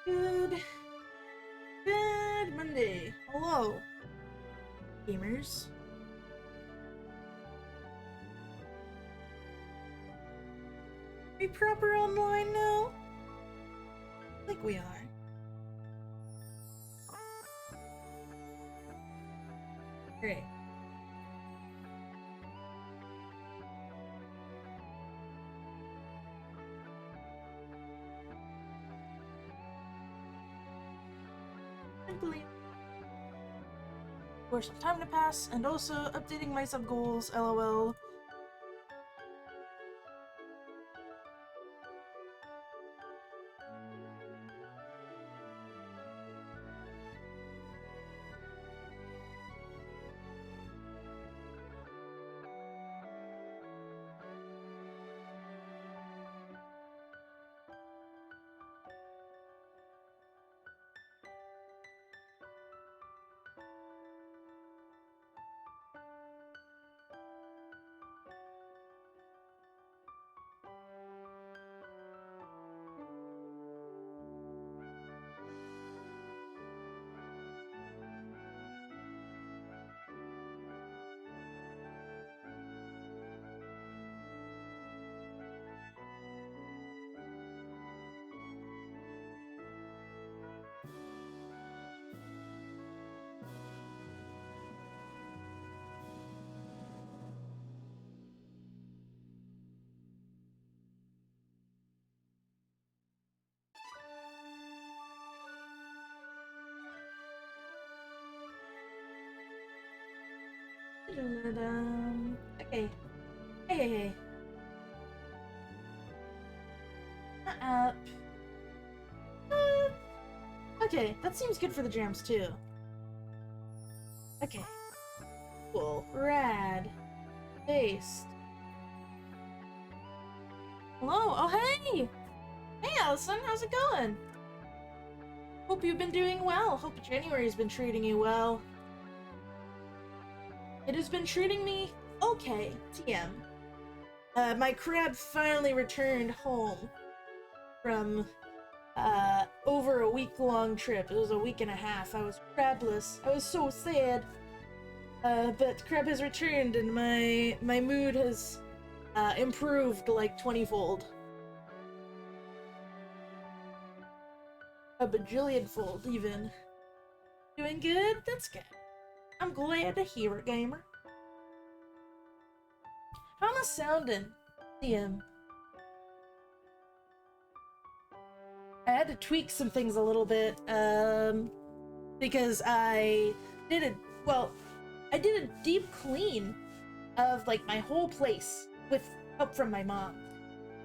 Good. Good Monday. Hello, gamers. Are we proper online now? I think we are. Great. Simply for some time to pass, and also updating my sub goals, lol. Okay. Hey. Up. Okay, that seems good for the jams too. Okay. Cool. Rad. Based. Hello. Oh, hey! Hey, Allison. How's it going? Hope you've been doing well. Hope January's been treating you well. It has been treating me okay. TM. My crab finally returned home from over a week-long trip. It was a week and a half. I was crabless. I was so sad. But crab has returned, and my mood has improved like 20-fold. A bajillion-fold, even. Doing good? That's good. I'm glad to hear it, gamer. How am I sounding, TM? I had to tweak some things a little bit, because I did a deep clean of, like, my whole place with help from my mom.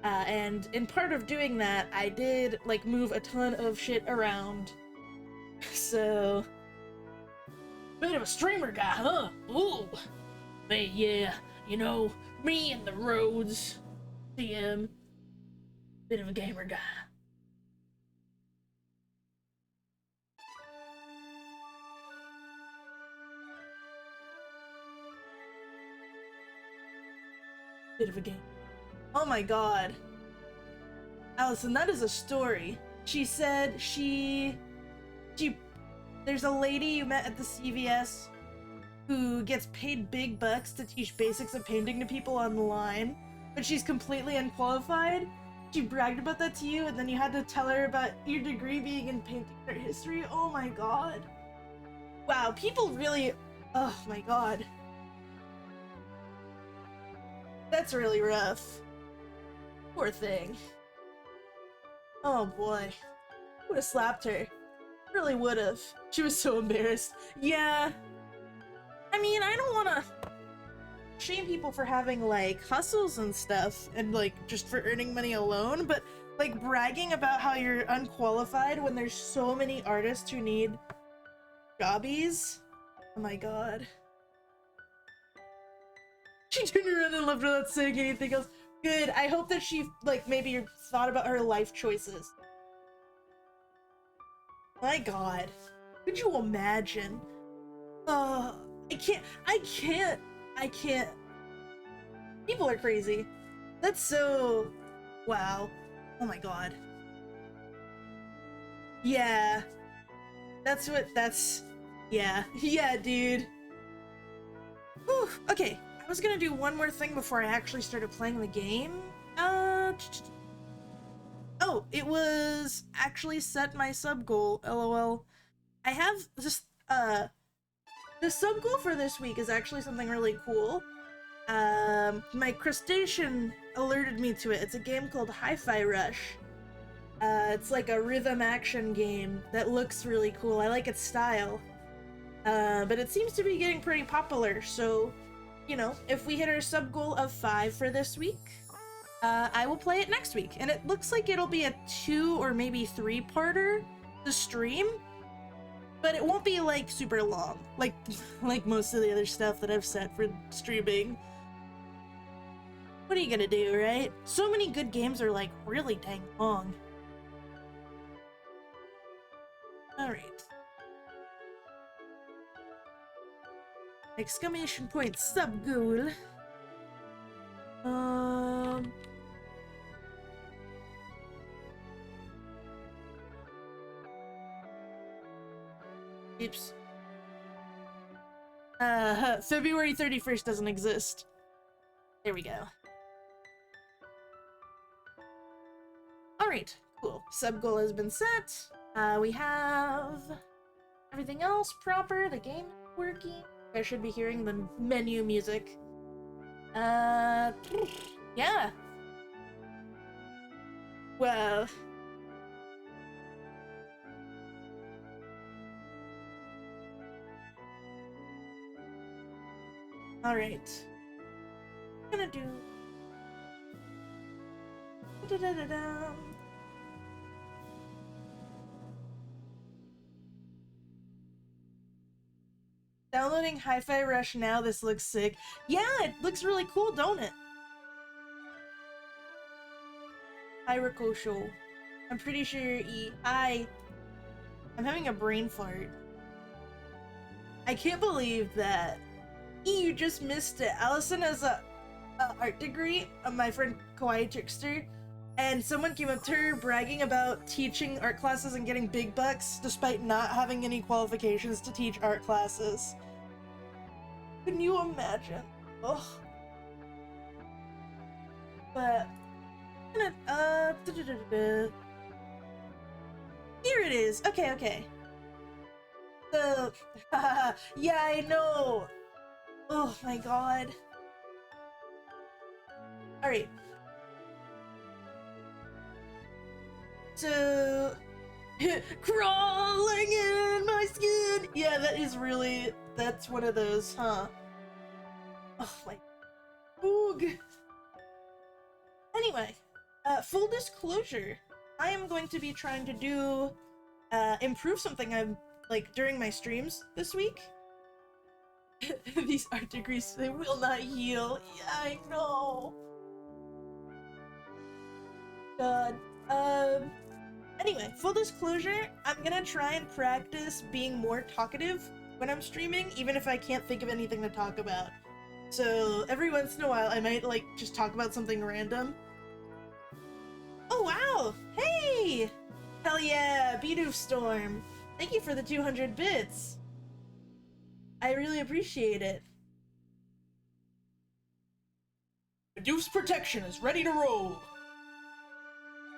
And in part of doing that, I did, like, move a ton of shit around. So... bit of a streamer guy, huh? Ooh! But yeah, you know, me and the roads, TM, bit of a gamer guy. Bit of a game. Oh my god. Allison, that is a story. She said there's a lady you met at the CVS who gets paid big bucks to teach basics of painting to people online, but she's completely unqualified. She bragged about that to you, and then you had to tell her about your degree being in painting art history. Oh my god. Wow, people really... oh my god. That's really rough. Poor thing. Oh boy. Would've slapped her. Really would've. She was so embarrassed. Yeah. I mean, I don't wanna shame people for having, like, hustles and stuff, and, like, just for earning money alone, but, like, bragging about how you're unqualified when there's so many artists who need jobbies? Oh my god. She turned around and left without saying anything else. Good. I hope that she, like, maybe thought about her life choices. My god. Could you imagine? I can't. People are crazy. That's so... wow. Oh my god. Yeah. Yeah. Yeah, dude. Whew. Okay, I was gonna do one more thing before I actually started playing the game. Oh, it was actually set my sub goal, lol. I have this, the sub goal for this week is actually something really cool. My crustacean alerted me to it. It's a game called Hi-Fi Rush. It's like a rhythm action game that looks really cool. I like its style. But it seems to be getting pretty popular, so, you know, if we hit our sub goal of 5 for this week, I will play it next week. And it looks like it'll be a 2 or maybe 3-parter to stream, but it won't be, like, super long, like most of the other stuff that I've set for streaming. What are you gonna do, right? So many good games are, like, really dang long. Alright. Exclamation point sub goal. Oops. February 31st doesn't exist. There we go. Alright, cool. Sub goal has been set. We have everything else proper. The game is working. I should be hearing the menu music. Yeah. Well. Alright. I'm gonna do... Da-da-da-da. Downloading Hi-Fi Rush now, this looks sick. Yeah, it looks really cool, don't it? Hi, Ricochet. I'm pretty sure I'm having a brain fart. I can't believe that you just missed it. Allison has a art degree, my friend Kawaii Trickster, and someone came up to her bragging about teaching art classes and getting big bucks despite not having any qualifications to teach art classes. Can you imagine? Ugh. But here it is. Okay. So yeah, I know. Oh my god. Alright. So crawling in my skin. Yeah, that's one of those, huh? Oh my boog. Anyway, full disclosure, I am going to be trying to do improve something I'm like during my streams this week. These art degrees, they will not heal. Yeah, I know. God. Anyway, full disclosure, I'm gonna try and practice being more talkative when I'm streaming, even if I can't think of anything to talk about. So every once in a while, I might like just talk about something random. Oh wow! Hey! Hell yeah, Bidoof Storm! Thank you for the 200 bits! I really appreciate it. Bidoof's protection is ready to roll!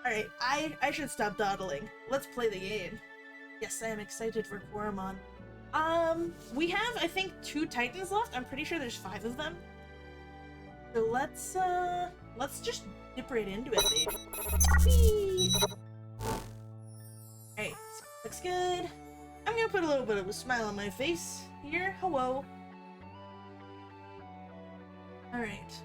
Alright, I should stop dawdling. Let's play the game. Yes, I am excited for Coromon. We have, I think, 2 Titans left. I'm pretty sure there's 5 of them. So let's just dip right into it, baby. Whee! Alright, looks good. I'm gonna put a little bit of a smile on my face here. Hello. Alright.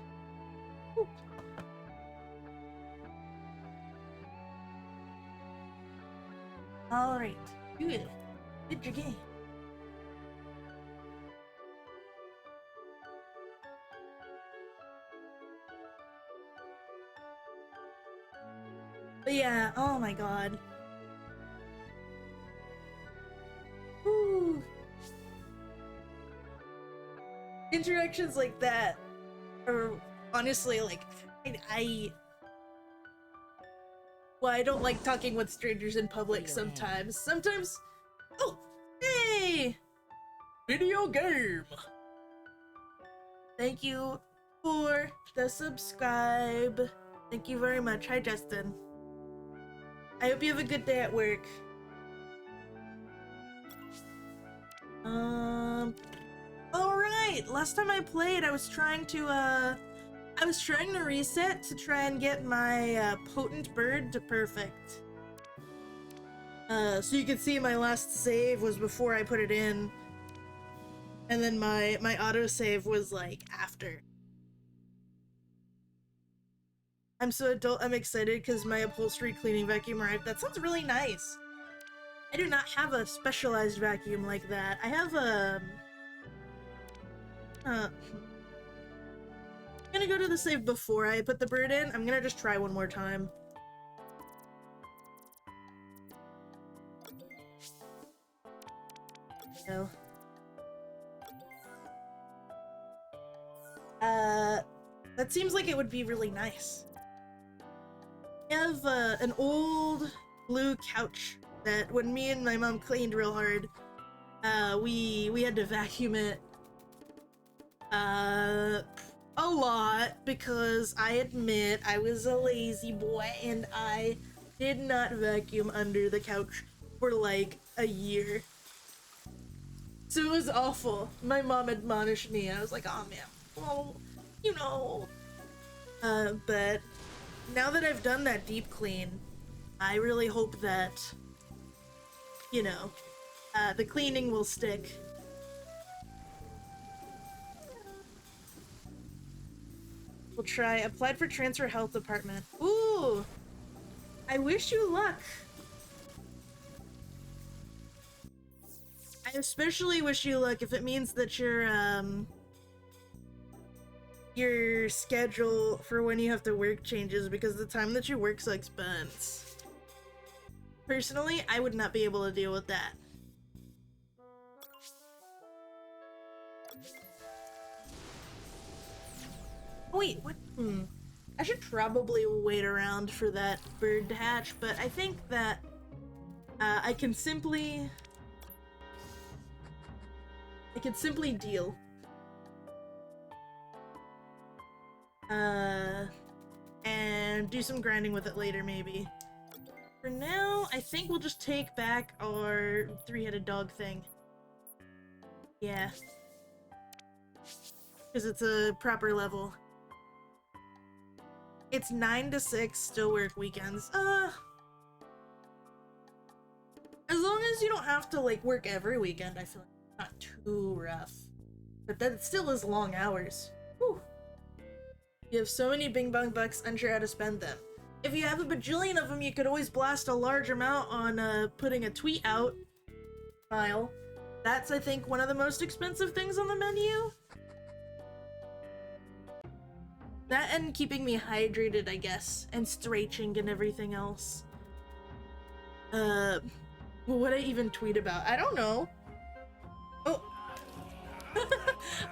Alright. Good. Good your game. But yeah, oh my god. Woo. Interactions like that are honestly like I Why I don't like talking with strangers in public sometimes. Sometimes... Oh! Hey! Video game! Thank you for the subscribe. Thank you very much. Hi, Justin. I hope you have a good day at work. Alright! Last time I played, I was trying to reset to try and get my potent bird to perfect. So you can see my last save was before I put it in. And then my autosave was like after. I'm so adult, I'm excited because my upholstery cleaning vacuum arrived. That sounds really nice. I do not have a specialized vacuum like that. I have I'm gonna go to the save before I put the bird in. I'm gonna just try one more time. So. That seems like it would be really nice. I have an old blue couch that when me and my mom cleaned real hard, we had to vacuum it a lot because I admit I was a lazy boy and I did not vacuum under the couch for like a year. So it was awful. My mom admonished me. I was like, oh man, well, you know. But now that I've done that deep clean, I really hope that, you know, the cleaning will stick. We'll try. Applied for transfer health department. Ooh! I wish you luck. I especially wish you luck if it means that your schedule for when you have to work changes, because the time that you work sucks buns. Personally, I would not be able to deal with that. Wait, what? I should probably wait around for that bird to hatch, but I think that I can simply deal. And do some grinding with it later, maybe. For now, I think we'll just take back our three-headed dog thing. Yeah. Because it's a proper level. It's 9 to 6, still work weekends. As long as you don't have to, like, work every weekend, I feel like it's not too rough. But that still is long hours. Whew. You have so many bing bong bucks, unsure how to spend them. If you have a bajillion of them, you could always blast a large amount on putting a tweet out file. That's, I think, one of the most expensive things on the menu. That and keeping me hydrated, I guess, and stretching and everything else. What would I even tweet about? I don't know. Oh.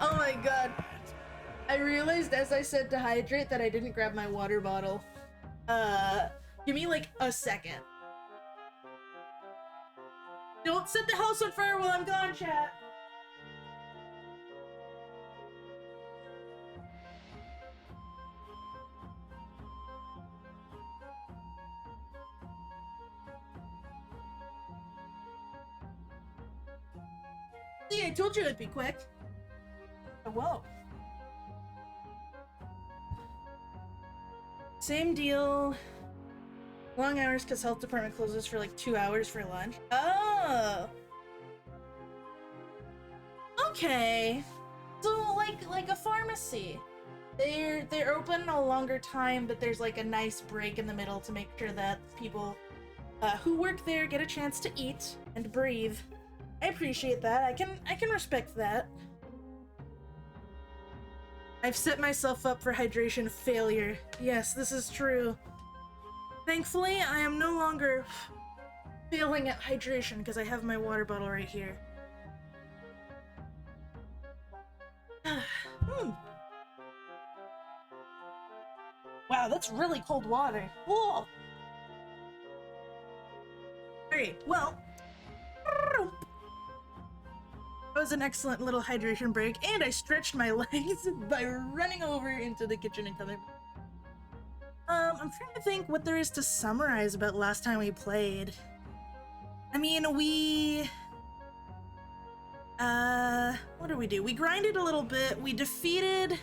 Oh my god. I realized as I said to hydrate that I didn't grab my water bottle. Give me like a second. Don't set the house on fire while I'm gone, chat. See, I told you it'd be quick. Oh, whoa. Same deal. Long hours because health department closes for like 2 hours for lunch. Oh. Okay. So like a pharmacy. They're open a longer time, but there's like a nice break in the middle to make sure that people who work there get a chance to eat and breathe. I appreciate that. I can respect that. I've set myself up for hydration failure. Yes, this is true. Thankfully, I am no longer failing at hydration because I have my water bottle right here. Wow, that's really cold water. Whoa! Alright, well. That was an excellent little hydration break, and I stretched my legs by running over into the kitchen and coming. I'm trying to think what there is to summarize about last time we played. I mean, what did we do? We grinded a little bit. We defeated,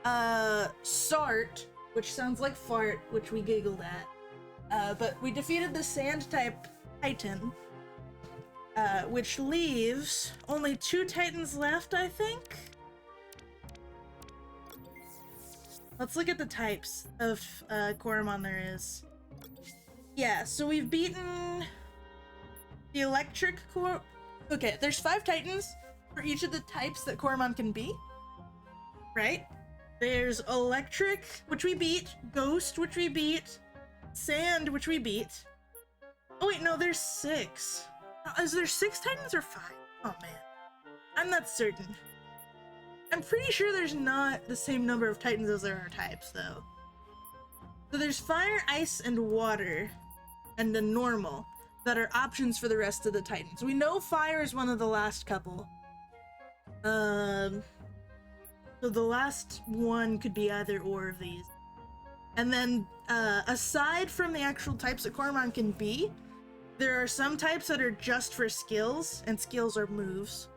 Sart, which sounds like fart, which we giggled at. But we defeated the Sand-type Titan, which leaves only 2 Titans left, I think? Let's look at the types of, Coromon there is. Yeah, so we've beaten the electric Okay, there's 5 Titans for each of the types that Coromon can be, right? There's electric, which we beat, ghost, which we beat, sand, which we beat. Oh wait, no, there's 6. Is there 6 Titans or 5? Oh man, I'm not certain. I'm pretty sure there's not the same number of Titans as there are types, though. So there's fire, ice, and water, and the normal, that are options for the rest of the Titans. We know fire is one of the last couple. So the last one could be either or of these. And then, aside from the actual types that Coromon can be, there are some types that are just for skills, and skills are moves.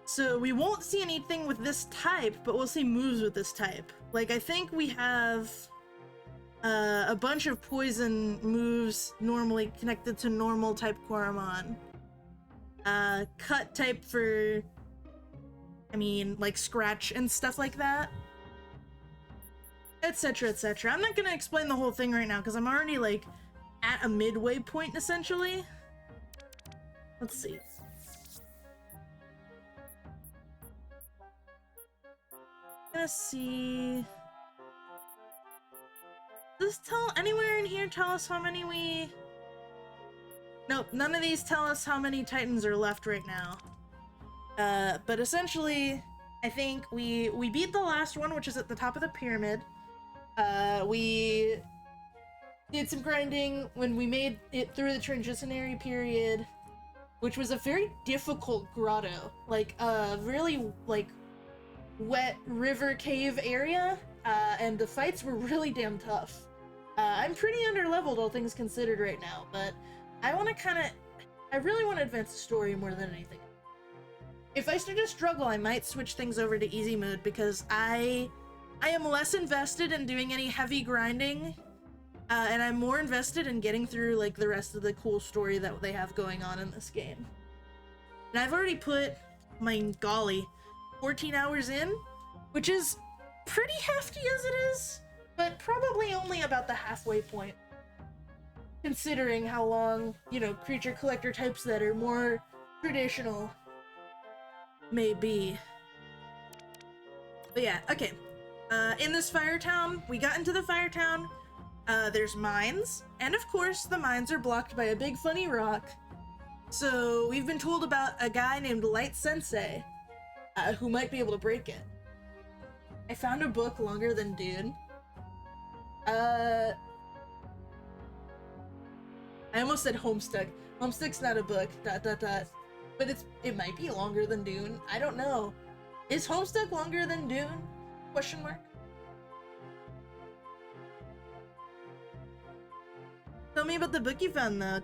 So we won't see anything with this type, but we'll see moves with this type. Like, I think we have a bunch of poison moves normally connected to normal type Coromon. Cut type for, I mean, like scratch and stuff like that. Etc, etc. I'm not gonna explain the whole thing right now because I'm already like at a midway point essentially. Let's see. Gonna see. Does this tell anywhere in here tell us how many we? Nope, none of these tell us how many Titans are left right now. But essentially, I think we beat the last one, which is at the top of the pyramid. We did some grinding when we made it through the transitionary period, which was a very difficult grotto, like really like wet river cave area, and the fights were really damn tough. I'm pretty underleveled, all things considered, right now, but I want to I really want to advance the story more than anything. If I start to struggle, I might switch things over to easy mode because I am less invested in doing any heavy grinding, and I'm more invested in getting through like the rest of the cool story that they have going on in this game. And I've already put, my golly, 14 hours in, which is pretty hefty as it is, but probably only about the halfway point, considering how long, you know, creature collector types that are more traditional may be. But yeah, okay. In this fire town, we got into the fire town. There's mines, and of course the mines are blocked by a big funny rock. So we've been told about a guy named Light Sensei, who might be able to break it. I found a book longer than Dune. I almost said Homestuck. Homestuck's not a book, ... But it might be longer than Dune. I don't know. Is Homestuck longer than Dune? Question mark. Tell me about the book you found, though.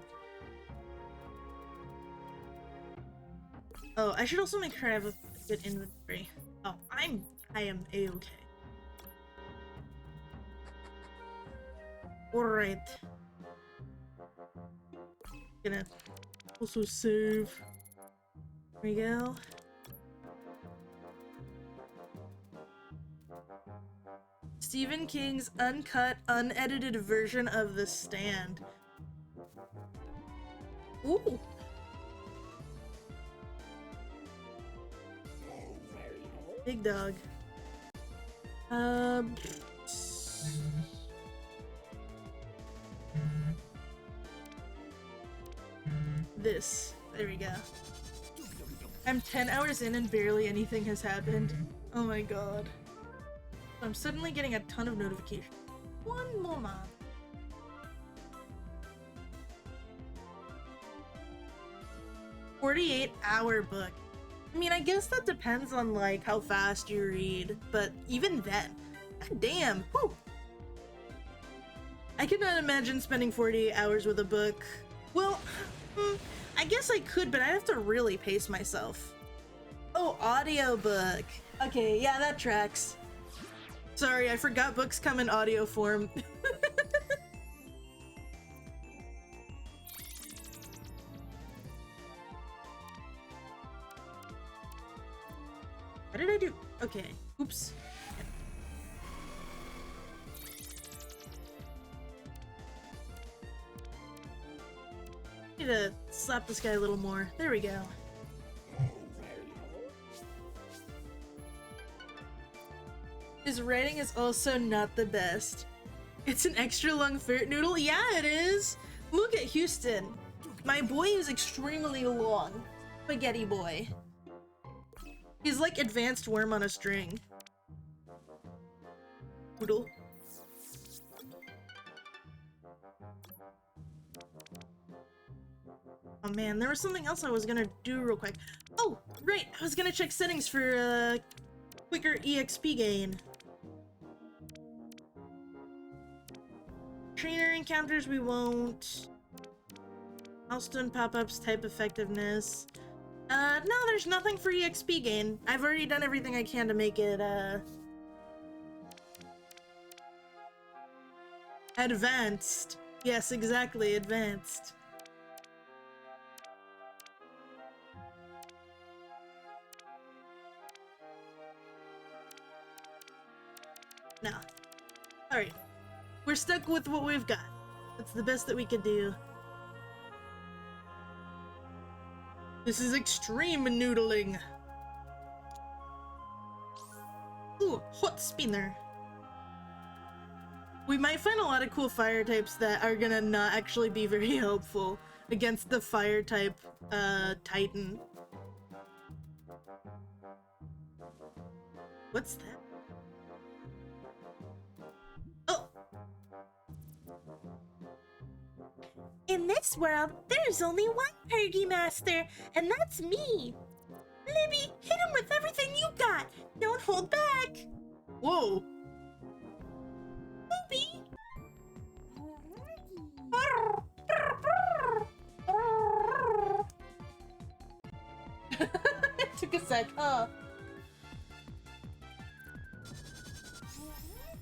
Oh, I should also make sure I have a good inventory. Oh, I am a-okay. Alright. Gonna also save. There we go. Stephen King's uncut, unedited version of The Stand. Ooh. Big dog. This. There we go. I'm 10 hours in and barely anything has happened. Oh my god. I'm suddenly getting a ton of notifications. One moment. 48-hour book. I mean, I guess that depends on like how fast you read, but even then, god damn, whew. I could not imagine spending 48 hours with a book. Well, I guess I could, but I'd have to really pace myself. Oh, audiobook. Okay, yeah, that tracks. Sorry, I forgot books come in audio form. What did I do? Okay, oops. Need to slap this guy a little more. There we go. His writing is also not the best. It's an extra long ferret noodle? Yeah, it is! Look at Houston. My boy is extremely long. Spaghetti boy. He's like advanced worm on a string. Noodle. Oh man, there was something else I was gonna do real quick. Oh, right! I was gonna check settings for quicker EXP gain. Trainer encounters we won't. Milestone pop-ups, type effectiveness. No, there's nothing for EXP gain. I've already done everything I can to make it, advanced. Yes, exactly, advanced. No. Alright. We're stuck with what we've got. That's the best that we could do. This is extreme noodling. Ooh, hot spinner. We might find a lot of cool fire types that are gonna not actually be very helpful against the fire type Titan. What's that? In this world, there's only one Pergy Master, and that's me. Libby, hit him with everything you got. Don't hold back. Whoa. Libby. It took a sec, huh?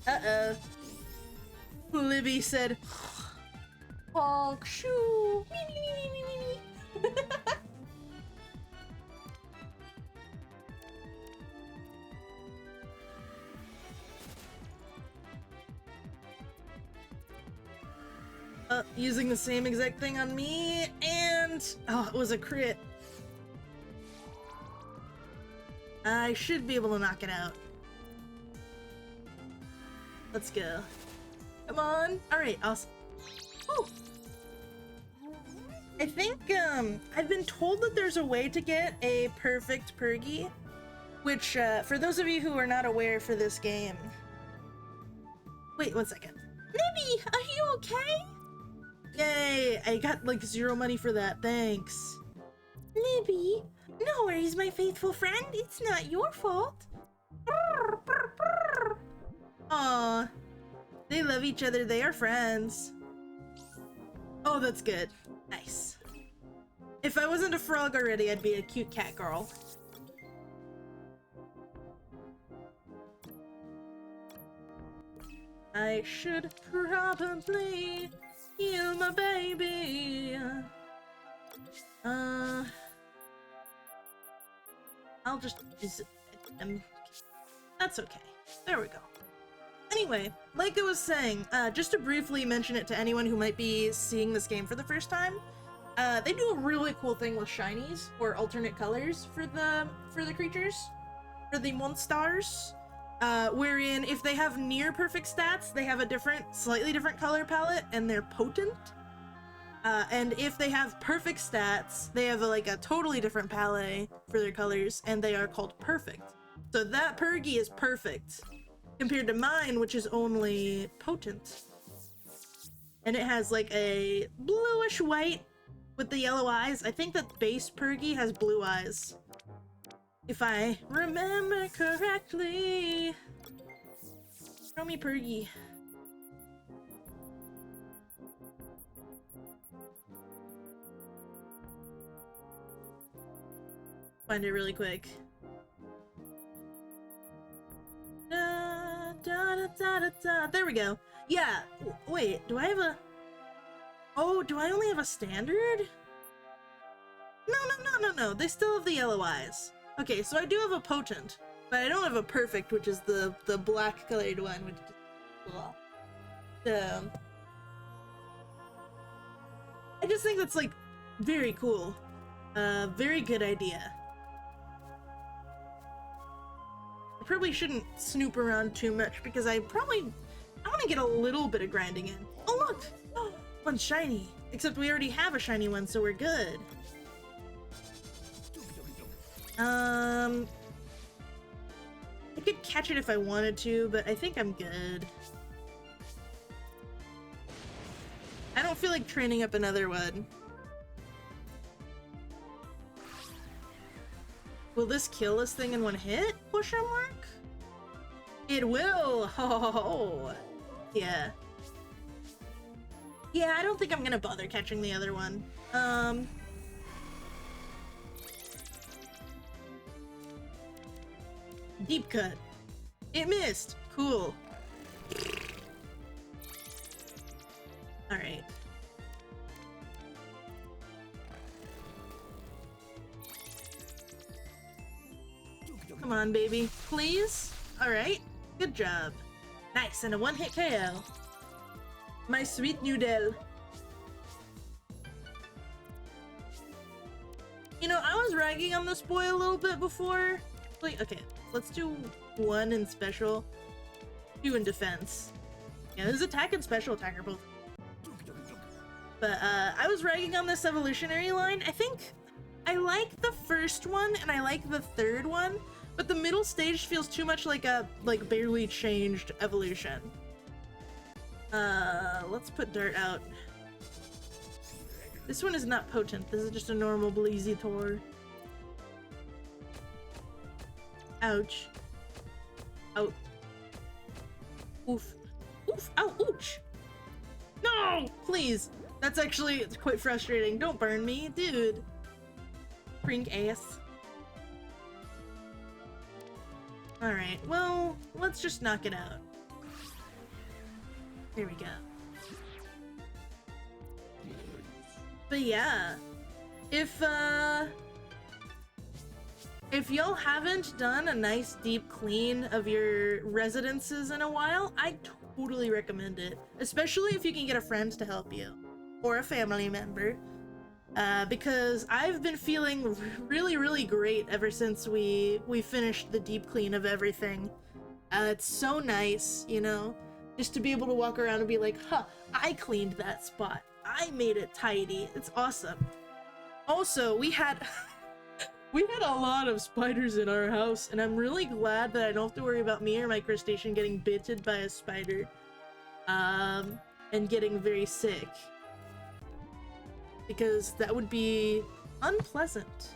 Uh-oh. Libby said, honk shoo. Me, me, me, me, me, me. Using the same exact thing on me, and oh, it was a crit. I should be able to knock it out. Let's go. Come on. All right, awesome. Whew. I think I've been told that there's a way to get a perfect Pergy, which for those of you who are not aware for this game. Wait 1 second. Libby, are you okay? Yay! I got like 0 money for that. Thanks. Libby, no worries, my faithful friend. It's not your fault. Aw, they love each other. They are friends. Oh, that's good. Nice. If I wasn't a frog already, I'd be a cute cat girl. I should probably heal my baby. I'll just use it. That's okay. There we go. Anyway, like I was saying, just to briefly mention it to anyone who might be seeing this game for the first time, they do a really cool thing with shinies, or alternate colors for the creatures, for the monsters, wherein if they have near perfect stats, they have a slightly different color palette, and they're potent. And if they have perfect stats, they have a totally different palette for their colors, and they are called perfect. So that Pergy is perfect, compared to mine, which is only potent. And it has like a bluish white with the yellow eyes. I think that base Pergy has blue eyes. If I remember correctly. Show me Pergy. Find it really quick. Da, da, da, da, da, da. There we go. Yeah. Wait, do I have a... Oh, do I only have a standard? No. They still have the yellow eyes. Okay, so I do have a potent, but I don't have a perfect, which is the black colored one, which is blah. I just think that's like very cool. Very good idea. I probably shouldn't snoop around too much because I want to get a little bit of grinding in. Oh look! Oh, one's shiny. Except we already have a shiny one, so we're good. I could catch it if I wanted to, but I think I'm good. I don't feel like training up another one. Will this kill this thing in one hit? Question mark? It will! Oh, yeah. Yeah, I don't think I'm gonna bother catching the other one. Deep cut. It missed. Cool. Alright. Come on, baby. Please? Alright. Good job. Nice, and a one-hit KO. My sweet noodle. You know, I was ragging on this boy a little bit before. Like, okay, let's do 1 in special, 2 in defense. Yeah, this is attack and special attack are both. But I was ragging on this evolutionary line. I think I like the first one and I like the third one, but the middle stage feels too much like a barely changed evolution. Let's put Dart out. This one is not potent. This is just a normal Blazitor. Ouch. Out. Oof. Oof. Ow. Ouch. No! Please. That's actually quite frustrating. Don't burn me, dude. Brink ass. Alright, well, let's just knock it out. Here we go. But yeah, if y'all haven't done a nice deep clean of your residences in a while, I totally recommend it. Especially if you can get a friend to help you. Or a family member. Because I've been feeling really great ever since we finished the deep clean of everything. It's so nice, you know, just to be able to walk around and be like, huh, I cleaned that spot. I made it tidy. It's awesome. Also, we had a lot of spiders in our house, and I'm really glad that I don't have to worry about me or my crustacean getting bitten by a spider, and getting very sick. Because that would be unpleasant.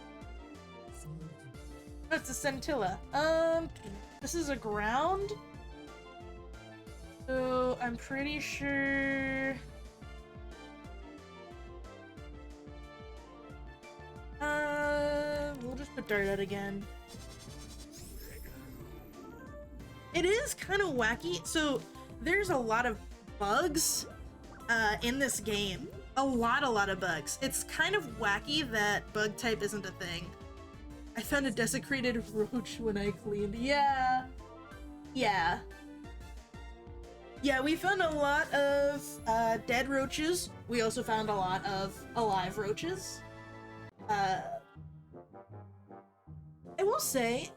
Oh, it's a scintilla. This is a ground. So I'm pretty sure. We'll just put Dart out again. It is kind of wacky. So there's a lot of bugs in this game. A lot of bugs. It's kind of wacky that bug type isn't a thing. I found a desecrated roach when I cleaned. Yeah, we found a lot of dead roaches. We also found a lot of alive roaches. I will say,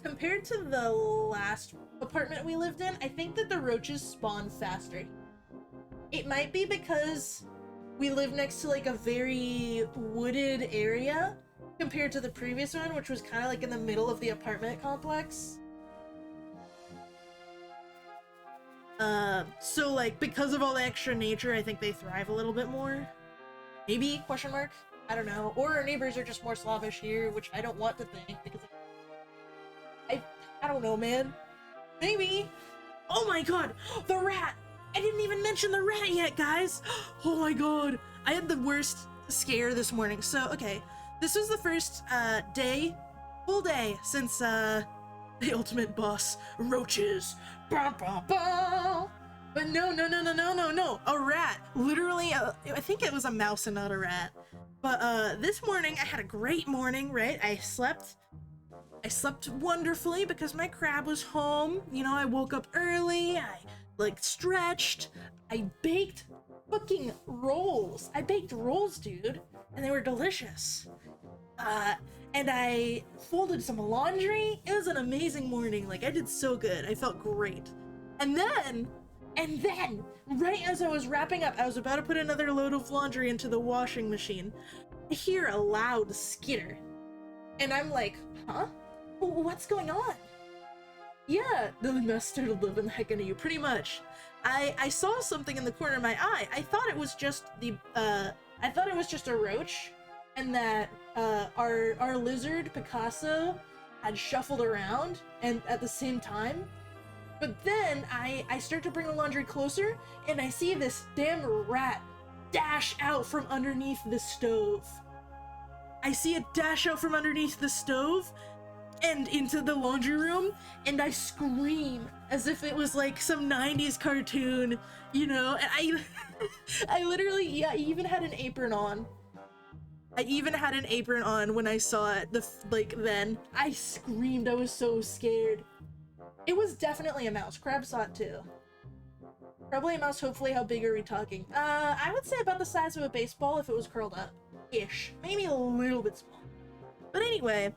compared to the last apartment we lived in, I think that the roaches spawn faster. It might be because we live next to like a very wooded area compared to the previous one, which was kind of like in the middle of the apartment complex. So like because of all the extra nature, I think they thrive a little bit more. Maybe, question mark? I don't know. Or our neighbors are just more Slavish here, which I don't want to think, because I don't know, man. Maybe. Oh my god, the rat! I didn't even mention the rat yet, guys! Oh my god, I had the worst scare this morning. So, okay, this was the first full day since the ultimate boss, roaches. Bah, bah, bah. But no, a rat. Literally, I think it was a mouse and not a rat. But this morning, I had a great morning, right? I slept wonderfully because my crab was home. You know, I woke up early, I like stretched, I baked fucking rolls. I baked rolls, dude, and they were delicious. And I folded some laundry. It was an amazing morning. Like, I did so good. I felt great. And then, right as I was wrapping up, I was about to put another load of laundry into the washing machine. I hear a loud skitter. And I'm like, huh? What's going on? Yeah, the master live in the heck out of you, pretty much. I saw something in the corner of my eye. I thought it was just a roach, and that our lizard Picasso had shuffled around and at the same time. But then I start to bring the laundry closer, and I see this damn rat dash out from underneath the stove. I see it dash out from underneath the stove and into the laundry room, and I scream as if it was like some 90s cartoon, you know, and I literally, yeah, I even had an apron on. When I saw it, then. I screamed, I was so scared. It was definitely a mouse. Crab saw it too. Probably a mouse. Hopefully, how big are we talking? I would say about the size of a baseball if it was curled up. Ish. Maybe a little bit small. But anyway,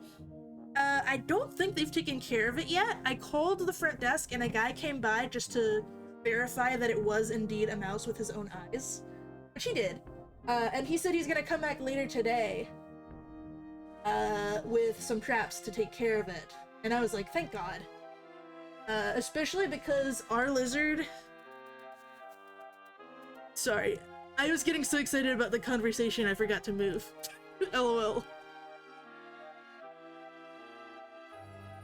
I don't think they've taken care of it yet. I called the front desk and a guy came by just to verify that it was indeed a mouse with his own eyes, which he did. And he said he's gonna come back later today with some traps to take care of it. And I was like, thank God. Especially because our lizard... Sorry, I was getting so excited about the conversation I forgot to move. LOL.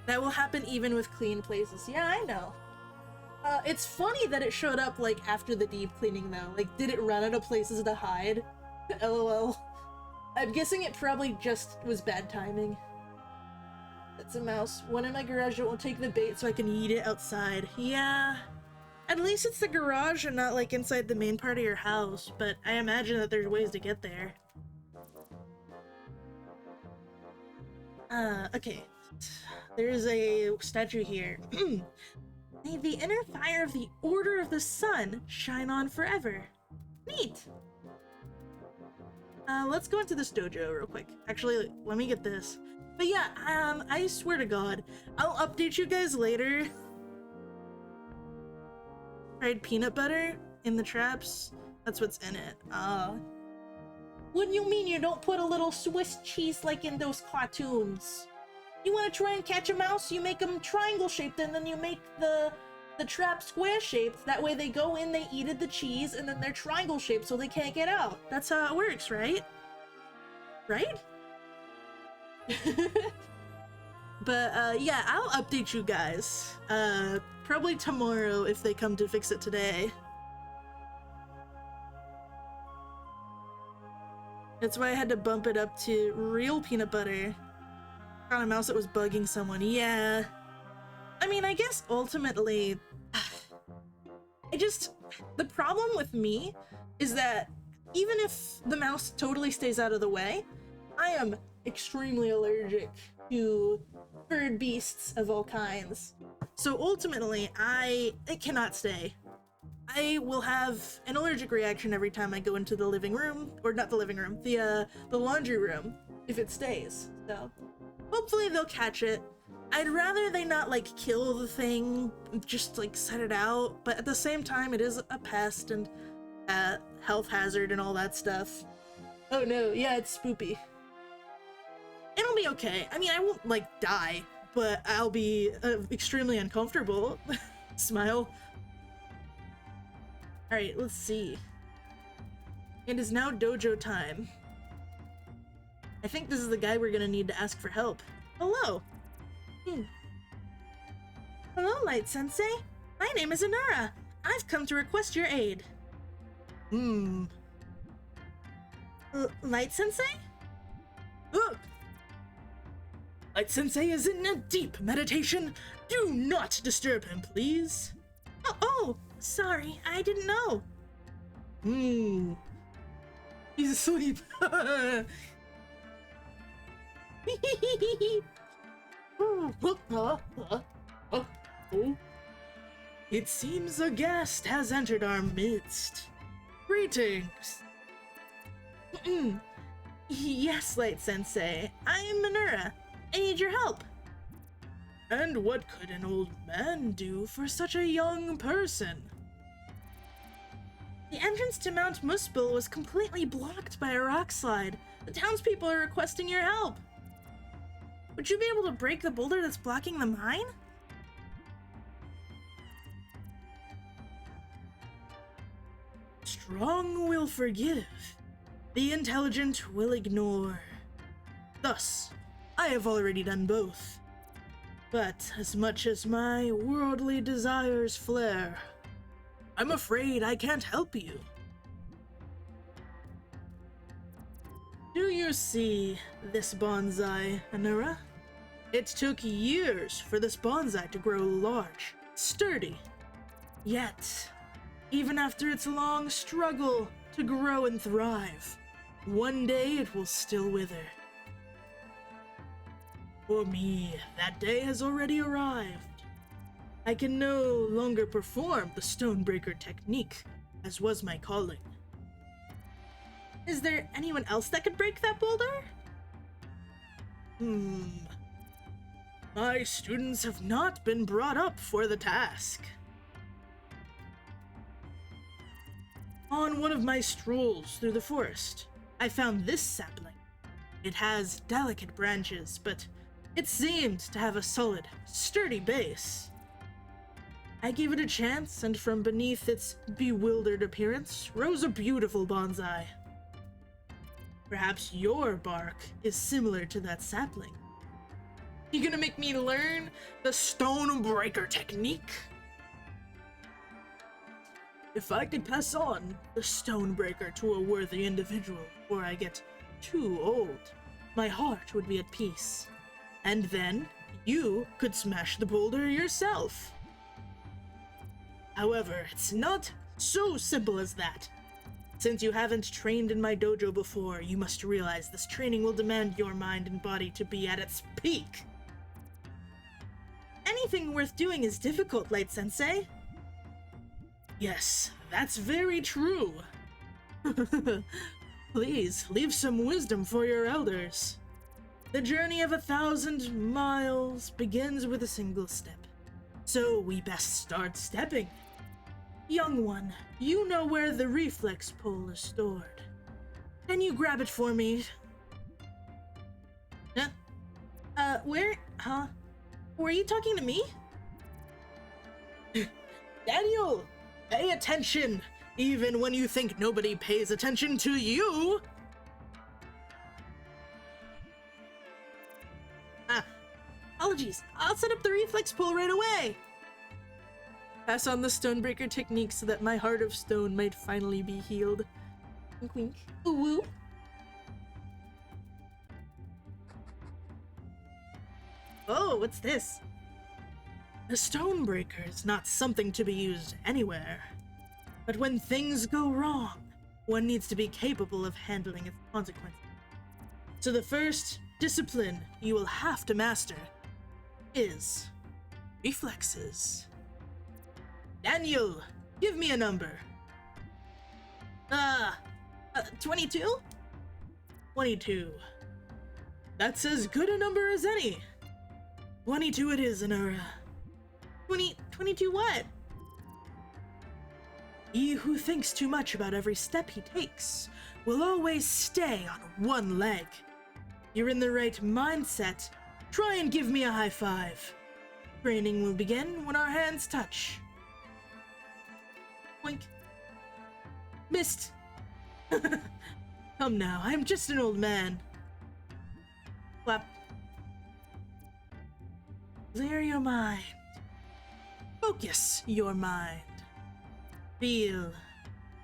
That will happen even with clean places. Yeah, I know. It's funny that it showed up, like, after the deep cleaning, though. Like, did it run out of places to hide? LOL. I'm guessing it probably just was bad timing. That's a mouse. One in my garage that won't take the bait so I can eat it outside. Yeah. At least it's the garage and not, like, inside the main part of your house, but I imagine that there's ways to get there. Okay. There's a statue here. May the inner fire of the Order of the Sun shine on forever. Neat! Let's go into this dojo real quick. Actually, let me get this. But yeah, I swear to God, I'll update you guys later. Fried peanut butter in the traps? That's what's in it. What do you mean you don't put a little Swiss cheese like in those cartoons? You want to try and catch a mouse, you make them triangle shaped, and then you make the trap square shaped. That way they go in, they eat the cheese, and then they're triangle shaped so they can't get out. That's how it works, right? Right? But yeah, I'll update you guys. Probably tomorrow if they come to fix it today. That's why I had to bump it up to real peanut butter. On a mouse that was bugging someone. Yeah. I mean, I guess ultimately, the problem with me is that even if the mouse totally stays out of the way, I am extremely allergic to bird beasts of all kinds. So ultimately, it cannot stay. I will have an allergic reaction every time I go into the living room, or not the living room, the laundry room, if it stays, so. Hopefully they'll catch it. I'd rather they not, like, kill the thing, just, like, set it out, but at the same time, it is a pest and health hazard and all that stuff. Oh no, yeah, it's spoopy. It'll be okay. I mean, I won't, like, die, but I'll be extremely uncomfortable. Smile. Alright, let's see. It is now dojo time. I think this is the guy we're gonna need to ask for help. Hello. Hello, Light Sensei. My name is Anura. I've come to request your aid. Light Sensei? Light Sensei is in a deep meditation. Do not disturb him, please. Oh, sorry, I didn't know. He's asleep. It seems a guest has entered our midst. Greetings. Yes, Light Sensei. I am Minura. I need your help. And what could an old man do for such a young person? The entrance to Mount Muspel was completely blocked by a rock slide. The townspeople are requesting your help. Would you be able to break the boulder that's blocking the mine? Strong will forgive. The intelligent will ignore. Thus, I have already done both. But as much as my worldly desires flare, I'm afraid I can't help you. Do you see this bonsai, Anura? It took years for this bonsai to grow large, sturdy. Yet, even after its long struggle to grow and thrive, one day it will still wither. For me, that day has already arrived. I can no longer perform the Stonebreaker technique, as was my calling. Is there anyone else that could break that boulder? My students have not been brought up for the task. On one of my strolls through the forest, I found this sapling. It has delicate branches, but it seemed to have a solid, sturdy base. I gave it a chance, and from beneath its bewildered appearance rose a beautiful bonsai. Perhaps your bark is similar to that sapling. You gonna make me learn the Stonebreaker technique? If I could pass on the Stonebreaker to a worthy individual before I get too old, my heart would be at peace. And then you could smash the boulder yourself. However, it's not so simple as that. Since you haven't trained in my dojo before, you must realize this training will demand your mind and body to be at its peak. Anything worth doing is difficult, Light Sensei. Yes, that's very true. Please, leave some wisdom for your elders. The journey of 1,000 miles begins with a single step. So we best start stepping. Young one, you know where the reflex pole is stored. Can you grab it for me? Where? Huh? Were you talking to me? Daniel! Pay attention! Even when you think nobody pays attention to you! Apologies. I'll set up the reflex pole right away! Pass on the Stonebreaker technique so that my heart of stone might finally be healed. Wink wink. Ooh woo. Oh, what's this? The Stonebreaker is not something to be used anywhere. But when things go wrong, one needs to be capable of handling its consequences. So the first discipline you will have to master is reflexes. Daniel, give me a number. 22? 22. That's as good a number as any. 22 it is, Anura. 22 what? He who thinks too much about every step he takes will always stay on one leg. You're in the right mindset. Try and give me a high five. Training will begin when our hands touch. Wink. Missed. Come now, I am just an old man. Flap. Clear your mind. Focus your mind. Feel.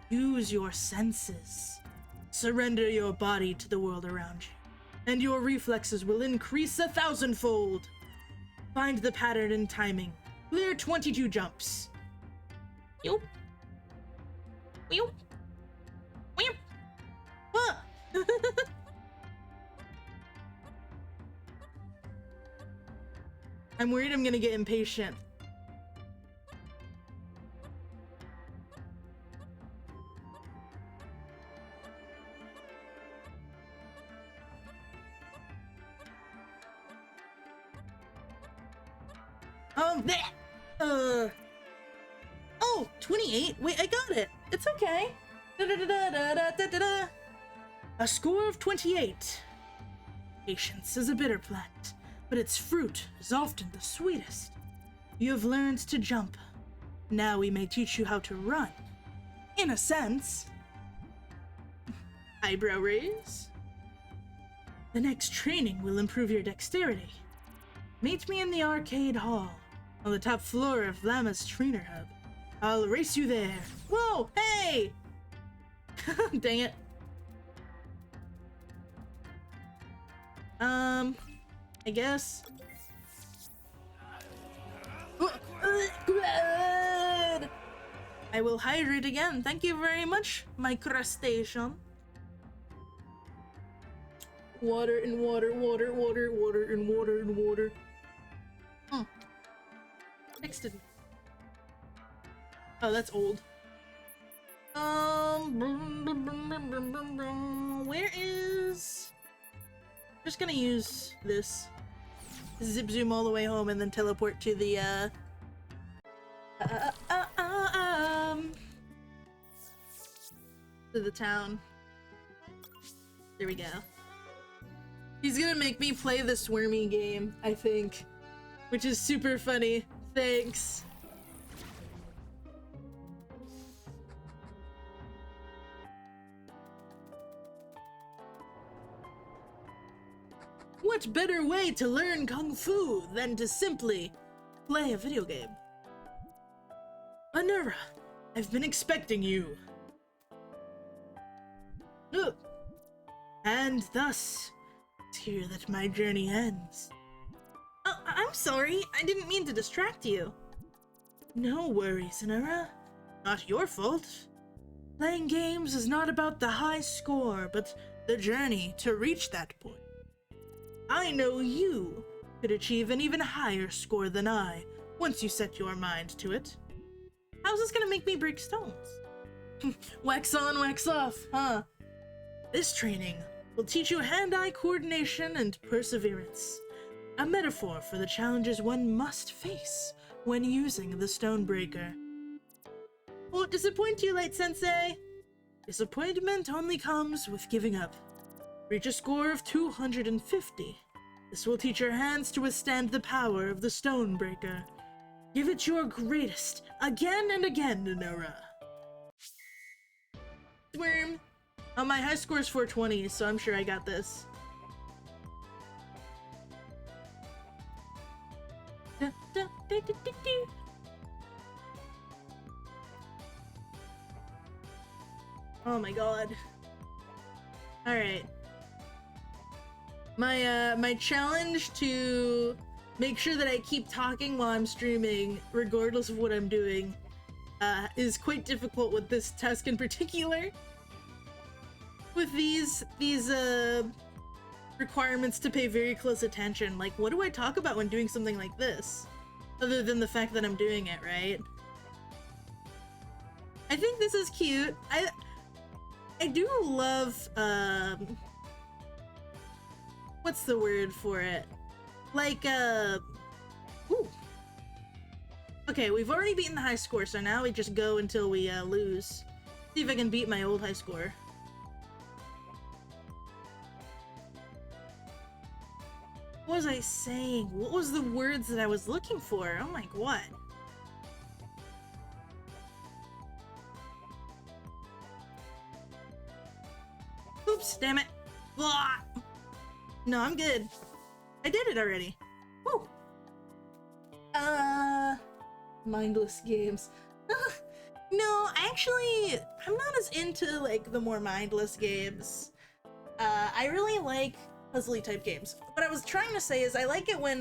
Use your senses. Surrender your body to the world around you, and your reflexes will increase 1,000-fold. Find the pattern and timing. Clear 22 jumps. Yoop. Yoop. Yoop. Ah. I'm worried I'm gonna get impatient. Oh, 28? Wait, I got it. It's okay. Da-da-da-da-da-da-da-da. A score of 28. Patience is a bitter plant, but its fruit is often the sweetest. You have learned to jump. Now we may teach you how to run. In a sense. Eyebrow raise. The next training will improve your dexterity. Meet me in the arcade hall, on the top floor of Llama's trainer hub. I'll race you there. Whoa, hey! Dang it. I guess. I will hydrate again. Thank you very much, my crustacean. Water and water, water, water, water, and water, and water. Next. Oh, that's old. Where is... Just gonna use this. Zip zoom all the way home and then teleport to the, to the town. There we go. He's gonna make me play the Swarmy game, I think. Which is super funny. Thanks. What better way to learn Kung Fu than to simply play a video game? Anura, I've been expecting you. Look. And thus, it's here that my journey ends. Oh, I'm sorry. I didn't mean to distract you. No worries, Anura. Not your fault. Playing games is not about the high score, but the journey to reach that point. I know you could achieve an even higher score than I, once you set your mind to it. How's this gonna make me break stones? Wax on, wax off, huh? This training will teach you hand-eye coordination and perseverance. A metaphor for the challenges one must face when using the Stonebreaker. Won't disappoint you, Light Sensei. Disappointment only comes with giving up. Reach a score of 250. This will teach your hands to withstand the power of the Stonebreaker. Give it your greatest, again and again, Nora. Swarm. Oh, my high score is 420, so I'm sure I got this. Oh my god. Alright. My challenge to make sure that I keep talking while I'm streaming, regardless of what I'm doing, is quite difficult with this task in particular. With these requirements to pay very close attention. Like, what do I talk about when doing something like this? Other than the fact that I'm doing it, right? I think this is cute. I do love, what's the word for it? Like, ooh. Okay, we've already beaten the high score, so now we just go until we, lose. See if I can beat my old high score. What was I saying? What was the words that I was looking for? Oh my god. Oops, damn it. Blah. No, I'm good. I did it already. Woo. Mindless games. No, actually, I'm not as into, like, the more mindless games. I really like puzzly type games. What I was trying to say is I like it when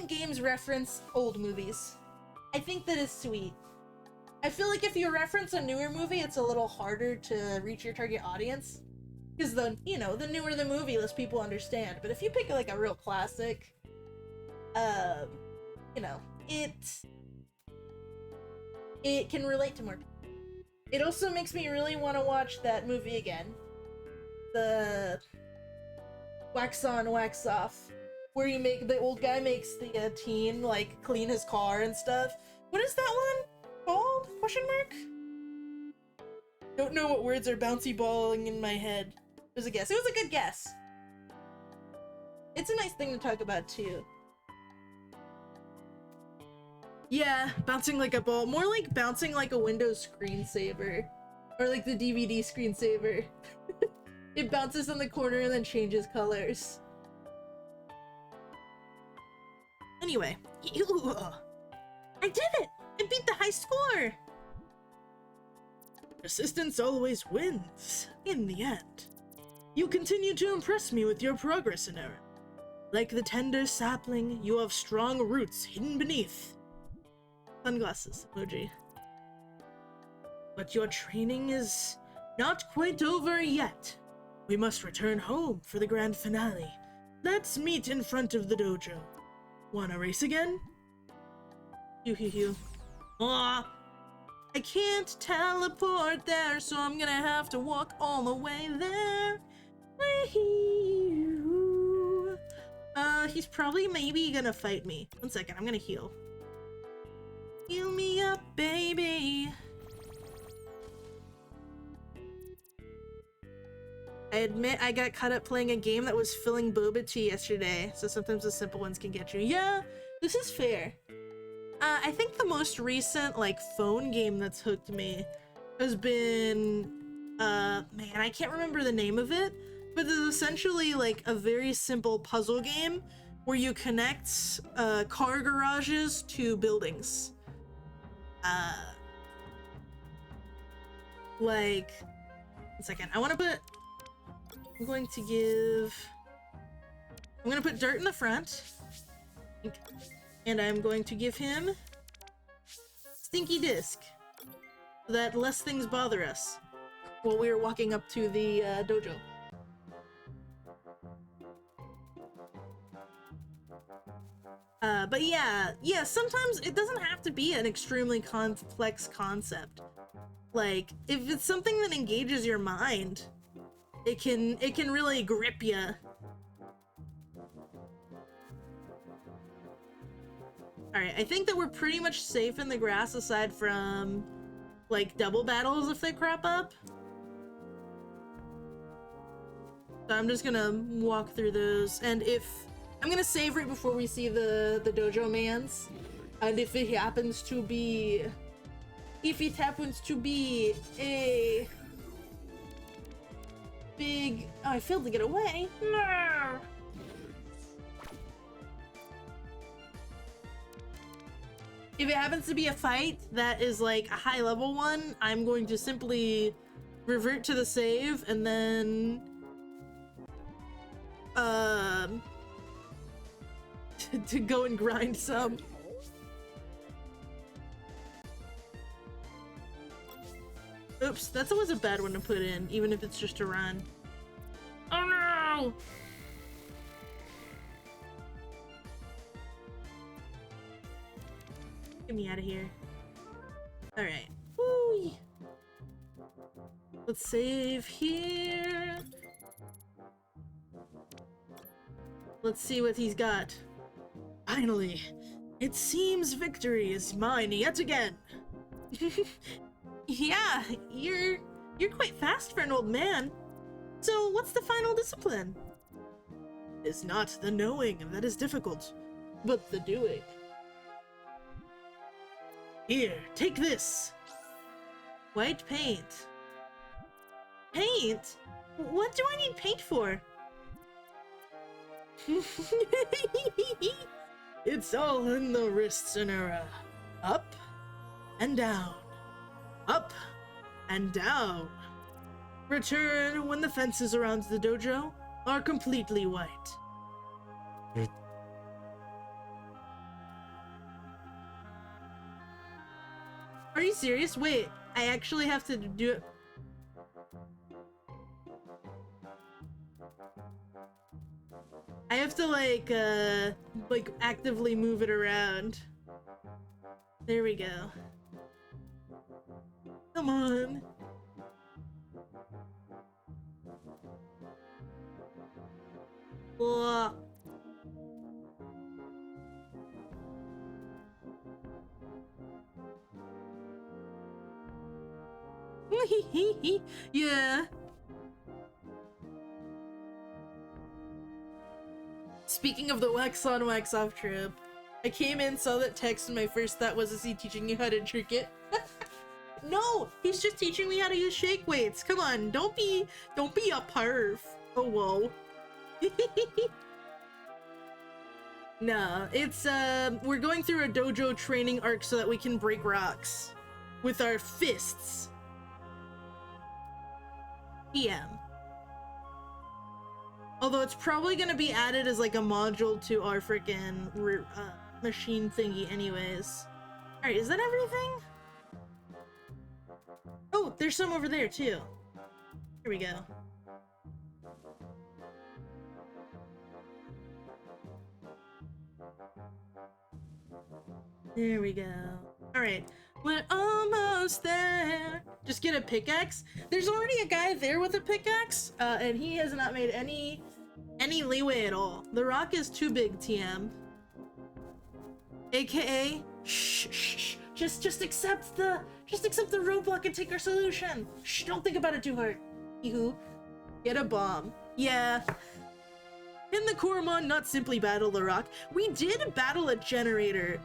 games reference old movies. I think that is sweet. I feel like if you reference a newer movie, it's a little harder to reach your target audience. Because the newer the movie, less people understand. But if you pick, like, a real classic, it can relate to more people. It also makes me really want to watch that movie again. The Wax On, Wax Off, where the old guy makes the teen, like, clean his car and stuff. What is that one called? Question mark? Don't know what words are bouncy balling in my head. It was a guess. It was a good guess. It's a nice thing to talk about too. Yeah, bouncing like a ball. More like bouncing like a Windows screensaver. Or like the DVD screensaver. It bounces on the corner and then changes colors. Anyway. I did it! I beat the high score! Persistence always wins, in the end. You continue to impress me with your progress in Aaron. Like the tender sapling, you have strong roots hidden beneath. Sunglasses emoji. But your training is not quite over yet. We must return home for the grand finale. Let's meet in front of the dojo. Wanna race again? Hoo. Aw. I can't teleport there, so I'm gonna have to walk all the way there. He's probably maybe gonna fight me. 1 second, I'm gonna heal. Heal me up, baby. I admit I got caught up playing a game that was filling boba tea yesterday, so sometimes the simple ones can get you. Yeah, this is fair. I think the most recent, like, phone game that's hooked me has been, man, I can't remember the name of it, but it's essentially, like, a very simple puzzle game where you connect, car garages to buildings. Like, 1 second, I'm going to put dirt in the front, and I'm going to give him Stinky Disc, so that less things bother us while we are walking up to the dojo. But yeah, sometimes it doesn't have to be an extremely complex concept. Like, if it's something that engages your mind, it can really grip you. Alright, I think that we're pretty much safe in the grass aside from, like, double battles if they crop up. So I'm just gonna walk through those, and I'm gonna save right before we see the dojo mans. And if it happens to be a big... Oh, I failed to get away. No! If it happens to be a fight that is like a high level one, I'm going to simply revert to the save and then to go and grind some. Oops, that's always a bad one to put in, even if it's just a run. Oh no! Get me out of here. Alright. Woo! Let's save here. Let's see what he's got. Finally! It seems victory is mine yet again! Yeah, you're quite fast for an old man. So what's the final discipline? It's not the knowing that is difficult, but the doing. Here, take this. White paint. Paint? What do I need paint for? It's all in the wrists, Anura. Up and down. Up and down. Return when the fences around the dojo are completely white. Are you serious? Wait, I actually have to do it. I have to like actively move it around. There we go. Come on. Ugh. Yeah. Speaking of the wax on, wax off trip, I came in, saw that text, and my first thought was, is he teaching you how to trick it? No, he's just teaching me how to use shake weights. Come on, don't be a perv. Oh, whoa. Nah, it's, we're going through a dojo training arc so that we can break rocks with our fists. PM. Although it's probably gonna be added as like a module to our freaking machine thingy anyways. Alright, is that everything? Oh, there's some over there too. Here we go. There we go. Alright, we're almost there. Just get a pickaxe. There's already a guy there with a pickaxe, and he has not made any leeway at all. The rock is too big, TM. AKA, shh. Just accept the roadblock and take our solution. Shh, don't think about it too hard. Yoo-hoo. Get a bomb. Yeah. In the Coromon, not simply battle the rock. We did battle a generator,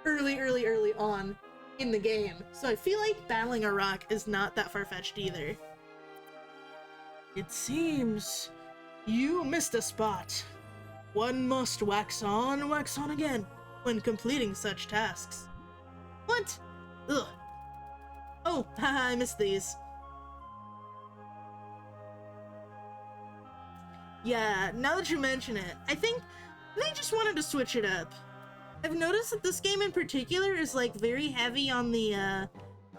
early on in the game. So I feel like battling a rock is not that far-fetched either. It seems you missed a spot. One must wax on again when completing such tasks. What? Ugh. Oh, haha, I missed these. Yeah, now that you mention it, I think they just wanted to switch it up. I've noticed that this game in particular is like very heavy on the,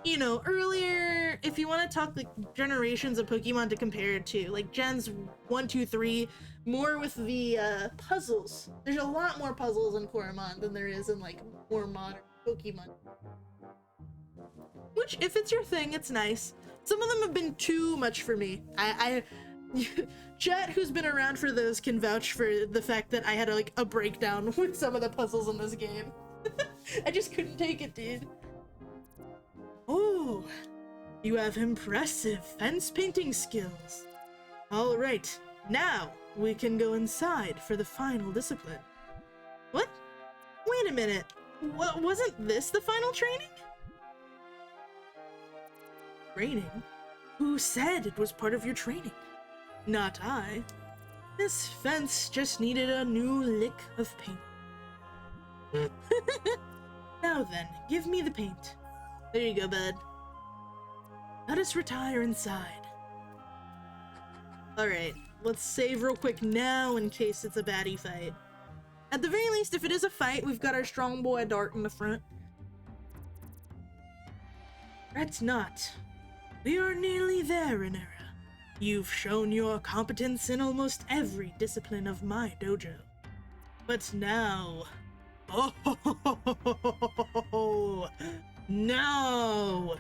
you know, earlier, if you want to talk like generations of Pokemon to compare it to, like gens 1, 2, 3, more with the puzzles. There's a lot more puzzles in Coromon than there is in like more modern Pokemon. Which, if it's your thing, it's nice. Some of them have been too much for me. Chat, who's been around for those, can vouch for the fact that I had like a breakdown with some of the puzzles in this game. I just couldn't take it, dude. Oh, you have impressive fence painting skills. All right, now we can go inside for the final discipline. What? Wait a minute. Wasn't this the final training? Training? Who said it was part of your training? Not I. This fence just needed a new lick of paint. Now then, give me the paint. There you go, bud. Let us retire inside. Alright, let's save real quick now in case it's a baddie fight. At the very least, if it is a fight, we've got our strong boy Dart in the front. Fret not. We are nearly there, Renera. You've shown your competence in almost every discipline of my dojo. But now... Oh, now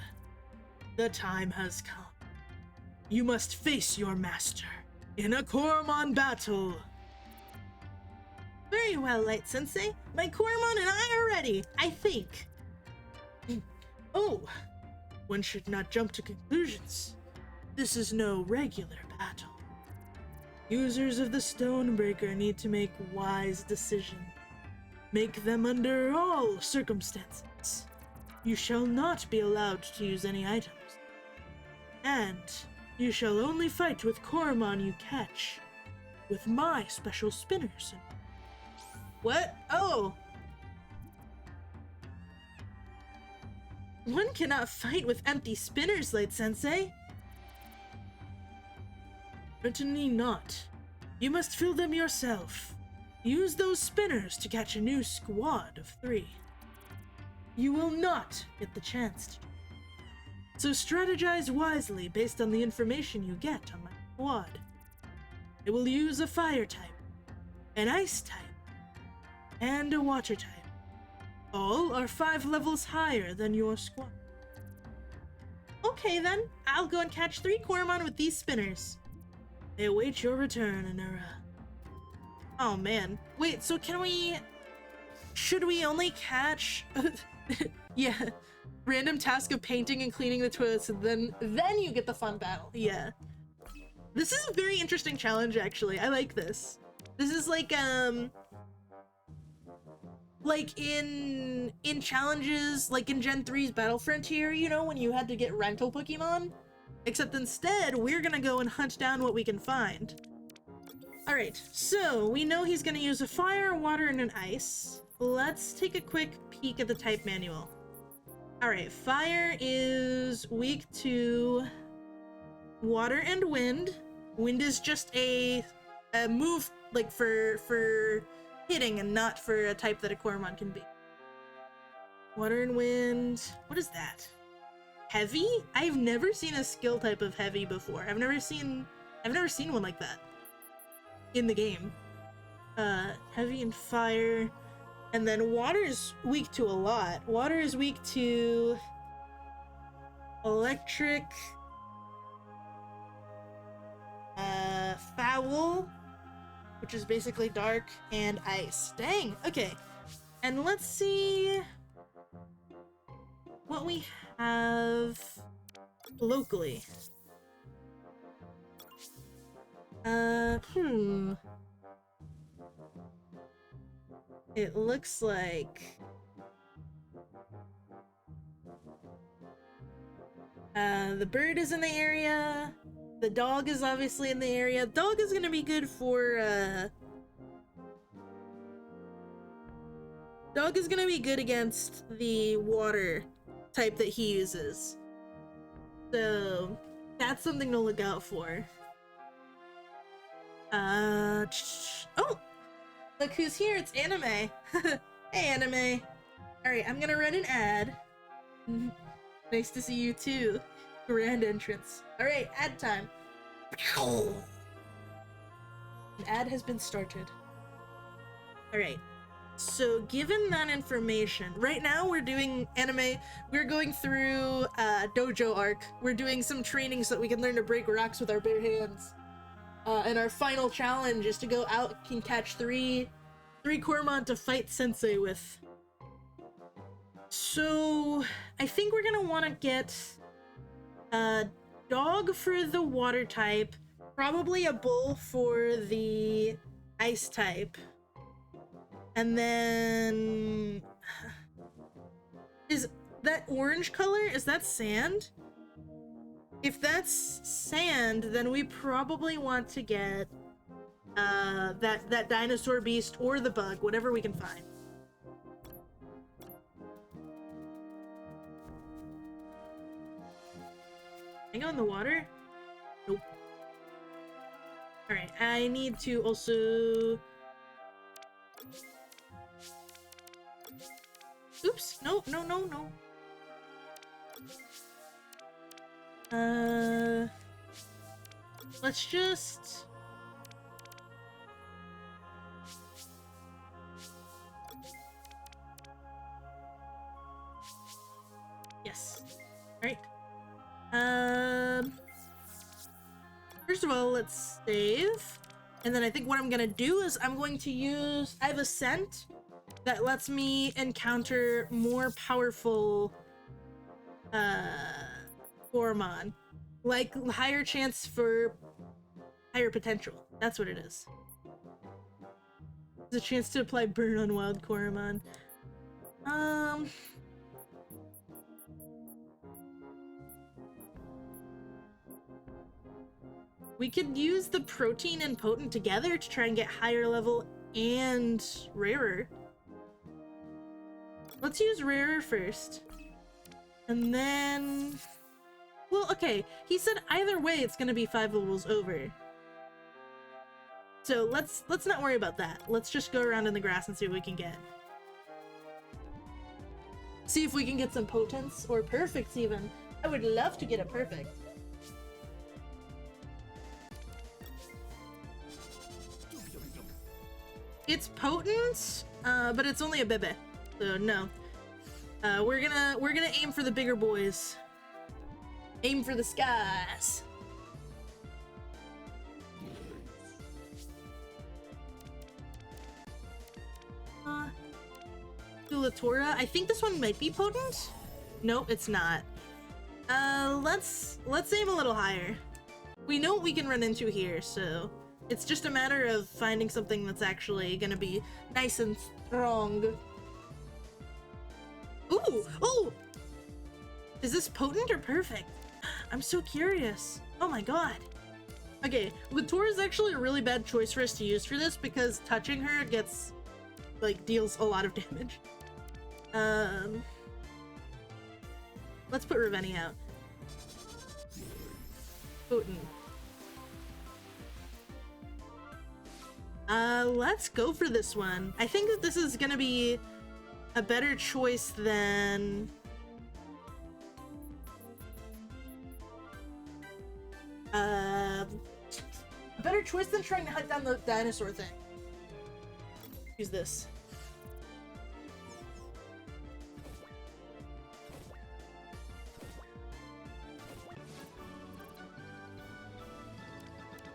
the time has come. You must face your master in a Coromon battle. Very well, Light Sensei. My Coromon and I are ready, I think. Oh, one should not jump to conclusions. This is no regular battle. Users of the Stonebreaker need to make wise decisions. Make them under all circumstances. You shall not be allowed to use any items. And you shall only fight with Coromon you catch with my special spinners. What? Oh! One cannot fight with empty spinners, Light Sensei. Certainly not. You must fill them yourself. Use those spinners to catch a new squad of 3. You will not get the chance to. So strategize wisely based on the information you get on my squad. It will use a fire type, an ice type, and a water type. All are 5 levels higher than your squad. Okay then, I'll go and catch 3 Coromon with these spinners. They await your return, Anura. Oh man. Wait, so should we only catch... yeah. Random task of painting and cleaning the toilets, and then you get the fun battle. Yeah. This is a very interesting challenge, actually. I like this. This is like in challenges, like in Gen 3's Battle Frontier, you know, when you had to get rental Pokemon? Except instead, we're gonna go and hunt down what we can find. Alright, so we know he's gonna use a fire, water, and an ice. Let's take a quick peek at the type manual. Alright, fire is weak to water and wind. Wind is just a move, like, for hitting and not for a type that a Coromon can be. Water and wind. What is that? Heavy? I've never seen a skill type of heavy before. I've never seen one like that in the game. Heavy and fire. And then water is weak to a lot. Water is weak to electric, foul, which is basically dark, and ice. Dang, okay. And let's see what we have locally. It looks like the bird is in the area. The dog is obviously in the area. Dog is gonna be good for dog is gonna be good against the water type that he uses. So that's something to look out for. Oh! Look who's here, it's Anime. Hey, Anime. Alright, I'm gonna run an ad. Nice to see you too. Grand entrance. Alright, ad time. An ad has been started. Alright. So given that information, right now we're doing anime, we're going through dojo arc. We're doing some training so that we can learn to break rocks with our bare hands. And our final challenge is to go out and catch three Coromon to fight Sensei with. So I think we're gonna want to get a dog for the water type, probably a bull for the ice type, and then is that orange color? Is that sand? If that's sand, then we probably want to get that dinosaur beast or the bug, whatever we can find. Can I go in the water? Nope. Alright, I need to also... Oops, no. Let's just... Yes. Alright. First of all, let's save. And then I think what I'm gonna do is I'm going to use... I have a scent that lets me encounter more powerful Coromon. Like, higher chance for higher potential. That's what it is. There's a chance to apply burn on wild Coromon. We could use the protein and potent together to try and get higher level and rarer. Let's use rarer first. And then... Well, okay. He said either way it's gonna be 5 levels over. So let's not worry about that. Let's just go around in the grass and see what we can get. See if we can get some potents or perfects even. I would love to get a perfect. It's potent, but it's only a bebe, so no. We're gonna aim for the bigger boys. Aim for the skies. Tulatora. I think this one might be potent. Nope, it's not. Let's aim a little higher. We know what we can run into here, so it's just a matter of finding something that's actually gonna be nice and strong. Ooh! Oh! Is this potent or perfect? I'm so curious. Oh my god. Okay, Latora is actually a really bad choice for us to use for this because touching her gets, like, deals a lot of damage. Let's put Ravenny out. Potent. Let's go for this one. I think that this is gonna be a better choice than... a better choice than trying to hunt down the dinosaur thing. Use this.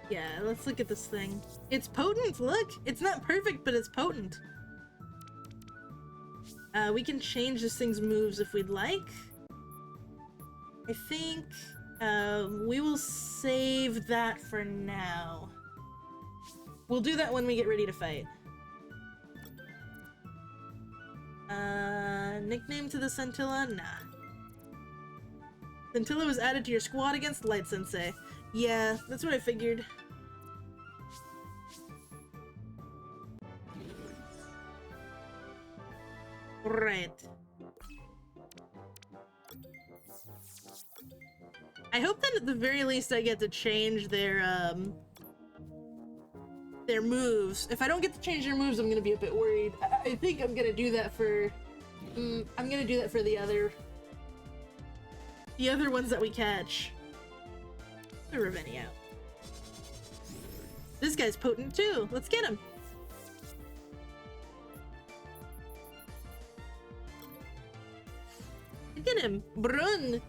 Yeah, let's look at this thing. It's potent, look! It's not perfect, but it's potent. We can change this thing's moves if we'd like. I think we will save that for now. We'll do that when we get ready to fight. Nickname to the Scintilla? Nah. Scintilla was added to your squad against Light Sensei. Yeah, that's what I figured. Right. I hope that at the very least I get to change their moves. If I don't get to change their moves, I'm gonna be a bit worried. I think I'm gonna do that for... I'm gonna do that for the other ones that we catch. Put Ravenny out. This guy's potent too. Let's get him. Get him, Brun.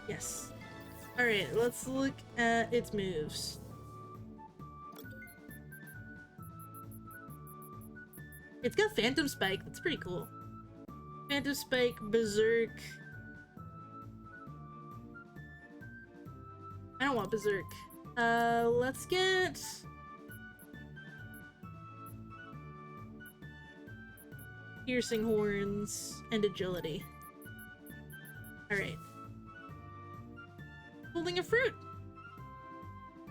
Yes. All right, let's look at its moves. It's got Phantom Spike. That's pretty cool. Phantom Spike, Berserk. I don't want Berserk. Let's get... Piercing Horns and Agility. Alright. Holding a fruit!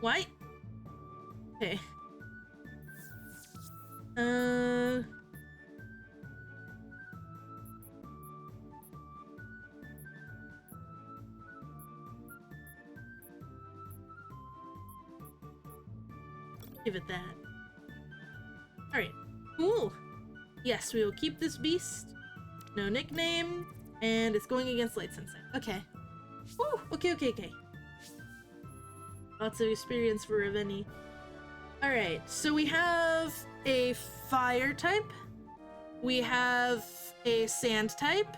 What? Okay. Give it that. Alright. Cool! Yes, we will keep this beast. No nickname. And it's going against Light Sensei. Okay. Woo! Okay. Lots of experience for Ravenny. Alright, so we have a fire type. We have a sand type.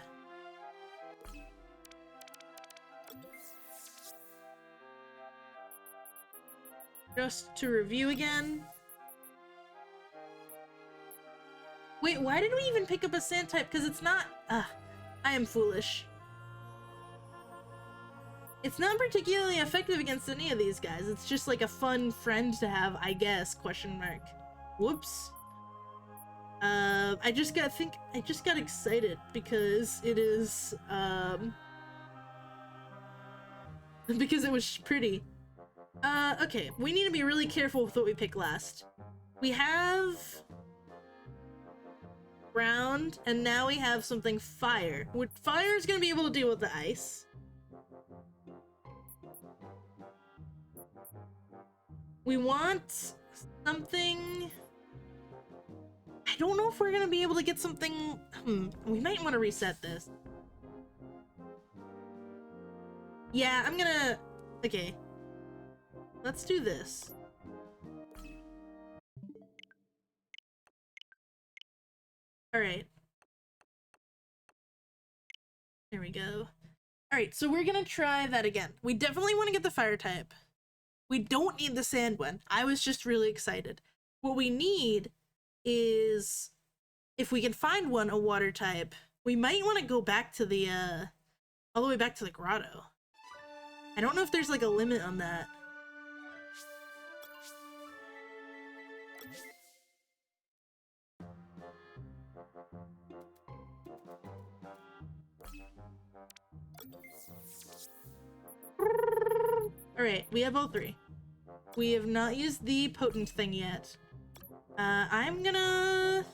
Just to review again. Wait, why did we even pick up a sand type? Because it's not... I am foolish. It's not particularly effective against any of these guys. It's just like a fun friend to have, I guess, question mark. Whoops. I just got excited because it is, because it was pretty. Okay, we need to be really careful with what we pick last. We have ground, and now we have something fire. Fire is gonna be able to deal with the ice. We want something... I don't know if we're gonna be able to get something... we might want to reset this. Yeah, I'm gonna... Okay. Let's do this. Alright. There we go. Alright, so we're gonna try that again. We definitely want to get the fire type. We don't need the sand one. I was just really excited. What we need is, if we can find one, a water type. We might want to go back to the, all the way back to the grotto. I don't know if there's like a limit on that. Alright, we have all three. We have not used the potent thing yet. I'm gonna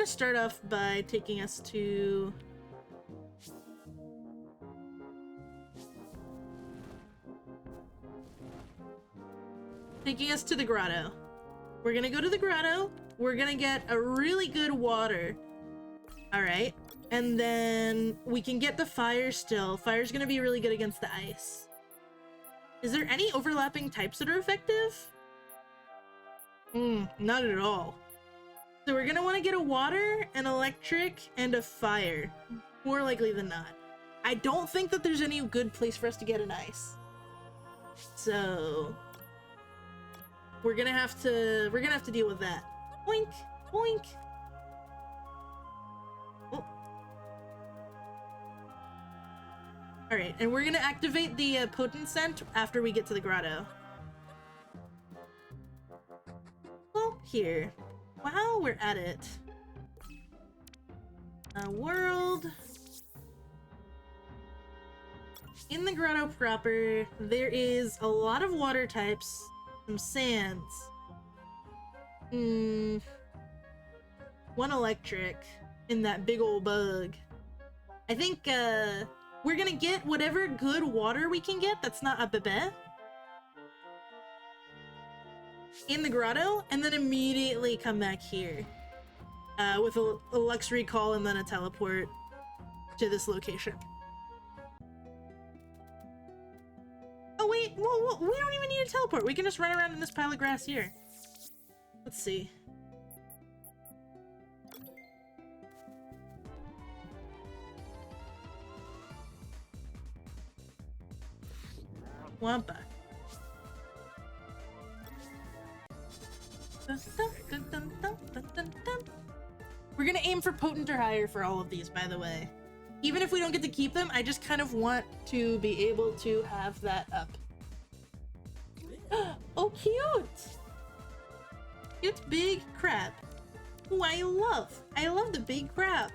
start off by taking us to... the grotto. We're gonna go to the grotto. We're gonna get a really good water. Alright. And then we can get the fire still. Fire's gonna be really good against the ice. Is there any overlapping types that are effective? Not at all. So we're gonna want to get a water, an electric, and a fire. More likely than not. I don't think that there's any good place for us to get an ice. So we're gonna have to deal with that. Boink, boink. Oh. All right, and we're gonna activate the potent scent after we get to the grotto. Well, here. While we're at it, world. In the grotto proper, there is a lot of water types, some sands. One electric in that big old bug. I think we're gonna get whatever good water we can get that's not a bebe in the grotto, and then immediately come back here with a Lux Recall and then a teleport to this location. Oh wait, whoa, we don't even need a teleport. We can just run around in this pile of grass here. Let's see. Wampa. We're gonna aim for potent or higher for all of these, by the way. Even if we don't get to keep them, I just kind of want to be able to have that up. Oh, cute! Cute big crab. Who I love the big crab.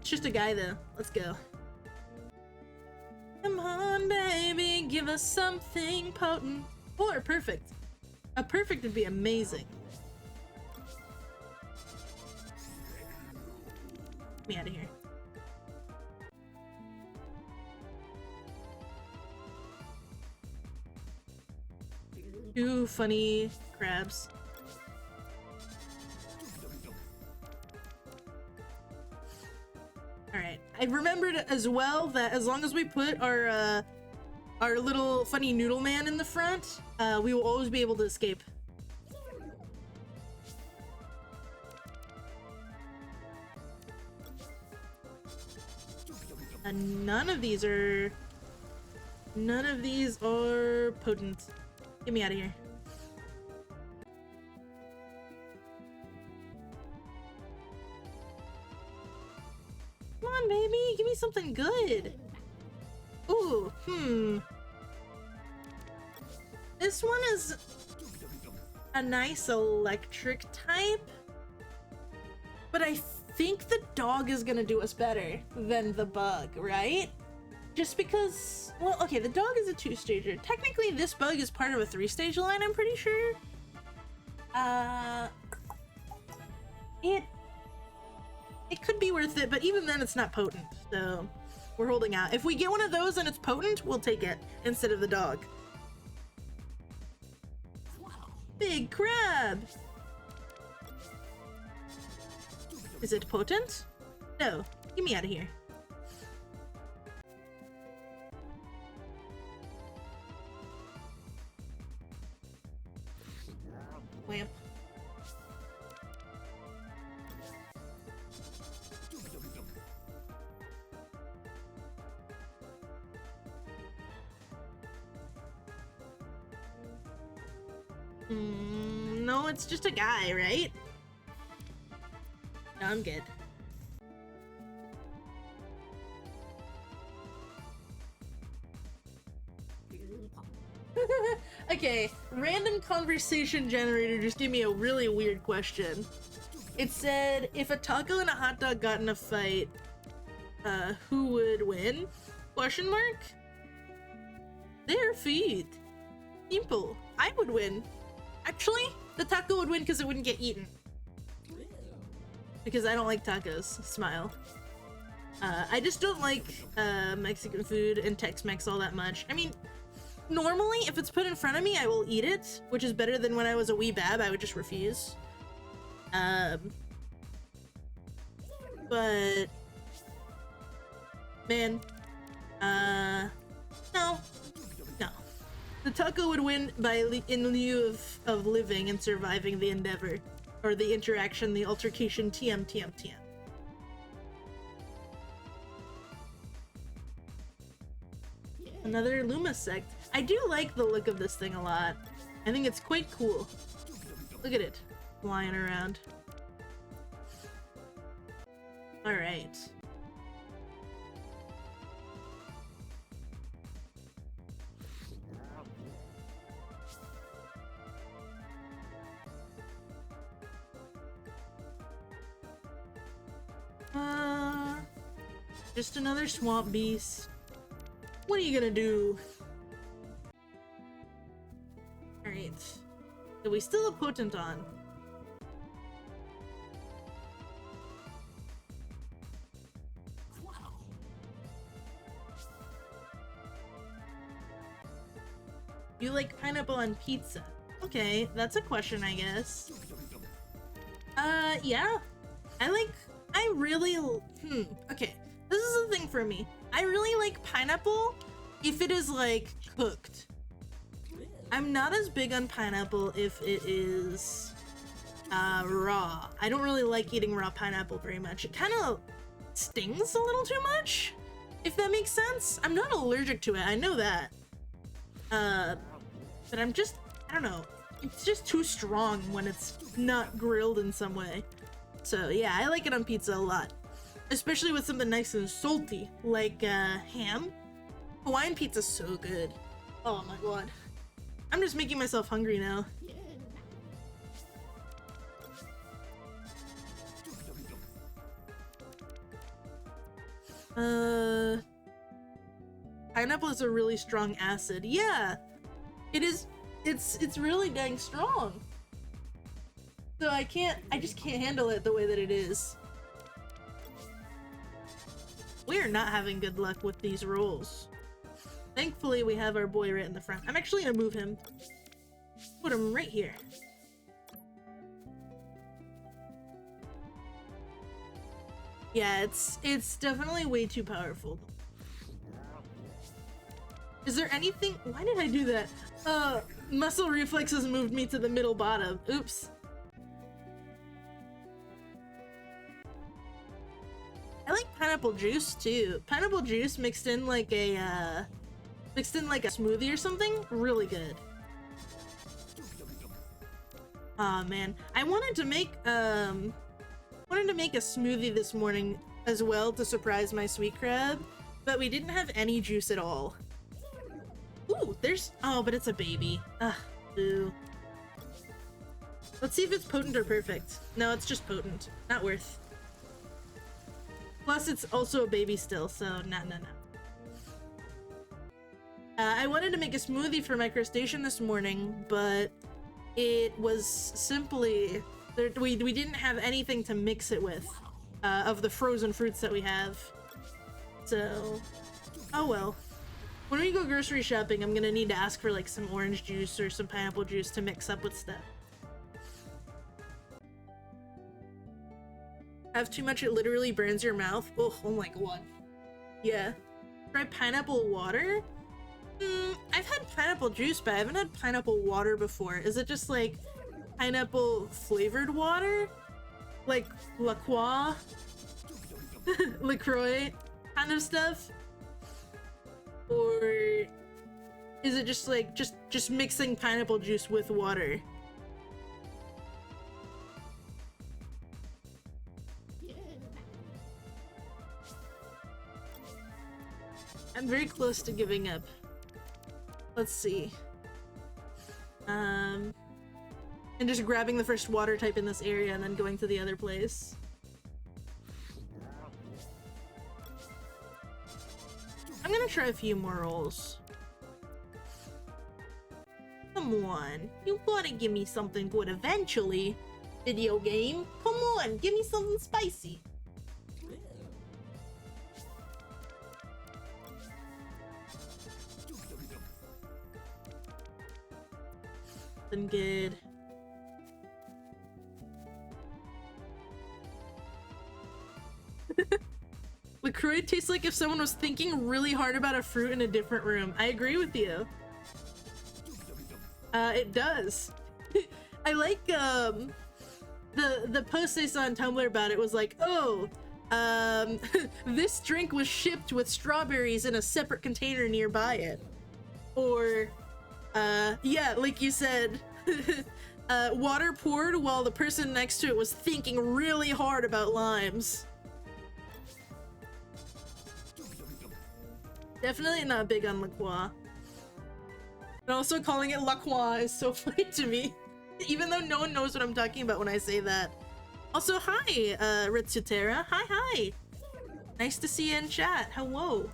It's just a guy though. Let's go. Come on, baby, give us something potent. Or perfect. A perfect would be amazing. Get me out of here. Two funny crabs. Alright, I remembered as well that as long as we put our little funny noodle man in the front, we will always be able to escape. And none of these are potent. Get me out of here. Come on, baby, give me something good. Ooh, This one is a nice electric type, but I think the dog is gonna do us better than the bug, right? Just because, well, okay, the dog is a 2-stager. Technically, this bug is part of a 3-stage line, I'm pretty sure. It could be worth it, but even then it's not potent, so we're holding out. If we get one of those and it's potent, we'll take it instead of the dog. Big crab! Is it potent? No. Get me out of here. Whamp. No, it's just a guy, right? No, I'm good. Okay, random conversation generator just gave me a really weird question. It said, if a taco and a hot dog got in a fight, who would win? Question mark? Their food. Simple. I would win. Actually, the taco would win because it wouldn't get eaten. Because I don't like tacos. Smile. I just don't like Mexican food and Tex-Mex all that much. I mean, normally, if it's put in front of me, I will eat it, which is better than when I was a wee bab. I would just refuse. But man, no. The taco would win in lieu of living and surviving the endeavor, or the interaction, the altercation. TM. Another Luma sect. I do like the look of this thing a lot. I think it's quite cool. Look at it, flying around. All right. Just another swamp beast. What are you gonna do? Alright. So we still have potent on. You like pineapple on pizza? Okay, that's a question, I guess. Yeah. Okay. This is the thing for me. I really like pineapple if it is, like, cooked. I'm not as big on pineapple if it is, raw. I don't really like eating raw pineapple very much. It kind of stings a little too much, if that makes sense. I'm not allergic to it, I know that. But I don't know. It's just too strong when it's not grilled in some way. So yeah, I like it on pizza a lot. Especially with something nice and salty, like ham. Hawaiian pizza's so good. Oh my god. I'm just making myself hungry now. Pineapple is a really strong acid. Yeah, it is. It's really dang strong. So I just can't handle it the way that it is. We are not having good luck with these rolls. Thankfully, we have our boy right in the front. I'm actually gonna move him. Put him right here. Yeah, it's definitely way too powerful. Is there anything? Why did I do that? Muscle reflexes moved me to the middle bottom. Oops. I like pineapple juice too. Pineapple juice mixed in like a smoothie or something. Really good. Aw, man. I wanted to make a smoothie this morning as well to surprise my sweet crab, but we didn't have any juice at all. Ooh, Ooh, there's... Oh, but it's a baby. Ugh, boo. Let's see if it's potent or perfect. No, it's just potent. Not worth. Plus, it's also a baby still, so no. I wanted to make a smoothie for my crustacean this morning, but it was simply... We didn't have anything to mix it with, of the frozen fruits that we have. So, oh well. When we go grocery shopping, I'm gonna need to ask for like some orange juice or some pineapple juice to mix up with stuff. Have too much, it literally burns your mouth. Oh my god. Yeah. Try pineapple water? I've had pineapple juice, but I haven't had pineapple water before. Is it just like pineapple flavored water? Like La Croix? LaCroix kind of stuff? Or is it just like just mixing pineapple juice with water? I'm very close to giving up. Let's see. And just grabbing the first water type in this area and then going to the other place. I'm gonna try a few more rolls. Come on, you gotta give me something good eventually, video game. Come on, give me something spicy. Something good. LaCroix tastes like if someone was thinking really hard about a fruit in a different room. I agree with you. It does. I like the post I saw on Tumblr about it was like, oh, this drink was shipped with strawberries in a separate container nearby it. Or yeah, like you said, water poured while the person next to it was thinking really hard about limes. Definitely not big on La Croix. And also calling it La Croix is so funny to me. Even though no one knows what I'm talking about when I say that. Also, hi, Ritsutera. Hi. Nice to see you in chat. Hello.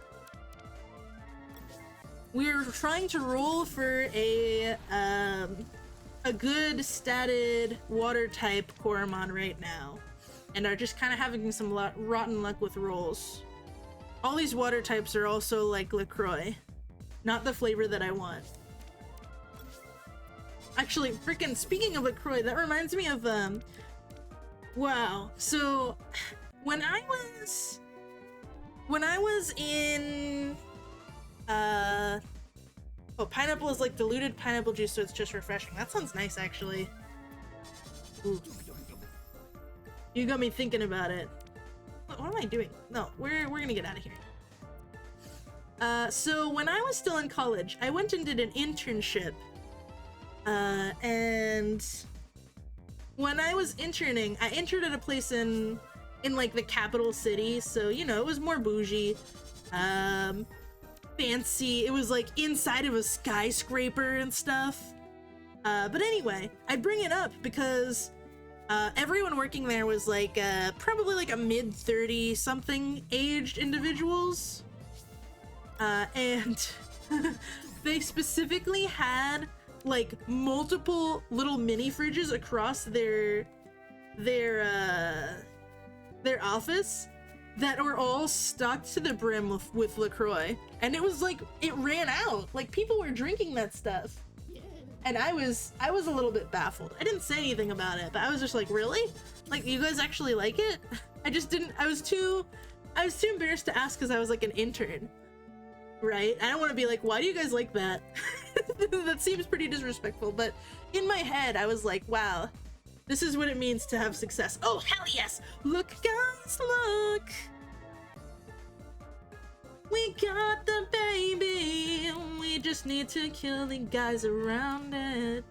We're trying to roll for a good statted water type Coromon right now. And are just kind of having some rotten luck with rolls. All these water types are also like LaCroix. Not the flavor that I want. Actually, freaking speaking of LaCroix, that reminds me of, wow. So, when I was in, oh, pineapple is like diluted pineapple juice, so it's just refreshing. That sounds nice, actually. Ooh. You got me thinking about it. What am I doing? No, we're gonna get out of here. So when I was still in college, I went and did an internship. And when I was interning, I interned at a place in like the capital city, so you know, it was more bougie, fancy. It was like inside of a skyscraper and stuff. But anyway, I bring it up because everyone working there was like probably like a mid-30 something aged individuals, and they specifically had like multiple little mini fridges across their office that were all stocked to the brim with LaCroix, and it was like it ran out. Like people were drinking that stuff. And I was a little bit baffled. I didn't say anything about it, but I was just like, really? Like, you guys actually like it? I just didn't, I was too embarrassed to ask because I was like an intern, right? I don't want to be like, why do you guys like that? That seems pretty disrespectful, but in my head, I was like, wow, this is what it means to have success. Oh, hell yes! Look, guys, look! We got the baby, we just need to kill the guys around it.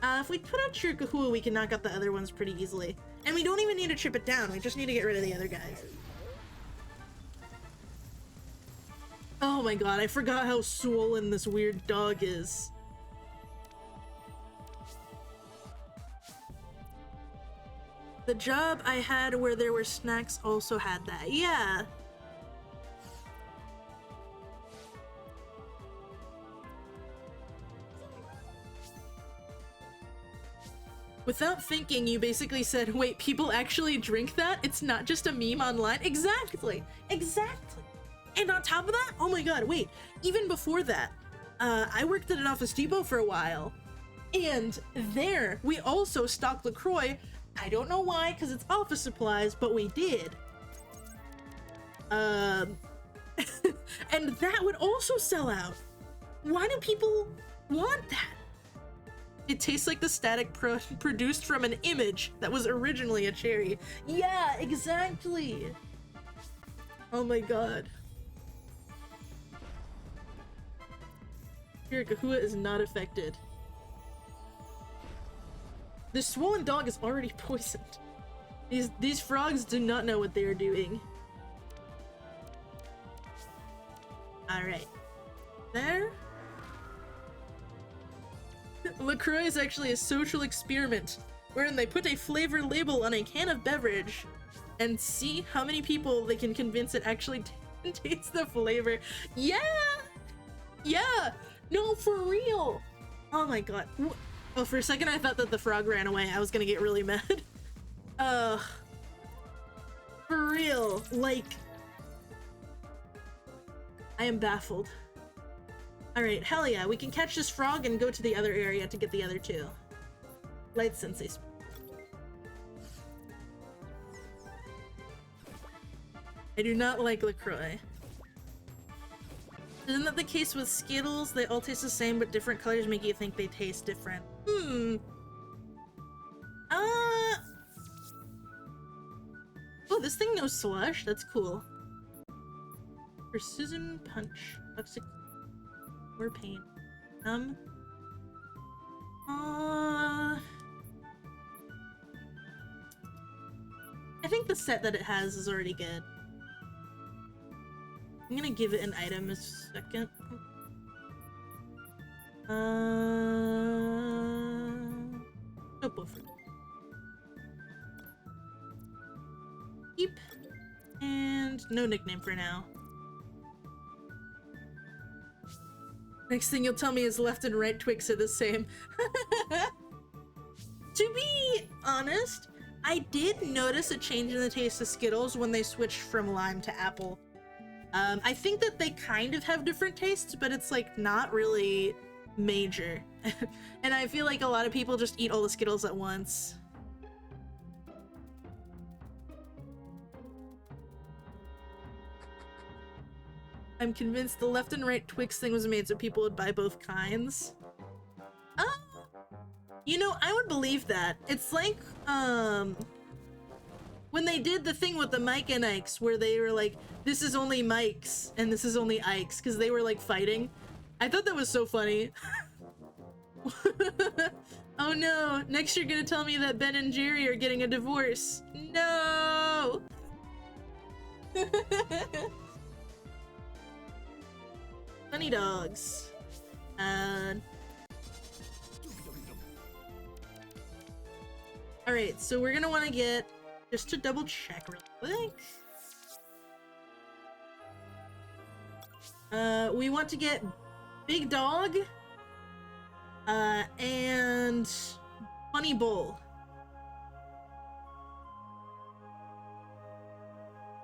If we put out Chirkahua, we can knock out the other ones pretty easily. And we don't even need to chip it down, we just need to get rid of the other guys. Oh my god, I forgot how swollen this weird dog is. The job I had where there were snacks also had that. Yeah. Without thinking, you basically said, wait, people actually drink that? It's not just a meme online? Exactly! Exactly! And on top of that, oh my god, wait, even before that, I worked at an Office Depot for a while, and there, we also stocked LaCroix. I don't know why, because it's office supplies, but we did. And that would also sell out. Why do people want that? It tastes like the static produced from an image that was originally a cherry. Yeah, exactly. Oh my god. Here, Kahua is not affected. The swollen dog is already poisoned. These frogs do not know what they are doing. Alright. There. LaCroix is actually a social experiment wherein they put a flavor label on a can of beverage and see how many people they can convince it actually tastes the flavor. Yeah! Yeah! No, for real! Oh my god. Oh, for a second I thought that the frog ran away. I was gonna get really mad. For real. Like, I am baffled. Alright, hell yeah, we can catch this frog and go to the other area to get the other two. Light Sensei. I do not like LaCroix. Isn't that the case with Skittles? They all taste the same, but different colors make you think they taste different. Oh, this thing knows slush. That's cool. Precision punch. Toxic. More pain. I think the set that it has is already good. I'm gonna give it an item a second. Topo fruit. Keep. And no nickname for now. Next thing you'll tell me is left and right Twix are the same. To be honest, I did notice a change in the taste of Skittles when they switched from lime to apple. I think that they kind of have different tastes, but it's like not really major. And I feel like a lot of people just eat all the Skittles at once. I'm convinced the left and right Twix thing was made so people would buy both kinds. You know, I would believe that. It's like, when they did the thing with the Mike and Ikes, where they were like, this is only Mike's and this is only Ike's, because they were like fighting. I thought that was so funny. Oh no, next you're gonna tell me that Ben and Jerry are getting a divorce. No! Funny dogs. Alright, so we're gonna want to get, just to double check real quick. We want to get Big Dog, and Funny Bull.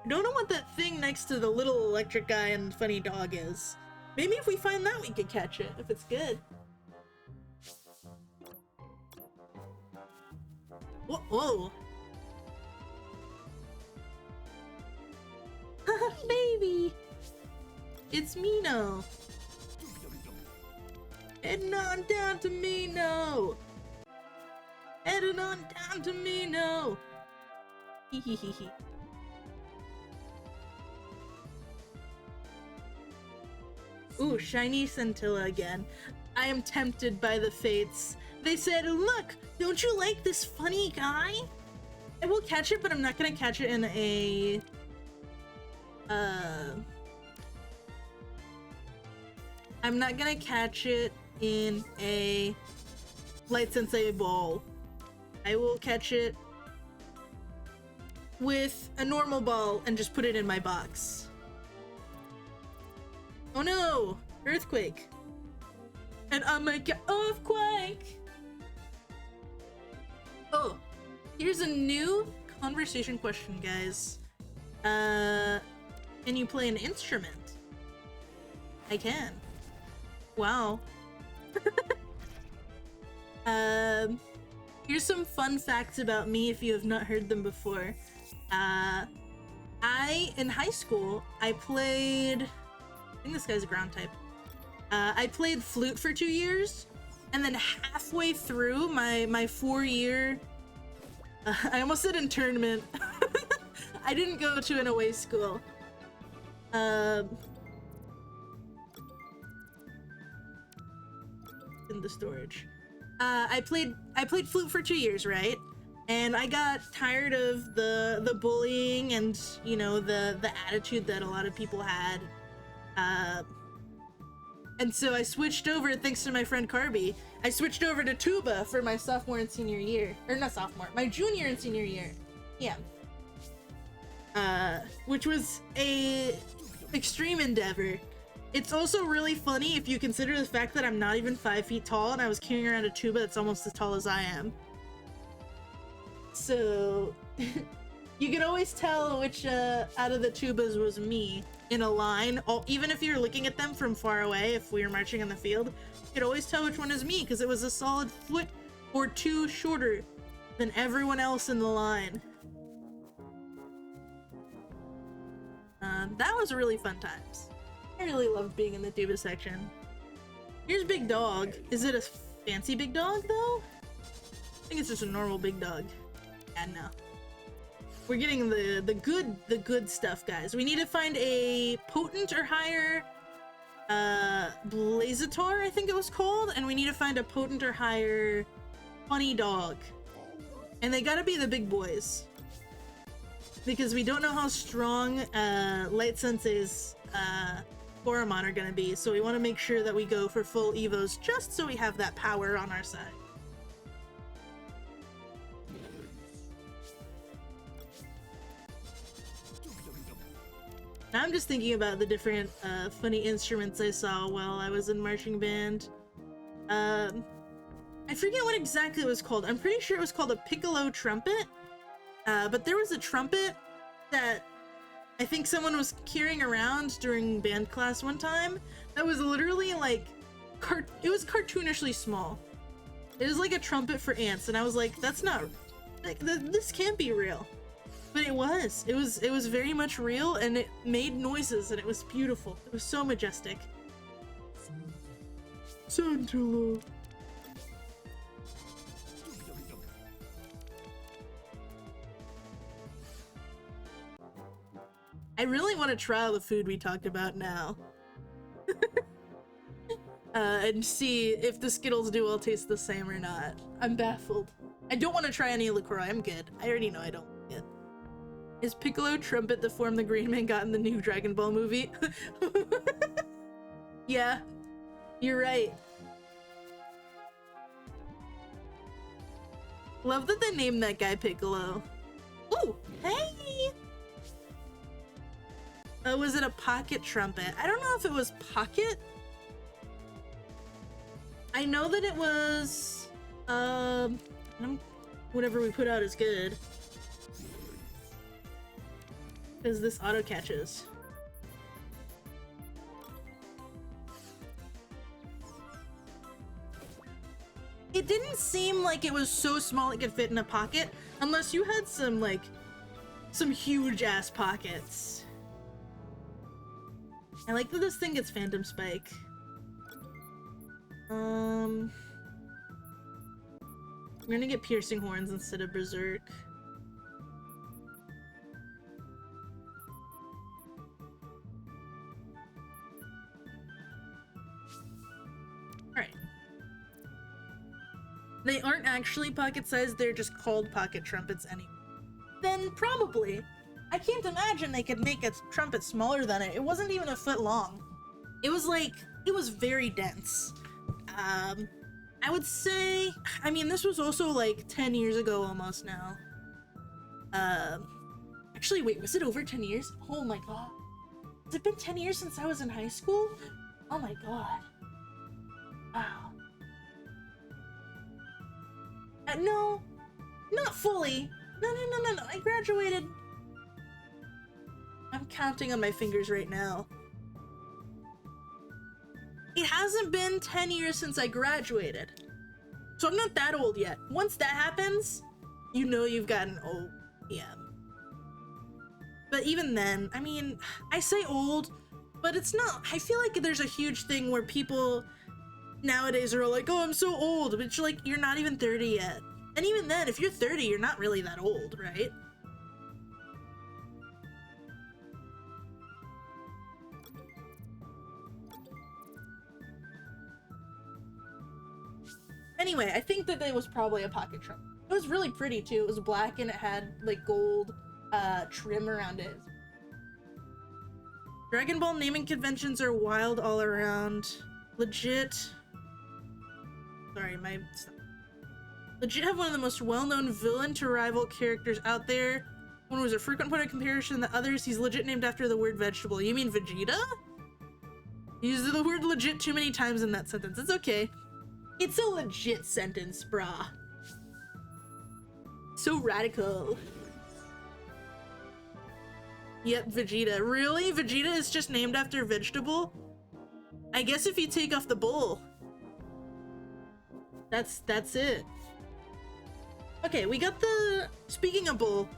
I don't know what that thing next to the little electric guy and Funny Dog is. Maybe if we find that, we could catch it, if it's good. Whoa! Whoa. Baby! It's Mino! Heading on down to Mino! Heading on down to Mino! Hee hee hee hee. Ooh, shiny scintilla again. I am tempted by the fates. They said, look, don't you like this funny guy? I will catch it, but I'm not gonna catch it in a... I'm not gonna catch it in a Light Sensei ball. I will catch it with a normal ball and just put it in my box. Oh no! Earthquake! And I make an earthquake! Oh, here's a new conversation question, guys. Can you play an instrument? I can. Wow. Here's some fun facts about me if you have not heard them before. In high school, I played... I think this guy's a ground type. I played flute for 2 years, and then halfway through my 4-year... I almost said internment. I didn't go to an away school. In the storage. I played flute for 2 years, right? And I got tired of the bullying and, you know, the attitude that a lot of people had. And so I switched over, thanks to my friend Carby, I switched over to tuba for my sophomore and senior year. Or not sophomore, my junior and senior year. Yeah. Which was a extreme endeavor. It's also really funny if you consider the fact that I'm not even 5 feet tall and I was carrying around a tuba that's almost as tall as I am. So you can always tell which out of the tubas was me in a line. Even if you're looking at them from far away, if we were marching in the field, you could always tell which one is me because it was a solid foot or two shorter than everyone else in the line. That was really fun times. I really loved being in the tuba section. Here's Big Dog. Is it a fancy Big Dog though? I think it's just a normal Big Dog. Yeah, no. We're getting the good stuff, guys. We need to find a potent or higher Blazator, I think it was called, and we need to find a potent or higher funny dog. And they gotta be the big boys. Because we don't know how strong Light Sensei's Coromon are gonna be, so we want to make sure that we go for full evos just so we have that power on our side. Now I'm just thinking about the different funny instruments I saw while I was in marching band. I forget what exactly it was called. I'm pretty sure it was called a piccolo trumpet. But there was a trumpet that I think someone was carrying around during band class one time that was literally like, it was cartoonishly small. It was like a trumpet for ants, and I was like, that's not, like, this can't be real. But it was. It was very much real, and it made noises, and it was beautiful. It was so majestic. Santilla. I really want to try all the food we talked about now. And see if the Skittles do all taste the same or not. I'm baffled. I don't want to try any LaCroix. I'm good. I already know I don't like it. Is Piccolo Trumpet the form the Green Man got in the new Dragon Ball movie? Yeah, you're right. Love that they named that guy Piccolo. Ooh, hey! Was it a pocket trumpet? I don't know if it was pocket. I know that it was, whatever we put out is good. Because this auto catches. It didn't seem like it was so small it could fit in a pocket, unless you had some, like, some huge ass pockets. I like that this thing gets Phantom Spike. I'm gonna get Piercing Horns instead of Berserk. Alright. They aren't actually pocket-sized, they're just called pocket trumpets anyway. Then probably. I can't imagine they could make a trumpet smaller than it. It wasn't even a foot long. It was like it was very dense. I would say, I mean, this was also like 10 years ago almost now. Actually, wait, was it over 10 years? Oh my god. Has it been 10 years since I was in high school? Oh my god. Wow. No, not fully. No. I graduated. I'm counting on my fingers right now. It hasn't been 10 years since I graduated. So I'm not that old yet. Once that happens, you know you've gotten old. Yeah. But even then, I mean, I say old, but it's not. I feel like there's a huge thing where people nowadays are like, oh, I'm so old. But you're like, you're not even 30 yet. And even then, if you're 30, you're not really that old, right? Anyway, I think that it was probably a pocket trunk. It was really pretty too. It was black and it had like gold trim around it. Dragon Ball naming conventions are wild all around. Legit. Sorry, legit have one of the most well-known villain to rival characters out there. One was a frequent point of comparison. The others, he's legit named after the word vegetable. You mean Vegeta? You used the word legit too many times in that sentence. It's okay. It's a legit sentence, brah. So radical. Yep, Vegeta. Really? Vegeta is just named after vegetable? I guess if you take off the bull. That's it. Okay, we got the... Speaking of bull,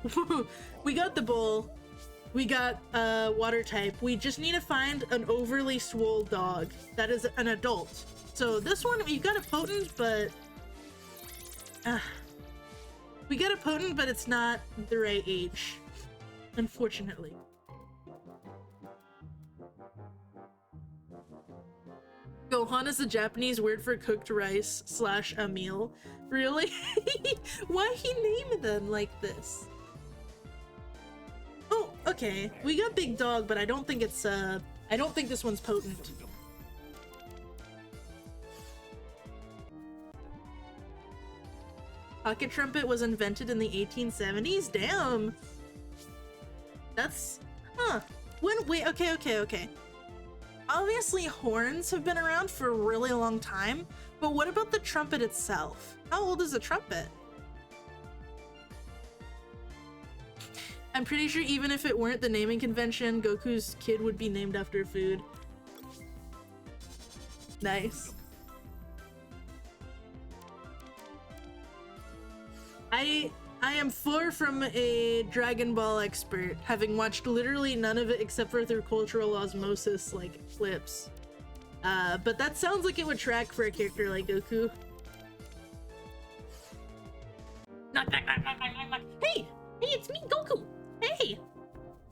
we got the bull. We got water type. We just need to find an overly swole dog that is an adult. So this one, we got a potent, but... we got a potent, but it's not the right age. Unfortunately. Gohan is the Japanese word for cooked rice / a meal. Really? Why he name them like this? Oh, okay. We got Big Dog, but I don't think it's, I don't think this one's potent. Pocket trumpet was invented in the 1870s? Damn! That's... Huh. Wait, okay. Obviously, horns have been around for a really long time, but what about the trumpet itself? How old is the trumpet? I'm pretty sure even if it weren't the naming convention, Goku's kid would be named after food. Nice. I am far from a Dragon Ball expert, having watched literally none of it except for through cultural osmosis, like, clips. But that sounds like it would track for a character like Goku. Knock, knock, knock, knock, knock, knock. Hey, it's me, Goku! Hey!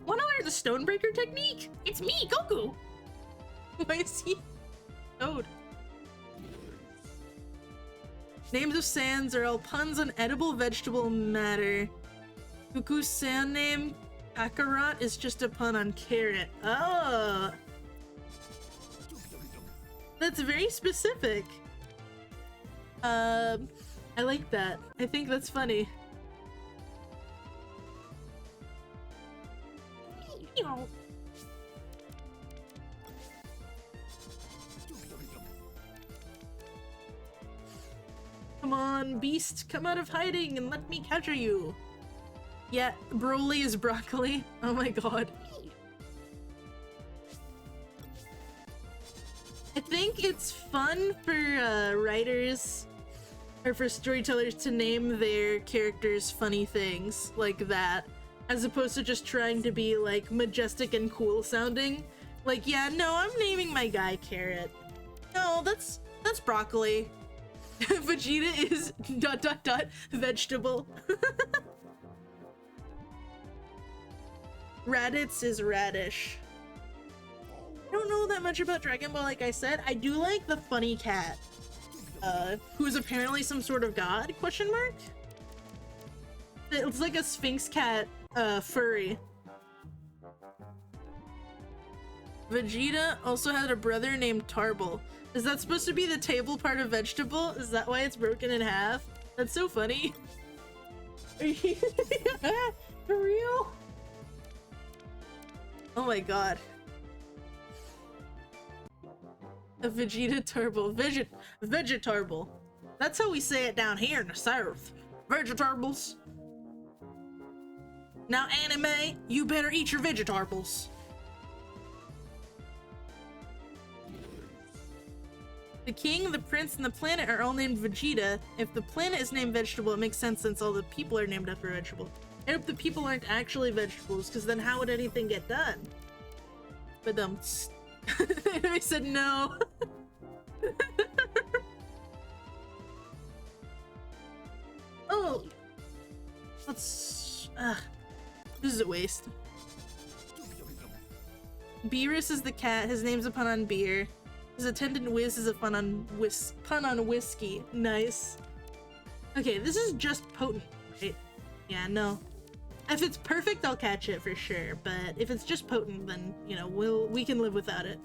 Wanna learn the Stonebreaker technique? It's me, Goku! Why is he Toad? Names of sands are all puns on edible vegetable matter. Goku's sand name, Kakarot, is just a pun on carrot. Oh! That's very specific. I like that. I think that's funny. Come on, beast, come out of hiding and let me capture you. Yeah, Broly is broccoli. Oh my god. I think it's fun for writers or for storytellers to name their characters funny things like that, as opposed to just trying to be like majestic and cool sounding. Like, yeah, no, I'm naming my guy Carrot. No, that's broccoli. Vegeta is ... vegetable. Raditz is radish. I don't know that much about Dragon Ball, like I said. I do like the funny cat, who is apparently some sort of god, question mark? It looks like a Sphinx cat, furry. Vegeta also had a brother named Tarble. Is that supposed to be the table part of vegetable? Is that why it's broken in half? That's so funny. Are you for real? Oh my god. A Vegeta Tarble. Vegetarble. That's how we say it down here in the south. Vegetables. Now anime, you better eat your vegetables. The king, the prince, and the planet are all named Vegeta. If the planet is named vegetable, it makes sense since all the people are named after vegetable. I hope the people aren't actually vegetables, because then how would anything get done? But I said no. Oh, let's. This is a waste. Beerus is the cat. His name's a pun on beer. His attendant Wiz is a pun on whiskey. Nice. Okay, this is just potent, right? Yeah, no. If it's perfect, I'll catch it for sure. But if it's just potent, then you know we can live without it.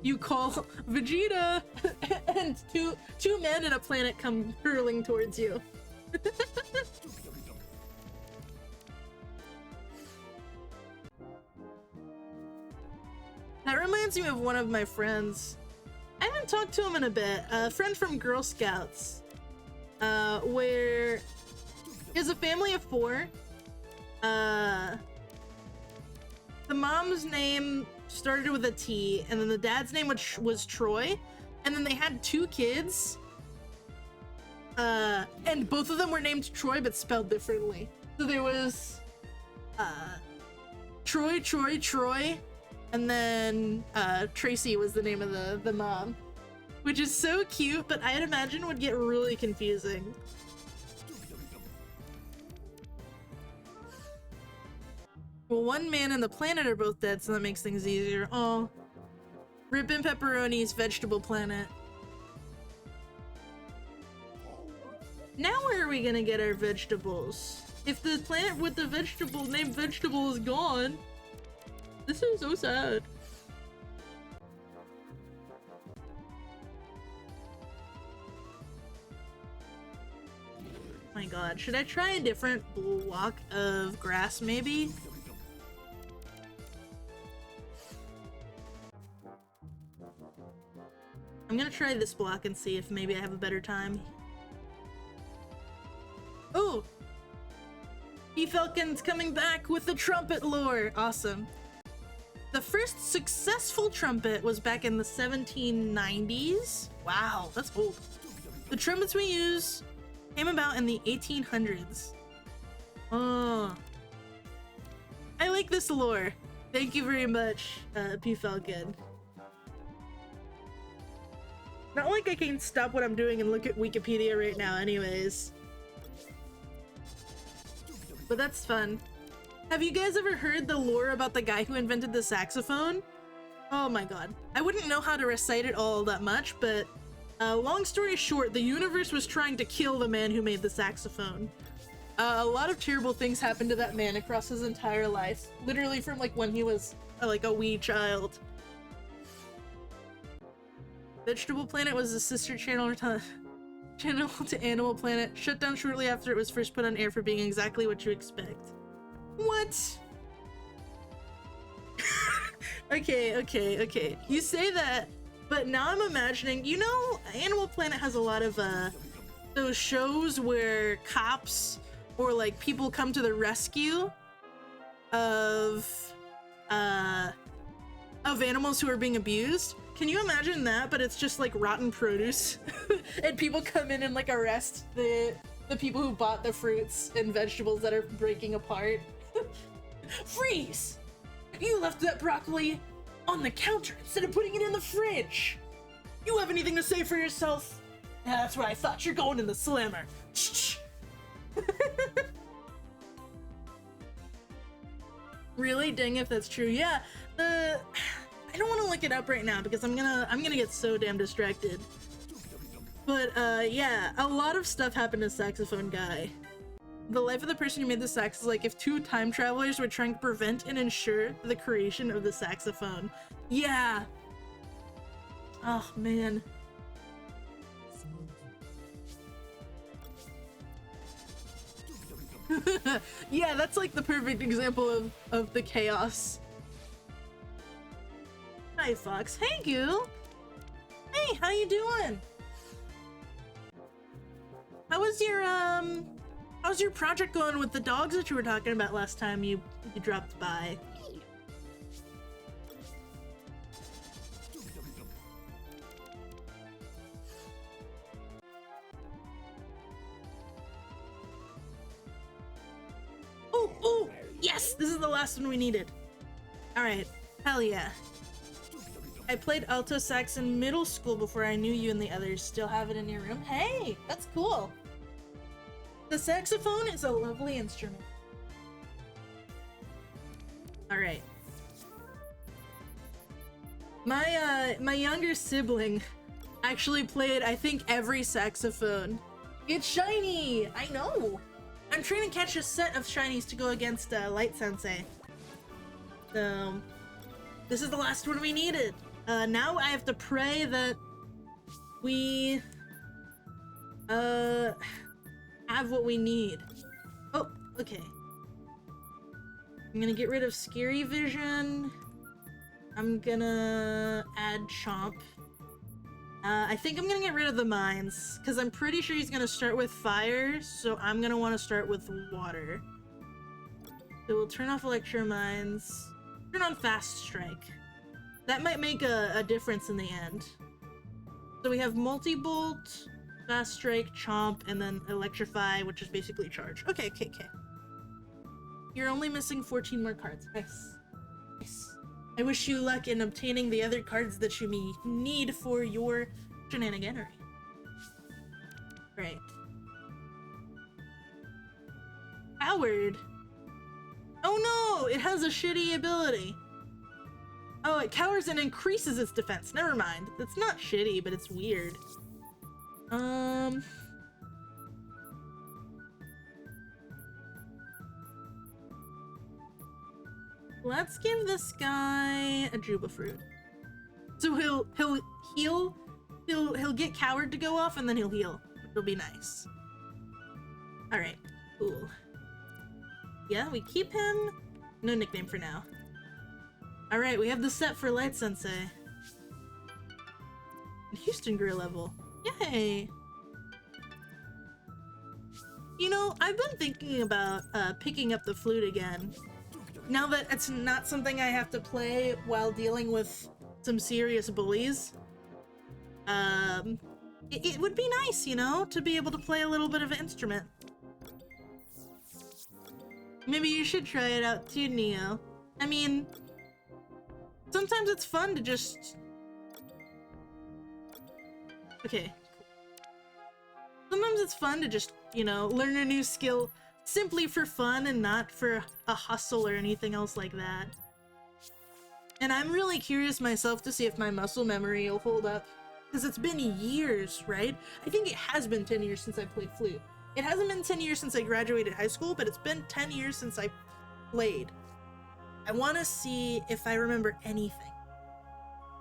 You call Vegeta, and two men and a planet come hurling towards you. That reminds me of one of my friends. I haven't talked to him in a bit. A friend from Girl Scouts, where he has a family of 4. The mom's name started with a T, and then the dad's name was Troy, and then they had 2 kids, and both of them were named Troy but spelled differently. So there was Troy, and then Tracy was the name of the mom, which is so cute, but I'd imagine would get really confusing. Well, one man and the planet are both dead, so that makes things easier. Oh, Rip and Pepperoni's vegetable planet. Now where are we gonna get our vegetables? If the planet with the vegetable named vegetable is gone, this is so sad. My god, should I try a different block of grass maybe? I'm gonna try this block and see if maybe I have a better time. Oh! Falcon's coming back with the trumpet lore! Awesome. The first successful trumpet was back in the 1790s. Wow, that's old. The trumpets we use came about in the 1800s. Oh. I like this lore. Thank you very much, Falcon. Not like I can stop what I'm doing and look at Wikipedia right now anyways. But that's fun. Have you guys ever heard the lore about the guy who invented the saxophone? Oh my god. I wouldn't know how to recite it all that much, but long story short, the universe was trying to kill the man who made the saxophone. A lot of terrible things happened to that man across his entire life. Literally from like when he was like a wee child. Vegetable Planet was a sister channel to Animal Planet, shut down shortly after it was first put on air for being exactly what you expect. What? Okay. You say that, but now I'm imagining, you know, Animal Planet has a lot of those shows where cops or like people come to the rescue of animals who are being abused. Can you imagine that? But it's just like rotten produce and people come in and like arrest the people who bought the fruits and vegetables that are breaking apart. Freeze! You left that broccoli on the counter instead of putting it in the fridge. You have anything to say for yourself? Yeah, that's what I thought. You're going in the slammer. Really? Dang if that's true. Yeah, I don't want to look it up right now because I'm gonna get so damn distracted. But yeah, a lot of stuff happened to Saxophone Guy. The life of the person who made the sax is like if two time travelers were trying to prevent and ensure the creation of the saxophone. Yeah. Oh, man. Yeah, that's like the perfect example of the chaos. Hi, Fox. Hey, Goo. Hey, how you doing? How's your project going with the dogs that you were talking about last time you dropped by? Oh, yes, this is the last one we needed. All right, hell yeah. I played alto sax in middle school before I knew you and the others. Still have it in your room? Hey, that's cool. The saxophone is a lovely instrument. All right. My younger sibling actually played, I think, every saxophone. It's shiny! I know! I'm trying to catch a set of shinies to go against Light Sensei. So, this is the last one we needed. Now I have to pray that we have what we need. Oh, okay. I'm gonna get rid of Scary Vision. I'm gonna add Chomp. I think I'm gonna get rid of the mines, because I'm pretty sure he's gonna start with fire, so I'm gonna want to start with water. So we'll turn off Electro Mines, turn on Fast Strike. That might make a difference in the end. So we have Multi-Bolt, Fast Strike, Chomp, and then Electrify, which is basically Charge. Okay. You're only missing 14 more cards. Nice. Nice. I wish you luck in obtaining the other cards that you need for your shenaniganery. Right. Howard. Oh no! It has a shitty ability. Oh, it cowers and increases its defense. Never mind. It's not shitty, but it's weird. Let's give this guy a Juba Fruit. So he'll heal, he'll get Coward to go off and then he'll heal. It'll be nice. Alright, cool. Yeah, we keep him. No nickname for now. Alright, we have the set for Light Sensei. Houston grew level. Yay! You know, I've been thinking about picking up the flute again. Now that it's not something I have to play while dealing with some serious bullies, it would be nice, you know, to be able to play a little bit of an instrument. Maybe you should try it out too, Neo. I mean, sometimes it's fun to just... Okay. Sometimes it's fun to just, you know, learn a new skill simply for fun and not for a hustle or anything else like that. And I'm really curious myself to see if my muscle memory will hold up. Because it's been years, right? I think it has been 10 years since I played flute. It hasn't been 10 years since I graduated high school, but it's been 10 years since I played. I want to see if I remember anything.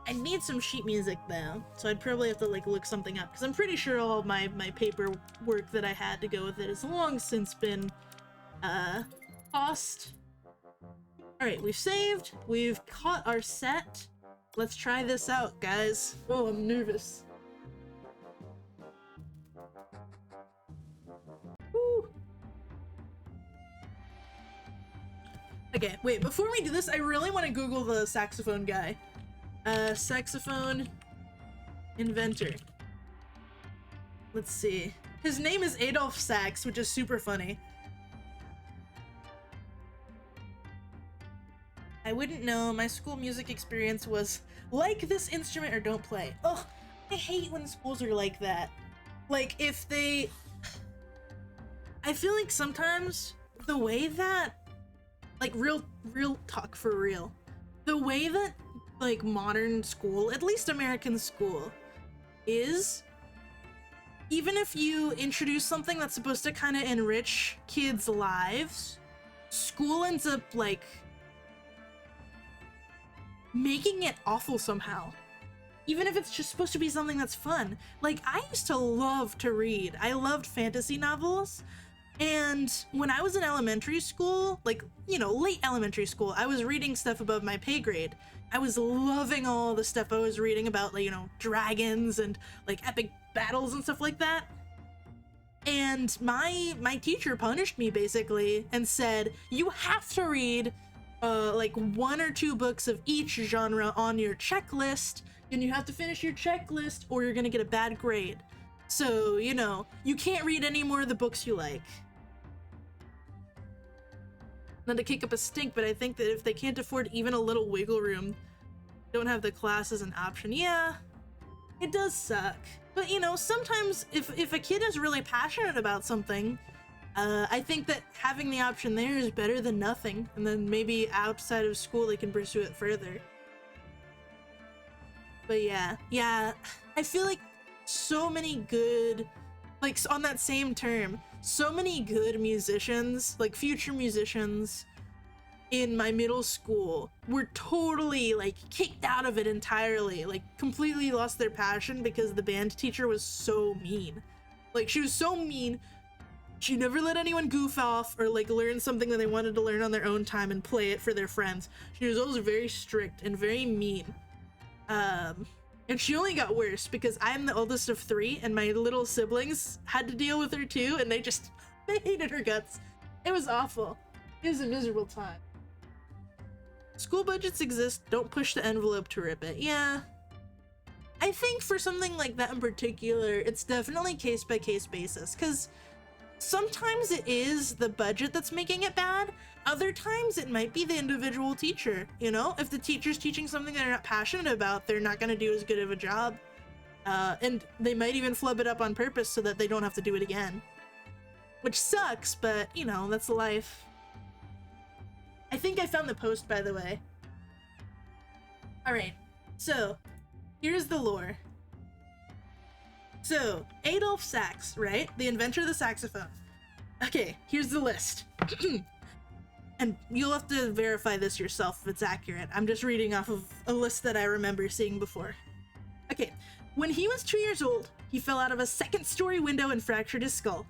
I need some sheet music though, so I'd probably have to like look something up, because I'm pretty sure all my paperwork that I had to go with it has long since been tossed. Alright, we've saved, we've caught our set. Let's try this out, guys. Oh, I'm nervous. Woo. Okay, wait, before we do this, I really want to Google the saxophone guy. Saxophone inventor. Let's see. His name is Adolf Sax, which is super funny. I wouldn't know. My school music experience was like this instrument or don't play. Ugh, I hate when schools are like that. Like, if they... I feel like sometimes the way that... Like, real talk for real. The way that like modern school, at least American school, is even if you introduce something that's supposed to kind of enrich kids' lives, school ends up like making it awful somehow. Even if it's just supposed to be something that's fun. Like, I used to love to read. I loved fantasy novels. And when I was in elementary school, like, you know, late elementary school, I was reading stuff above my pay grade. I was loving all the stuff I was reading about, like, you know, dragons and like epic battles and stuff like that. And my teacher punished me basically and said, you have to read like 1 or 2 books of each genre on your checklist, and you have to finish your checklist or you're gonna get a bad grade. So, you know, you can't read any more of the books you like. Not to kick up a stink, but I think that if they can't afford even a little wiggle room, don't have the class as an option. Yeah, it does suck. But, you know, sometimes if a kid is really passionate about something, I think that having the option there is better than nothing. And then maybe outside of school they can pursue it further. But yeah, I feel like so many good, like on that same term, so many good musicians, like future musicians in my middle school were totally like kicked out of it entirely, like completely lost their passion because the band teacher was so mean. Like, she was so mean. She never let anyone goof off or like learn something that they wanted to learn on their own time and play it for their friends. She was always very strict and very mean. And she only got worse because I'm the oldest of 3 and my little siblings had to deal with her too, and they hated her guts. It was awful. It was a miserable time. School budgets exist, don't push the envelope to rip it. Yeah. I think for something like that in particular, it's definitely case by case basis, because sometimes it is the budget that's making it bad. Other times it might be the individual teacher, you know? If the teacher's teaching something they're not passionate about, they're not gonna do as good of a job. And they might even flub it up on purpose so that they don't have to do it again. Which sucks, but, you know, that's life. I think I found the post, by the way. Alright, so, here's the lore. So, Adolf Sax, right? The inventor of the saxophone. Okay, here's the list. And you'll have to verify this yourself if it's accurate. I'm just reading off of a list that I remember seeing before. Okay, when he was 2 years old, he fell out of a second-story window and fractured his skull.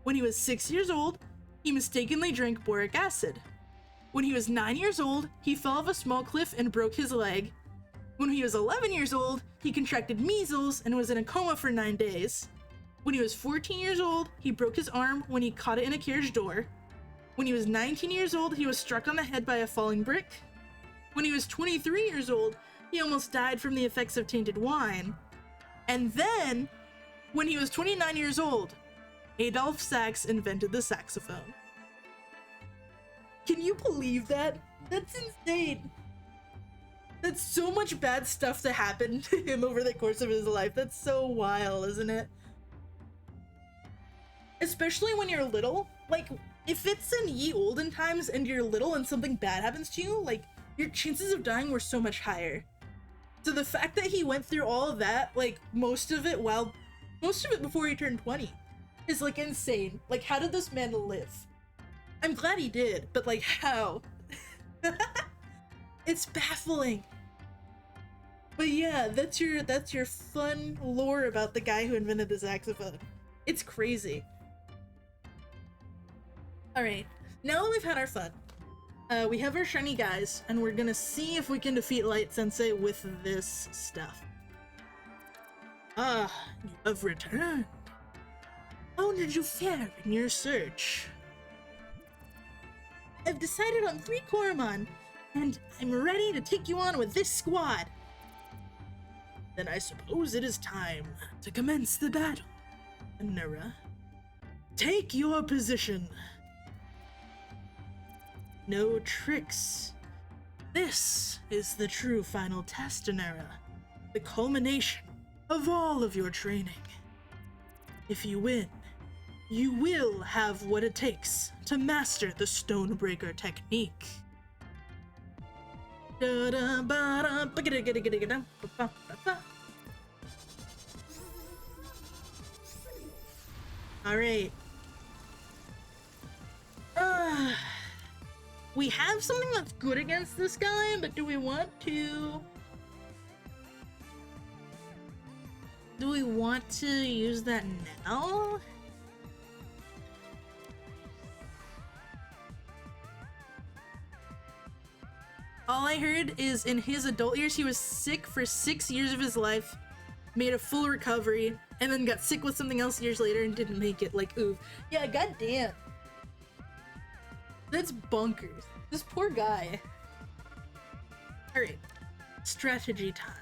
When he was 6 years old, he mistakenly drank boric acid. When he was 9 years old, he fell off a small cliff and broke his leg. When he was 11 years old, he contracted measles and was in a coma for 9 days. When he was 14 years old, he broke his arm when he caught it in a carriage door. When he was 19 years old, he was struck on the head by a falling brick. When he was 23 years old, he almost died from the effects of tainted wine. And then, when he was 29 years old, Adolf Sax invented the saxophone. Can you believe that? That's insane. That's so much bad stuff that happened to him over the course of his life. That's so wild, isn't it? Especially when you're little. Like, if it's in ye olden times and you're little and something bad happens to you, like, your chances of dying were so much higher. So the fact that he went through all of that, like, most of it before he turned 20, is, like, insane. Like, how did this man live? I'm glad he did, but, like, how? It's baffling. But yeah, that's your fun lore about the guy who invented the saxophone. It's crazy. Alright, now that we've had our fun, we have our shiny guys, and we're gonna see if we can defeat Light Sensei with this stuff. Ah, you have returned. How did you fare in your search? I've decided on 3 Coromon, and I'm ready to take you on with this squad. Then I suppose it is time to commence the battle, Nura. Take your position. No tricks. This is the true final test, Nura. The culmination of all of your training. If you win, you will have what it takes to master the Stonebreaker technique. Alright. We have something that's good against this guy, but do we want to... Do we want to use that now? All I heard is in his adult years, he was sick for 6 years of his life, made a full recovery, and then got sick with something else years later and didn't make it. Like, oof. Yeah, goddamn. That's bonkers. This poor guy. Alright. Strategy time.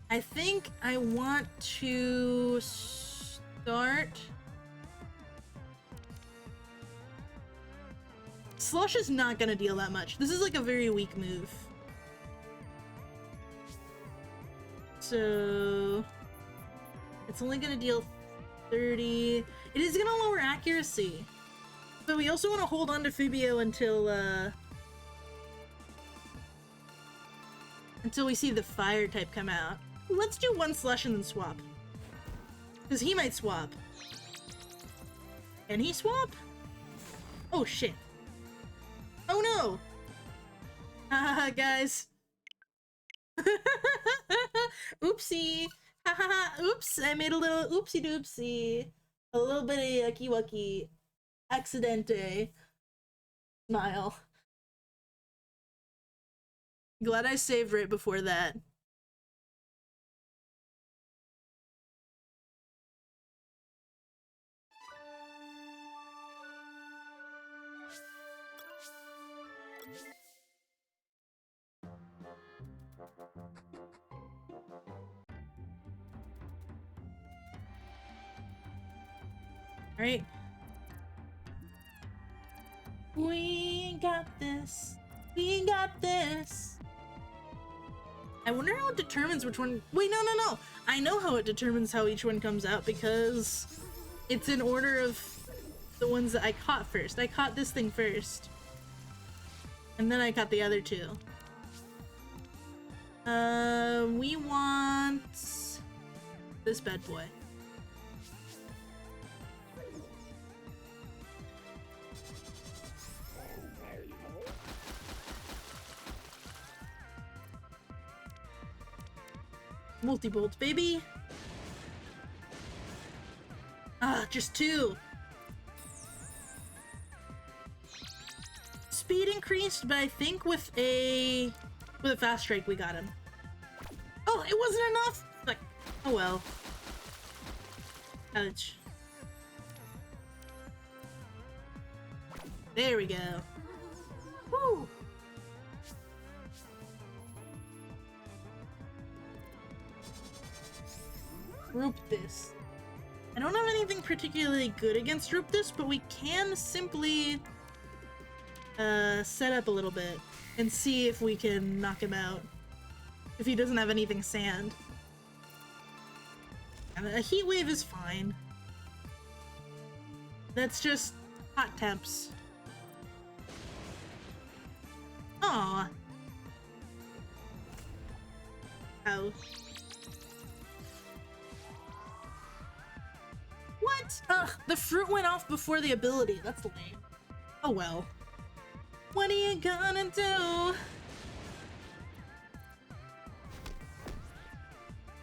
I think I want to start... Slush is not gonna deal that much. This is like a very weak move. So... It's only gonna deal 30... It is gonna lower accuracy. But we also want to hold on to Fubio until we see the fire type come out. Let's do one slush and then swap. Because he might swap. Can he swap? Oh shit. Oh no! Haha, guys. Oopsie. Haha, oops, I made a little oopsie doopsie. A little bit of yucky wucky. Accidente. Smile. Glad I saved right before that. Alright. We got this. We got this. I wonder how it determines which one. Wait, no. I know how it determines how each one comes out because it's in order of the ones that I caught first. I caught this thing first. And then I caught the other two. We want this bad boy. Multi-bolt, baby. Ah, just two. Speed increased, but I think with a fast strike we got him. Oh, it wasn't enough. Like, oh well. Ouch. There we go. Woo. Rope this. I don't have anything particularly good against rope this, but we can simply set up a little bit and see if we can knock him out. If he doesn't have anything sand. And a heat wave is fine. That's just hot temps. Aww. Ow. What? Ugh, the fruit went off before the ability. That's lame. Oh well. What are you gonna do?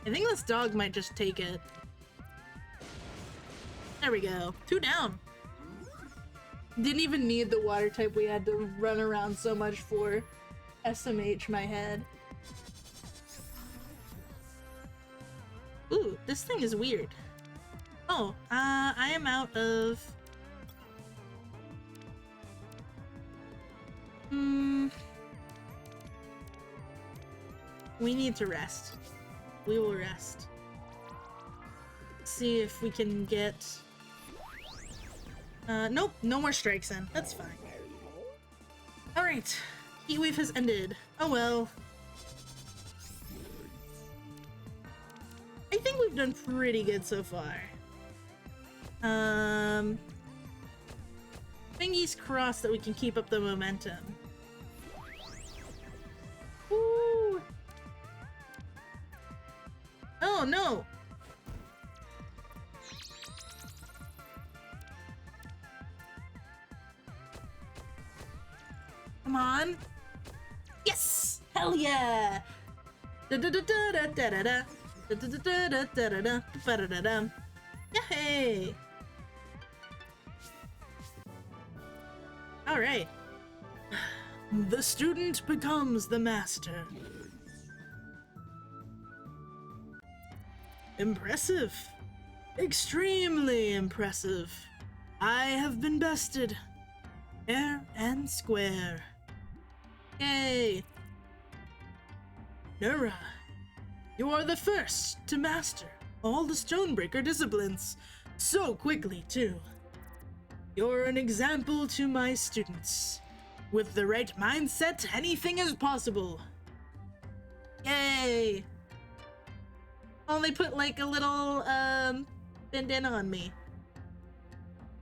I think this dog might just take it. There we go. 2 down. Didn't even need the water type we had to run around so much for. SMH my head. Ooh, this thing is weird. Oh, I am out of... We need to rest. We will rest. See if we can get... nope, no more strikes in. That's fine. Alright, Heatwave has ended. Oh well. I think we've done pretty good so far. Fingers crossed that we can keep up the momentum. Woo! Oh no! Coromon. Yes! Hell yeah! Yay! Alright. The student becomes the master. Impressive. Extremely impressive. I have been bested. Fair and square. Yay! Nura, you are the first to master all the Stonebreaker disciplines. So quickly, too. You're an example to my students. With the right mindset, anything is possible. Yay! Only put like a little, bandana on me.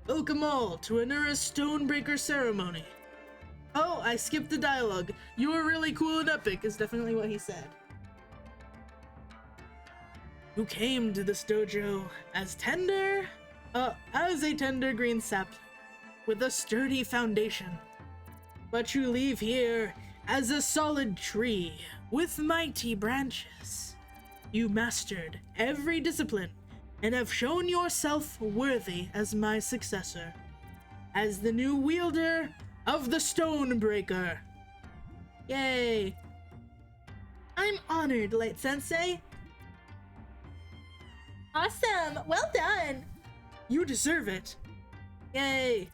Welcome all to Anura's Stonebreaker ceremony. Oh, I skipped the dialogue. You were really cool and epic is definitely what he said. You came to this dojo as a tender green sapling with a sturdy foundation. But you leave here as a solid tree with mighty branches. You mastered every discipline and have shown yourself worthy as my successor, as the new wielder of the Stonebreaker. Yay! I'm honored, Light Sensei. Awesome! Well done! You deserve it. Yay!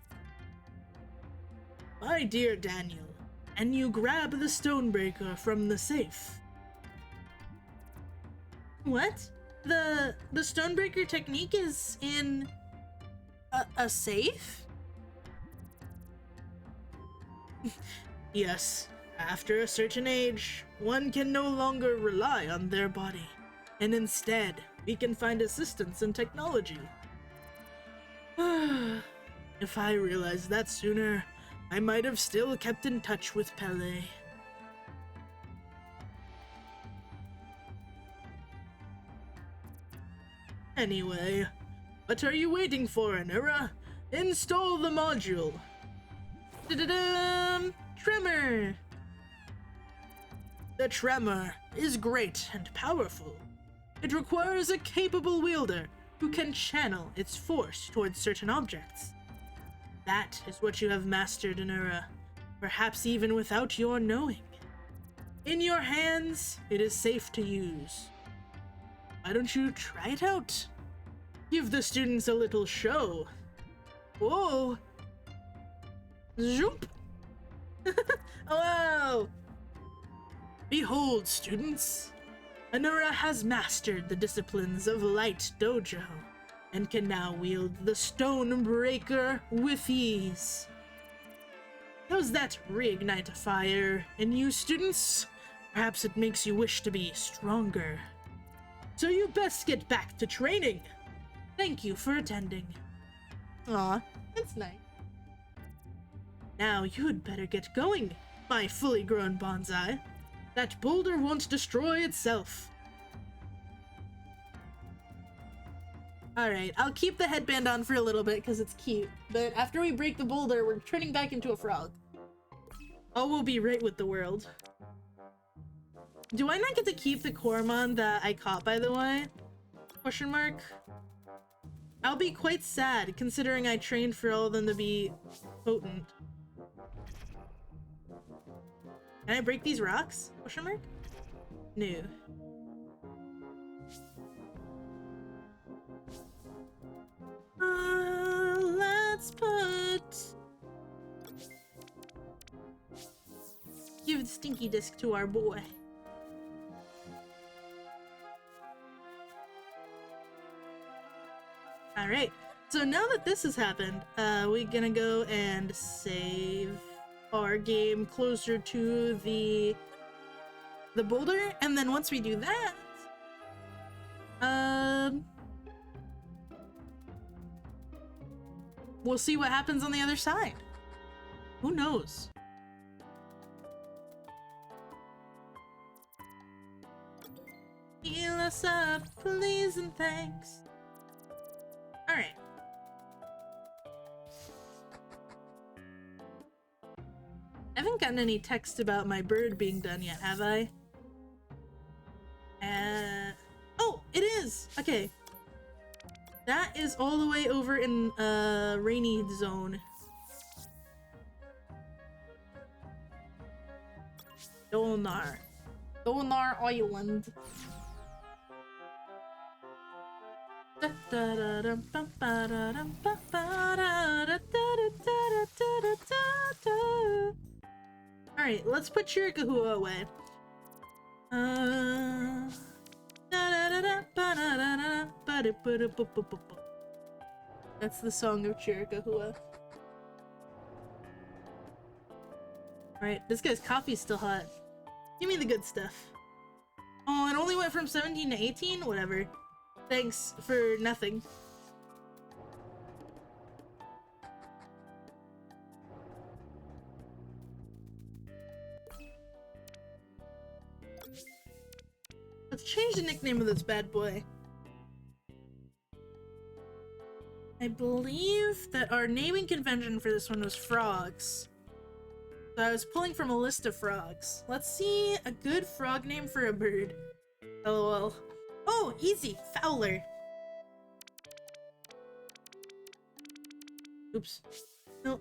My dear Daniel, and you grab the Stonebreaker from the safe. What? The Stonebreaker technique is in a safe? Yes. After a certain age, one can no longer rely on their body, and instead, we can find assistance in technology. If I realized that sooner, I might have still kept in touch with Pele. Anyway, what are you waiting for, Anura? Install the module. Tremor. The tremor is great and powerful. It requires a capable wielder who can channel its force towards certain objects. That is what you have mastered, Anura, perhaps even without your knowing. In your hands, it is safe to use. Why don't you try it out? Give the students a little show. Whoa! Zoop! Wow! Behold, students! Anura has mastered the disciplines of Light Dojo and can now wield the Stonebreaker with ease. Does that reignite a fire in you, students? Perhaps it makes you wish to be stronger. So you best get back to training. Thank you for attending. Aw, that's nice. Now you'd better get going, my fully grown bonsai. That boulder won't destroy itself. Alright, I'll keep the headband on for a little bit because it's cute, but after we break the boulder, we're turning back into a frog. All will be right with the world. Do I not get to keep the Coromon that I caught, by the way? Question mark? I'll be quite sad, considering I trained for all of them to be potent. Can I break these rocks? Question mark? No. Let's give the stinky disc to our boy. Alright, so now that this has happened, we're gonna go and save our game closer to the boulder, and then once we do that, we'll see what happens on the other side. Who knows? Heal us up, please and thanks. Alright. I haven't gotten any text about my bird being done yet, have I? Oh, it is! Okay. That is all the way over in, rainy zone. Dolnar. Dolnar Island. Alright, let's put Chiricahua away. That's the song of Chiricahua. Alright, this guy's coffee's still hot. Give me the good stuff. Oh, it only went from 17 to 18? Whatever. Thanks for nothing. Let's change the nickname of this bad boy. I believe that our naming convention for this one was frogs. So I was pulling from a list of frogs. Let's see a good frog name for a bird. LOL. Oh, easy. Fowler. Oops. No.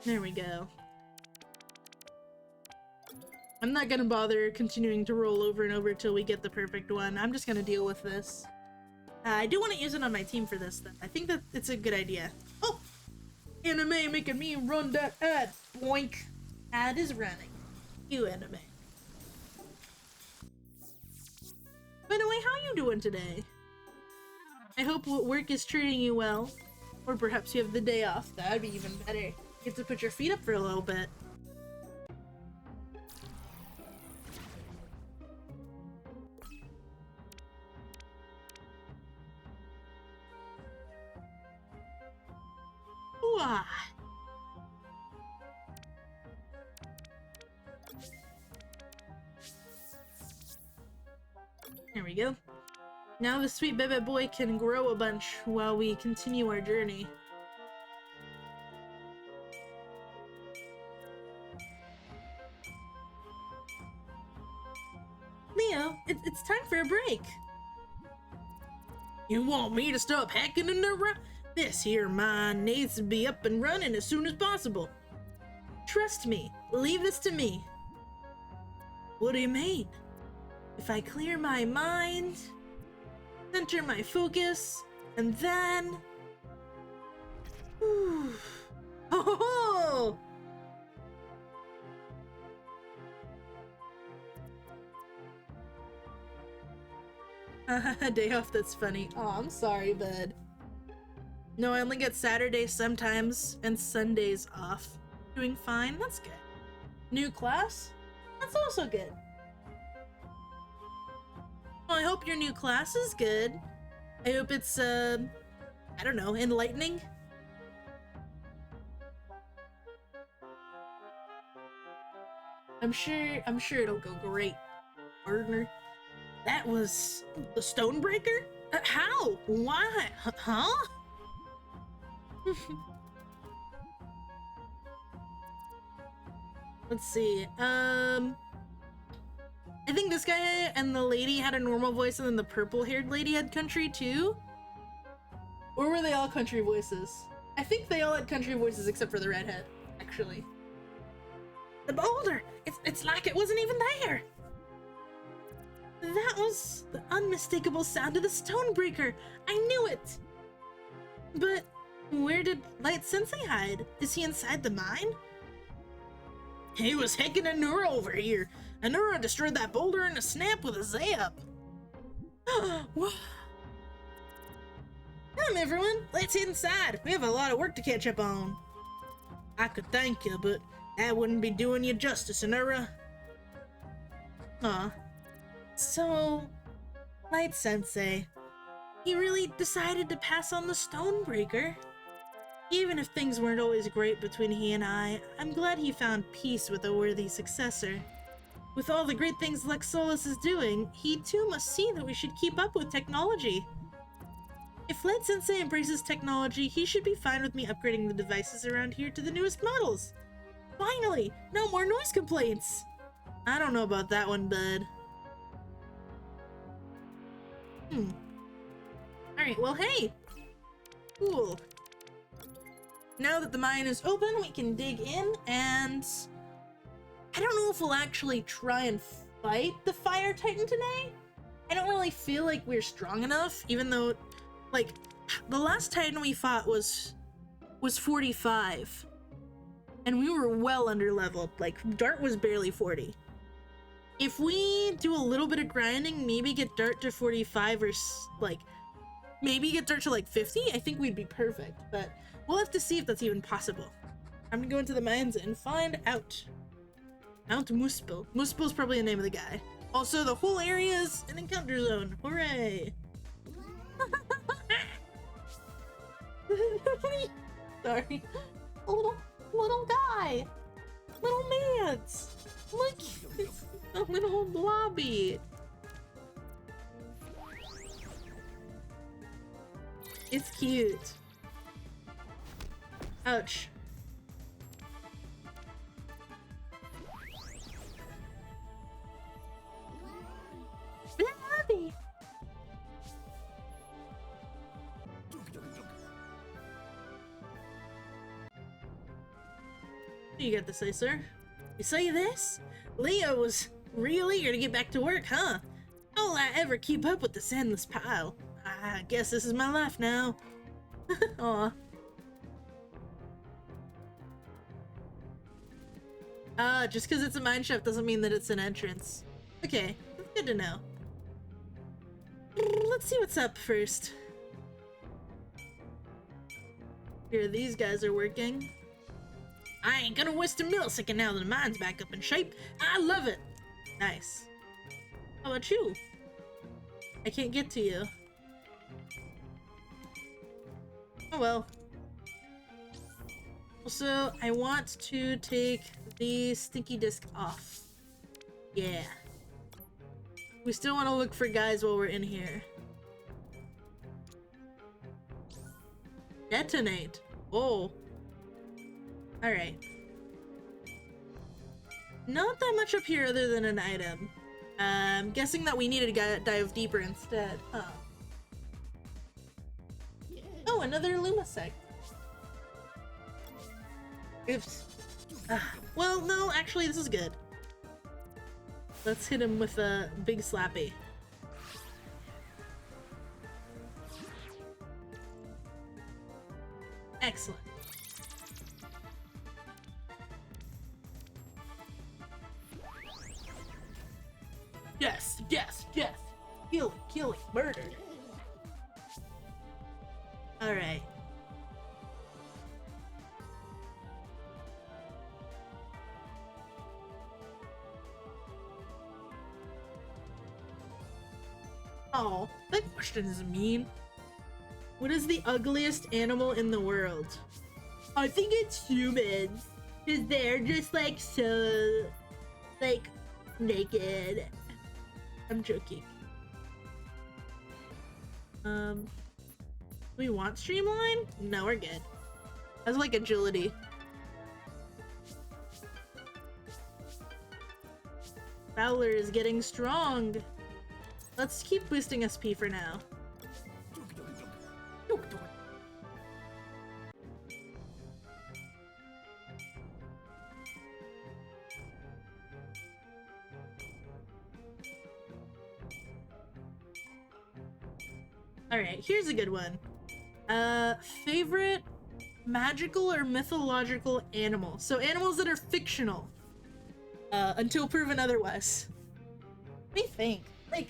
There we go. I'm not gonna bother continuing to roll over and over till we get the perfect one. I'm just gonna deal with this. I do want to use it on my team for this, though. I think that it's a good idea. Oh! Anime making me run that ad. Boink. Ad is running. You anime. By the way, how you doing today? I hope work is treating you well. Or perhaps you have the day off. That'd be even better. You get to put your feet up for a little bit. Why? There we go. Now the sweet baby boy can grow a bunch while we continue our journey. Leo, it's time for a break. You want me to stop hacking in the This here mine needs to be up and running as soon as possible. Trust me, leave this to me. What do you mean? If I clear my mind, center my focus, and then... Whew. Ho ho ho! Day off, that's funny. Oh, I'm sorry, bud. No, I only get Saturdays sometimes and Sundays off. Doing fine, that's good. New class? That's also good. Well, I hope your new class is good. I hope it's, I don't know, enlightening? I'm sure it'll go great, partner. That was the Stonebreaker? How? Why? Huh? Let's see. I think this guy and the lady had a normal voice and then the purple-haired lady had country too? Or were they all country voices? I think they all had country voices except for the redhead, actually. The boulder! It's like it wasn't even there! That was the unmistakable sound of the Stonebreaker! I knew it! But where did Light Sensei hide? Is he inside the mine? He was hacking Anura over here. Anura destroyed that boulder in a snap with a zap. Come everyone, let's head inside. We have a lot of work to catch up on. I could thank you, but that wouldn't be doing you justice, Anura. Aw. So, Light Sensei, he really decided to pass on the Stonebreaker. Even if things weren't always great between he and I'm glad he found peace with a worthy successor. With all the great things Lexolus is doing, he too must see that we should keep up with technology. If Led Sensei embraces technology, he should be fine with me upgrading the devices around here to the newest models. Finally! No more noise complaints! I don't know about that one, bud. Alright, well, hey! Cool. Now that the mine is open, we can dig in, and I don't know if we'll actually try and fight the Fire Titan today. I don't really feel like we're strong enough, even though, like, the last Titan we fought was 45. And we were well under leveled. Like, Dart was barely 40. If we do a little bit of grinding, maybe get Dart to 45 or, like, maybe get Dart to, like, 50, I think we'd be perfect. But we'll have to see if that's even possible. I'm gonna go into the mines and find out. Mount Muspel. Muspel's probably the name of the guy. Also, the whole area is an encounter zone. Hooray! Sorry. A little guy. Little mans. Look, it's a little blobby. It's cute. Ouch. Blobby. You got to say, sir? You say this? Leo was real eager to get back to work, huh? How will I ever keep up with this endless pile? I guess this is my life now. Aw. Just because it's a mine shaft doesn't mean that it's an entrance. Okay, that's good to know. Let's see what's up first. Here, these guys are working. I ain't gonna waste a millisecond now that the mine's back up in shape. I love it! Nice. How about you? I can't get to you. Oh well. Also, I want to take the stinky disc off. Yeah. We still want to look for guys while we're in here. Detonate. Oh. Alright. Not that much up here other than an item. I'm guessing that we needed to dive deeper instead. Huh. Oh, another Lumasec. Oops. Well, no, actually, this is good. Let's hit him with a big slappy. Excellent. Yes, yes, yes. Killing, killing, murder. Alright. Oh, that question is mean. What is the ugliest animal in the world? I think it's humans. Because they're just like so, like, naked. I'm joking. Do we want streamline? No, we're good. That's like agility. Fowler is getting strong. Let's keep boosting SP for now. Alright, here's a good one. Favorite magical or mythological animal? So animals that are fictional. Until proven otherwise. What do you think? Like,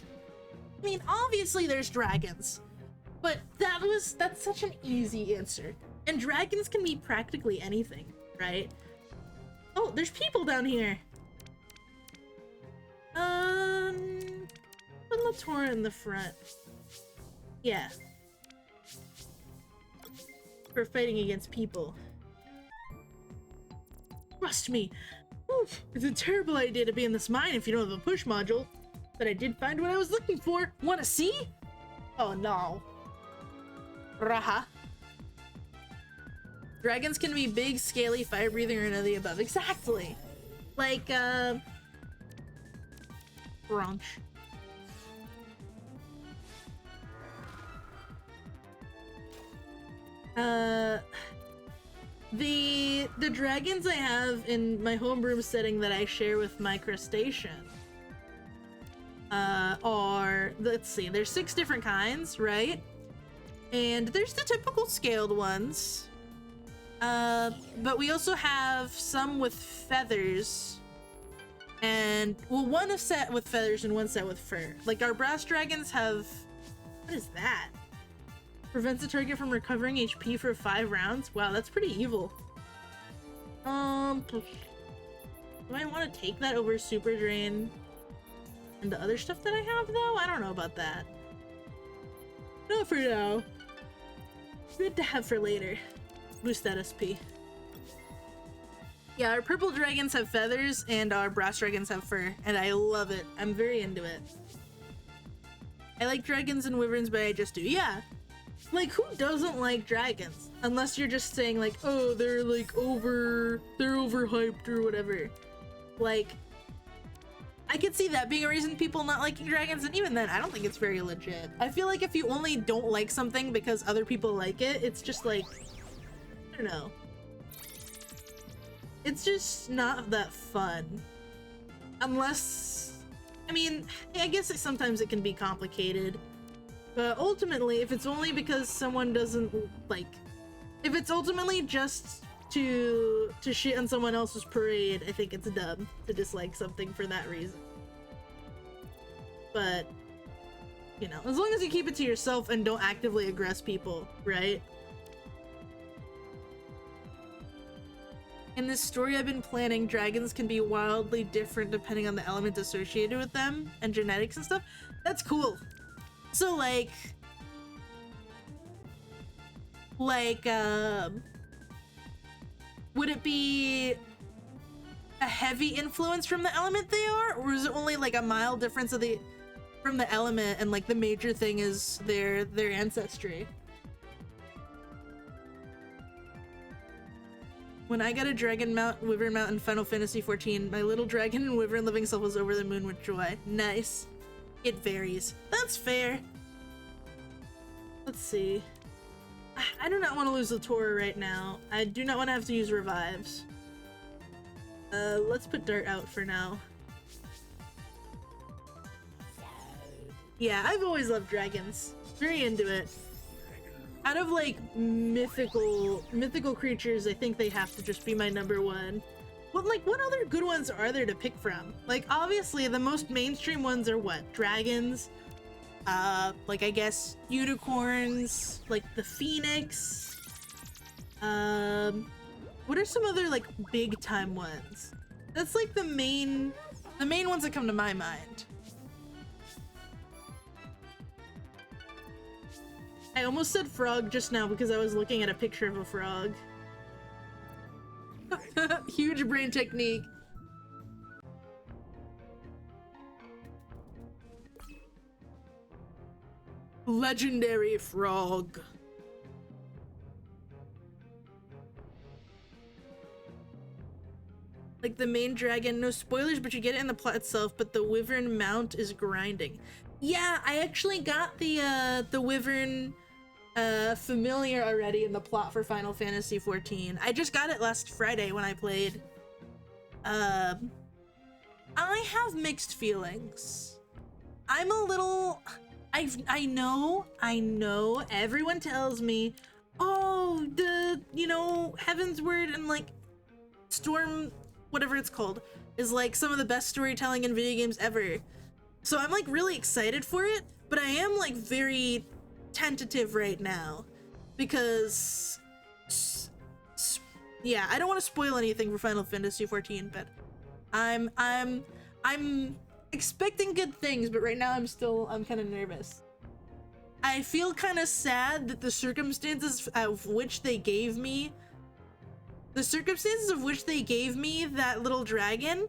I mean, obviously there's dragons. But that's such an easy answer. And dragons can be practically anything, right? Oh, there's people down here. Put Latora in the front. Yeah. For fighting against people. Trust me. Whew. Oof, it's a terrible idea to be in this mine if you don't have a push module. But I did find what I was looking for. Wanna see? Oh no. Raha. Dragons can be big, scaly, fire-breathing, or none of the above. Exactly. Like, brunch. The dragons I have in my homeroom setting that I share with my crustacean are, let's see, there's 6 different kinds, right? And there's the typical scaled ones. But we also have some with feathers. And, well, one set with feathers and one set with fur. Like, our brass dragons have... What is that? Prevents the target from recovering HP for 5 rounds? Wow, that's pretty evil. Do I want to take that over Super Drain and the other stuff that I have, though? I don't know about that. Not for now. Good to have for later. Boost that SP. Yeah, our purple dragons have feathers and our brass dragons have fur, and I love it. I'm very into it. I like dragons and wyverns, but I just do. Yeah. Like, who doesn't like dragons? Unless you're just saying, like, oh, they're overhyped or whatever. Like, I could see that being a reason people not liking dragons, and even then, I don't think it's very legit. I feel like if you only don't like something because other people like it, it's just like, I don't know. It's just not that fun. Unless, I mean, I guess sometimes it can be complicated. But ultimately, if it's only because someone doesn't, like, if it's ultimately just to shit on someone else's parade, I think it's dumb to dislike something for that reason. But, you know, as long as you keep it to yourself and don't actively aggress people, right? In this story I've been planning, dragons can be wildly different depending on the element associated with them and genetics and stuff. That's cool. So like, would it be a heavy influence from the element they are, or is it only like a mild difference of from the element, and like the major thing is their ancestry? When I got a dragon mount, wyvern mount in Final Fantasy XIV, my little dragon and wyvern living self was over the moon with joy. Nice. It varies. That's fair. Let's see. I do not want to lose the Torah right now. I do not want to have to use revives. Let's put Dart out for now. Yeah, I've always loved dragons. Very into it. Out of like mythical creatures, I think they have to just be my #1. But like, what other good ones are there to pick from? Like, obviously the most mainstream ones are what? Dragons, like I guess unicorns, like the phoenix. What are some other like big time ones? That's like the main ones that come to my mind. I almost said frog just now because I was looking at a picture of a frog. Huge brain technique. Legendary frog. Like the main dragon, no spoilers, but you get it in the plot itself, but the wyvern mount is grinding. Yeah, I actually got the wyvern familiar already in the plot for Final Fantasy XIV. I just got it last Friday when I played. I have mixed feelings. I'm a little... I know, everyone tells me, oh, you know, Heaven's Word and like Storm, whatever it's called, is like some of the best storytelling in video games ever. So I'm like really excited for it, but I am like very tentative right now because yeah, I don't want to spoil anything for Final Fantasy XIV, but I'm expecting good things, but right now I'm kind of nervous. I feel kind of sad that the circumstances of which they gave me The circumstances of which they gave me that little dragon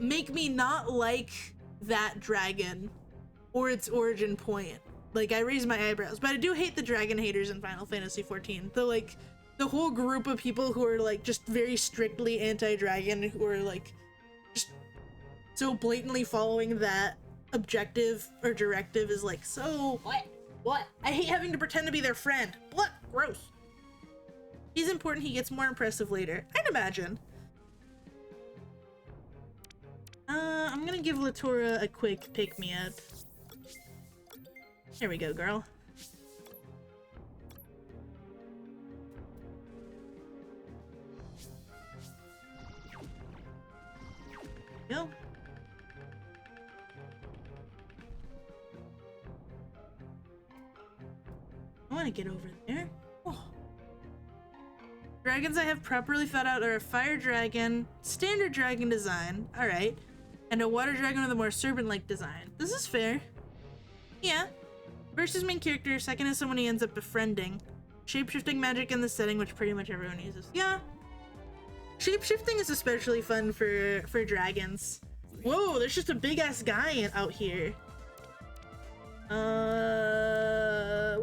make me not like that dragon or its origin point. Like, I raise my eyebrows, but I do hate the dragon haters in Final Fantasy XIV. The whole group of people who are like just very strictly anti-dragon, who are like just so blatantly following that objective or directive is like, so what? I hate having to pretend to be their friend. What? Gross. He's important, he gets more impressive later. I'd imagine. I'm gonna give Latora a quick pick-me-up. There we go, girl. Go. I want to get over there. Oh. Dragons I have properly thought out are a fire dragon, standard dragon design, alright, and a water dragon with a more serpent-like design. This is fair. Yeah. First is main character, second is someone he ends up befriending. Shape-shifting magic in the setting, which pretty much everyone uses. Yeah. Shape-shifting is especially fun for dragons. Whoa, there's just a big-ass guy out here.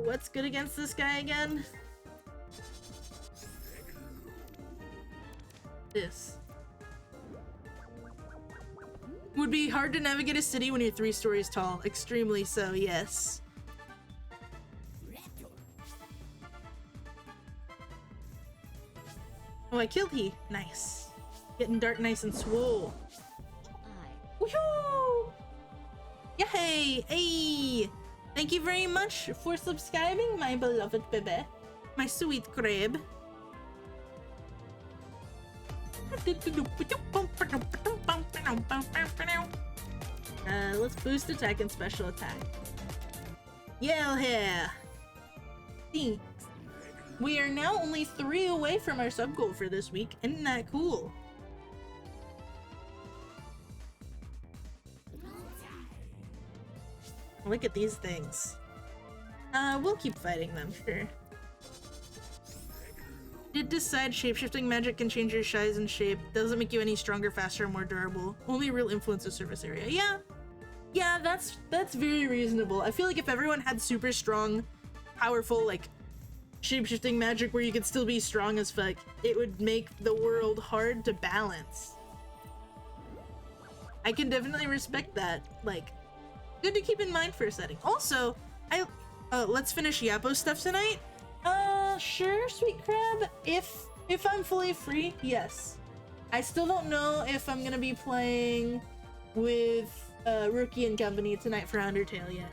What's good against this guy again? This. Would be hard to navigate a city when you're 3 stories tall. Extremely so, yes. Oh, I killed he. Nice. Getting dark nice and swole. Woohoo! Yay! Hey! Thank you very much for subscribing, my beloved baby. My sweet crib. Let's boost attack and special attack. Yeah! Thanks. We are now only 3 away from our sub goal for this week. Isn't that cool? Look at these things. We'll keep fighting them, sure. Did decide shapeshifting magic can change your size and shape. Doesn't make you any stronger, faster, or more durable. Only real influence of surface area. Yeah. Yeah, that's very reasonable. I feel like if everyone had super strong, powerful, like, shapeshifting magic where you could still be strong as fuck, it would make the world hard to balance. I can definitely respect that. Like, good to keep in mind for a setting. Also, let's finish Yappo stuff tonight. Sure, sweet crab. If I'm fully free, yes. I still don't know if I'm gonna be playing with Rookie and company tonight for Undertale yet.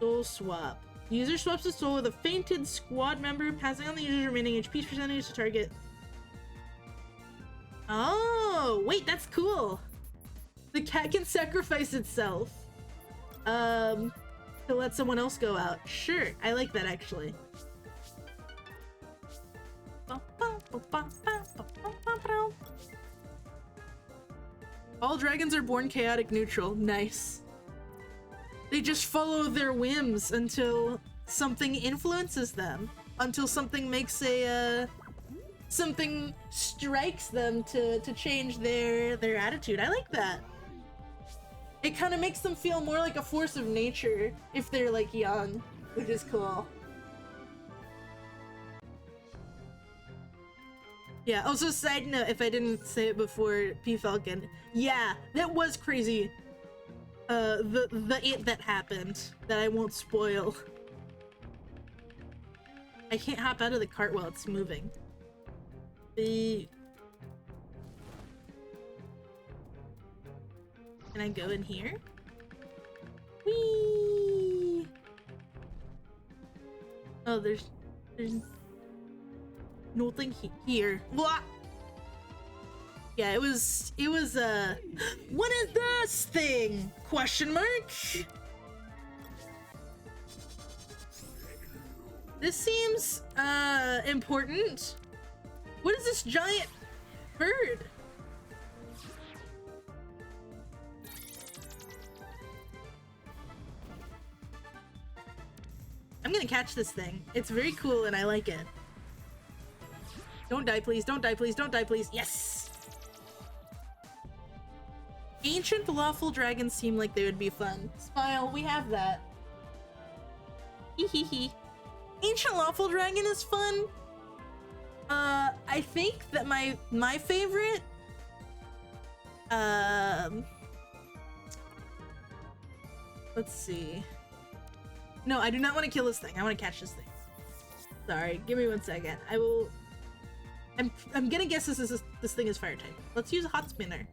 Soul swap. The user swaps his soul with a fainted squad member, passing on the user's remaining HP percentage to target. Oh, wait, that's cool. The cat can sacrifice itself to let someone else go out. Sure, I like that actually. All dragons are born chaotic neutral. Nice. They just follow their whims until something influences them. Until something makes something strikes them to change their attitude. I like that. It kind of makes them feel more like a force of nature if they're like young, which is cool. Yeah, also side note, if I didn't say it before, P Falcon. Yeah, that was crazy. The it that happened that I won't spoil. I can't hop out of the cart while it's moving. Can I go in here? Whee! Oh, there's nothing here. Blah! Yeah, it was what is this thing? Question mark? This seems important. What is this giant bird? I'm gonna catch this thing. It's very cool and I like it. Don't die, please. Don't die, please. Don't die, please. Yes! Ancient lawful dragons seem like they would be fun. Smile, we have that. Hehehe. Ancient lawful dragon is fun. I think that my favorite let's see. No, I do not want to kill this thing. I want to catch this thing. Sorry, give me 1 second. I will. I'm gonna guess this thing is fire type. Let's use a hot spinner.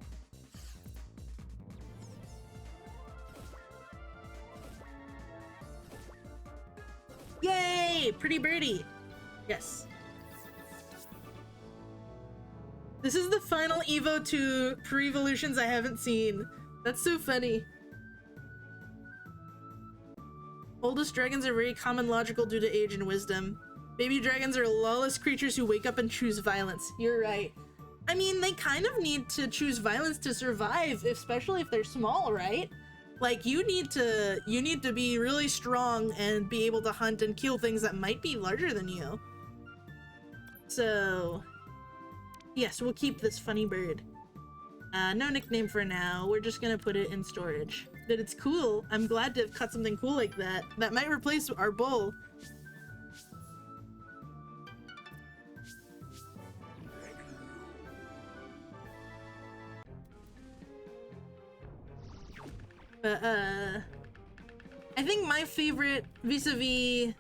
Yay! Pretty birdie. Yes. This is the final Evo to pre-evolutions I haven't seen. That's so funny. Oldest dragons are very common logical due to age and wisdom. Baby dragons are lawless creatures who wake up and choose violence. You're right. I mean, they kind of need to choose violence to survive, especially if they're small, right? Like, you need to be really strong and be able to hunt and kill things that might be larger than you. So, yes, we'll keep this funny bird. No nickname for now. We're just gonna put it in storage. But it's cool. I'm glad to have cut something cool like that. That might replace our bull. But, I think my favorite vis-a-vis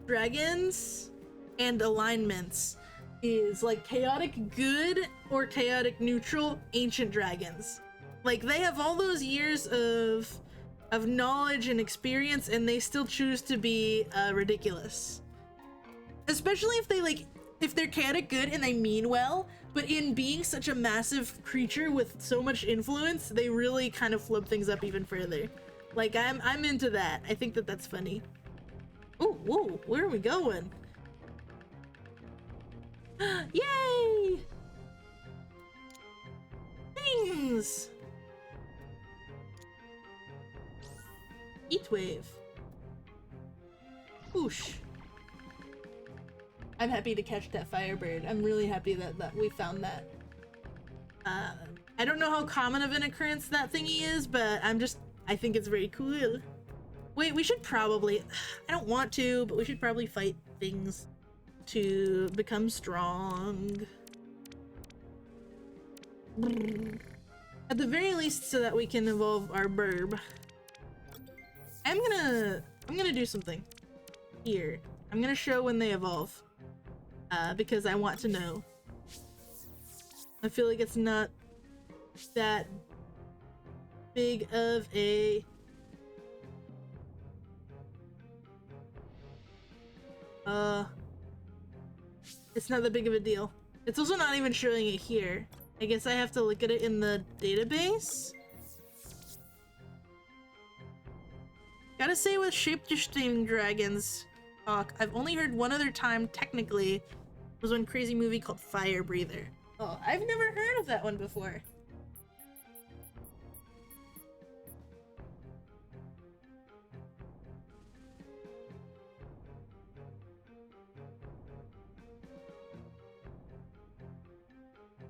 dragons and alignments is like chaotic good or chaotic neutral ancient dragons. Like, they have all those years of knowledge and experience, and they still choose to be ridiculous. Especially if they're chaotic good and they mean well, but in being such a massive creature with so much influence, they really kind of flip things up even further. Like, I'm into that. I think that that's funny. Oh, whoa, where are we going? Yay! Things! Heat wave. Whoosh. I'm happy to catch that firebird. I'm really happy that we found that. I don't know how common of an occurrence that thingy is, but I think it's very cool. Wait, we should probably, I don't want to, but we should probably fight things to become strong. At the very least, so that we can evolve our burb. I'm gonna do something here. I'm gonna show when they evolve. Because I want to know. I feel like it's not that big of a... It's not that big of a deal. It's also not even showing it here. I guess I have to look at it in the database? Gotta say, with shape-shifting dragons talk, I've only heard one other time, technically, was one crazy movie called Fire Breather. Oh, I've never heard of that one before.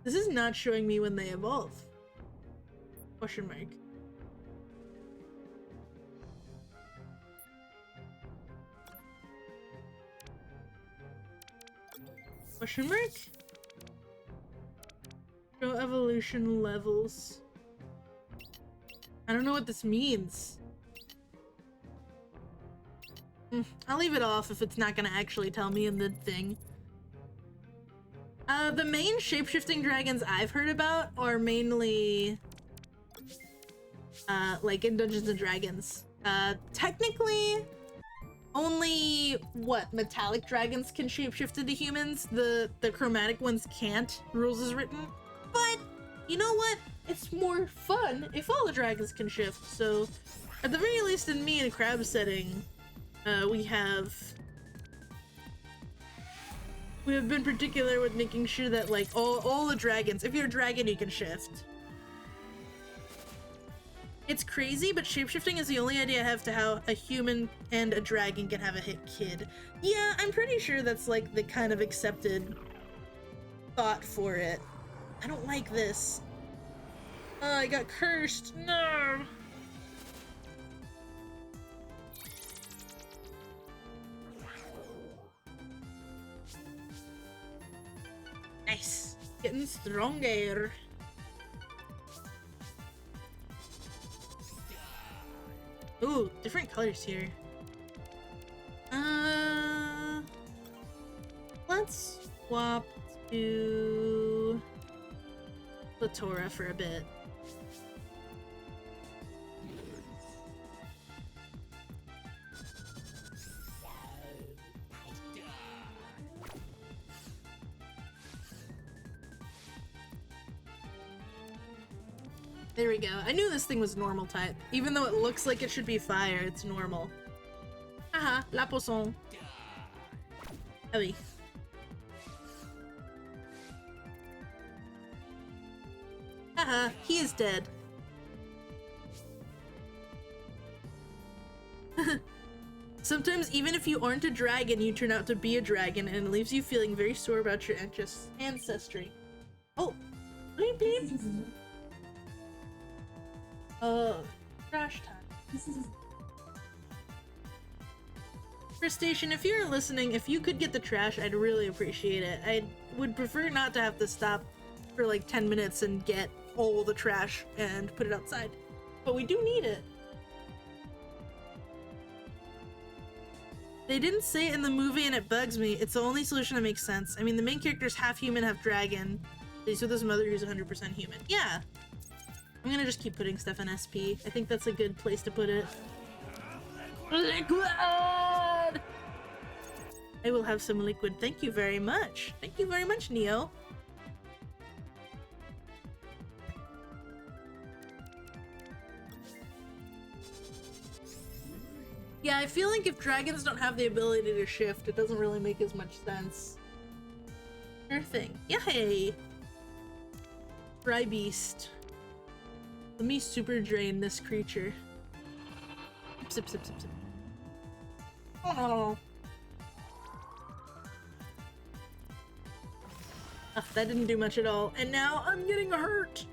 This is not showing me when they evolve. Question mark. Question mark? Show evolution levels. I don't know what this means. I'll leave it off if it's not gonna actually tell me in the thing. The main shape-shifting dragons I've heard about are mainly like in Dungeons and Dragons. Technically only metallic dragons can shapeshift into humans. The chromatic ones can't. Rules is written. But you know what? It's more fun if all the dragons can shift. So at the very least, in me and Crab setting, we have been particular with making sure that like all the dragons, if you're a dragon, you can shift. It's crazy, but shapeshifting is the only idea I have to how a human and a dragon can have a hit kid. Yeah, I'm pretty sure that's like the kind of accepted thought for it. I don't like this. Oh, I got cursed. No. Nice. Getting stronger. Ooh, different colors here. Let's swap to Latora for a bit. There we go. I knew this thing was normal type. Even though it looks like it should be fire, it's normal. Haha, la poisson. Ah oui. Haha, he is dead. Sometimes even if you aren't a dragon, you turn out to be a dragon, and it leaves you feeling very sore about your ancestry. Oh, bleep bleep. Trash time. Station, if you're listening, if you could get the trash, I'd really appreciate it. I would prefer not to have to stop for like 10 minutes and get all the trash and put it outside. But we do need it. They didn't say it in the movie and it bugs me. It's the only solution that makes sense. I mean, the main character's half human, half dragon. He's with his mother who's 100% human. Yeah. I'm gonna just keep putting stuff in SP. I think that's a good place to put it. Liquid! I will have some liquid. Thank you very much. Thank you very much, Neo. Yeah, I feel like if dragons don't have the ability to shift, it doesn't really make as much sense. Sure thing. Yay! Dry beast. Let me super drain this creature. Sip, sip, sip, sip. Oh. Oh, that didn't do much at all. And now I'm getting hurt.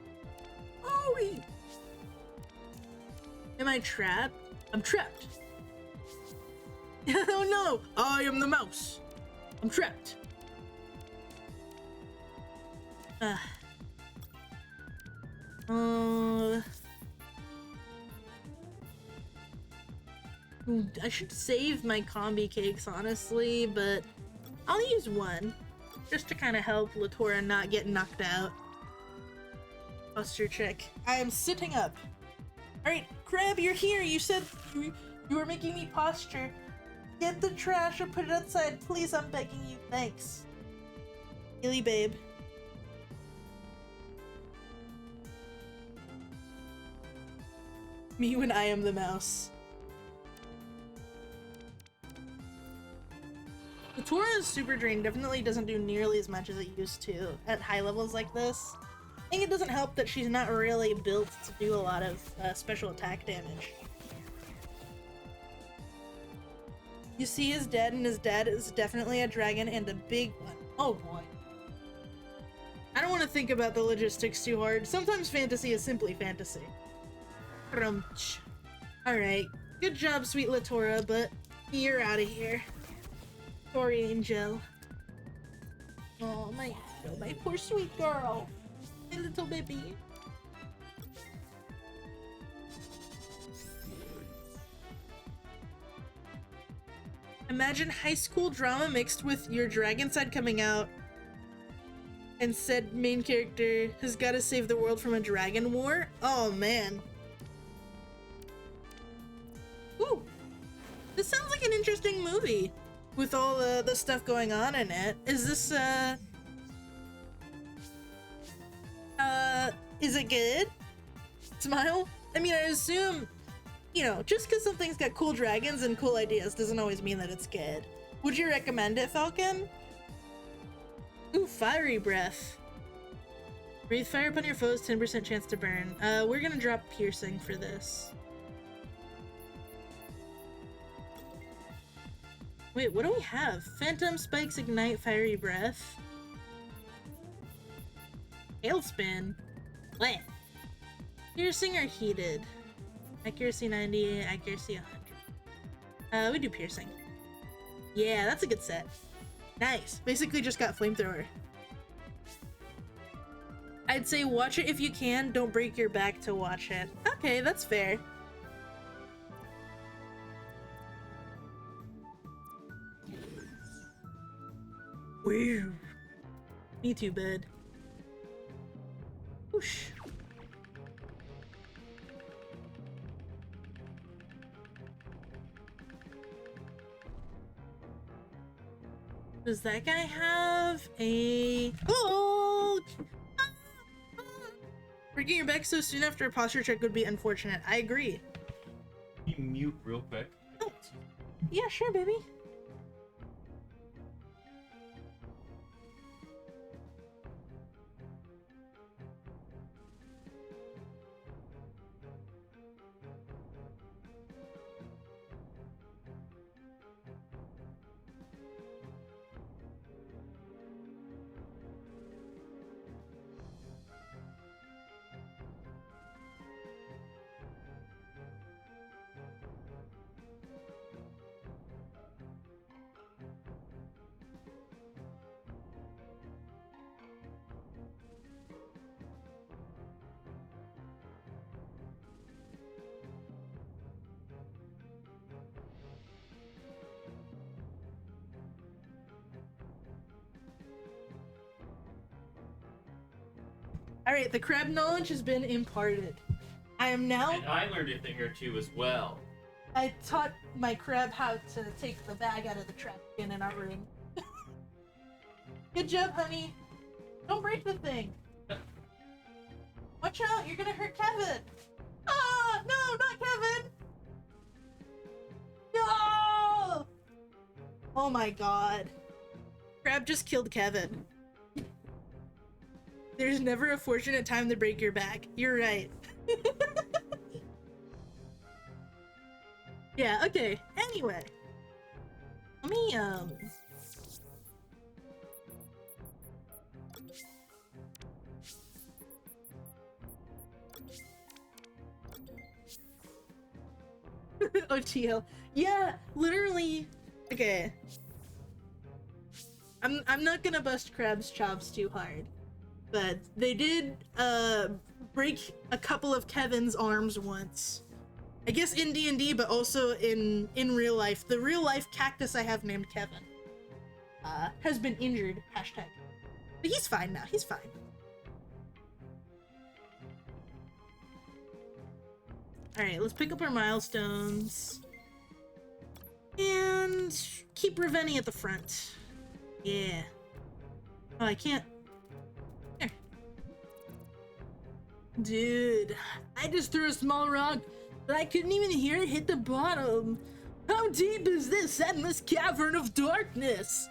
Oh, am I trapped? I'm trapped. Oh no! I am the mouse. I'm trapped. I should save my combi cakes, honestly, but I'll use one just to kind of help Latora not get knocked out. Posture check. I am sitting up. Alright, Crab, you're here. You said you were making me posture. Get the trash and put it outside. Please, I'm begging you. Thanks. Illy babe. Me when I am the mouse. The Tora's Super Drain definitely doesn't do nearly as much as it used to at high levels like this. I think it doesn't help that she's not really built to do a lot of special attack damage. You see his dad, and his dad is definitely a dragon and a big one. Oh boy. I don't want to think about the logistics too hard. Sometimes fantasy is simply fantasy. Crunch. Alright. Good job, sweet Latora, but you're out of here. Sorry, Angel. Oh, my poor sweet girl. My little baby. Imagine high school drama mixed with your dragon side coming out and said main character has got to save the world from a dragon war. Oh man. Ooh. This sounds like an interesting movie with all the stuff going on in it. Is this is it good? Smile? I mean, I assume, you know, just because something's got cool dragons and cool ideas doesn't always mean that it's good. Would you recommend it, Falcon? Ooh, fiery breath. Breathe fire upon your foes, 10% chance to burn. We're gonna drop piercing for this. Wait, what do we have? Phantom spikes, ignite, fiery breath. Hailspin. What? Piercing or heated? Accuracy 90, accuracy 100. We do piercing. Yeah, that's a good set. Nice. Basically just got flamethrower. I'd say watch it if you can. Don't break your back to watch it. Okay, that's fair. Weird. Me too, bud. Whoosh. Does that guy have a... Oh! Breaking your back so soon after a posture check would be unfortunate. I agree. Can you mute real quick? Oh. Yeah, sure, baby. Alright, the crab knowledge has been imparted. I am now... And I learned a thing or two as well. I taught my crab how to take the bag out of the trash can in our room. Good job, honey. Don't break the thing. Watch out, you're gonna hurt Kevin. Ah, no, not Kevin. No! Oh my god. Crab just killed Kevin. There's never a fortunate time to break your back. You're right. Yeah, okay. Anyway. Let me, OTL. Yeah, literally. Okay. I'm not gonna bust Crab's chops too hard. But they did break a couple of Kevin's arms once. I guess in D&D, but also in real life. The real life cactus I have named Kevin has been injured. Hashtag. But he's fine now. He's fine. Alright, let's pick up our milestones. And keep Ravenny at the front. Yeah. Oh, I can't... There. Dude, I just threw a small rock, but I couldn't even hear it hit the bottom. How deep is this endless cavern of darkness?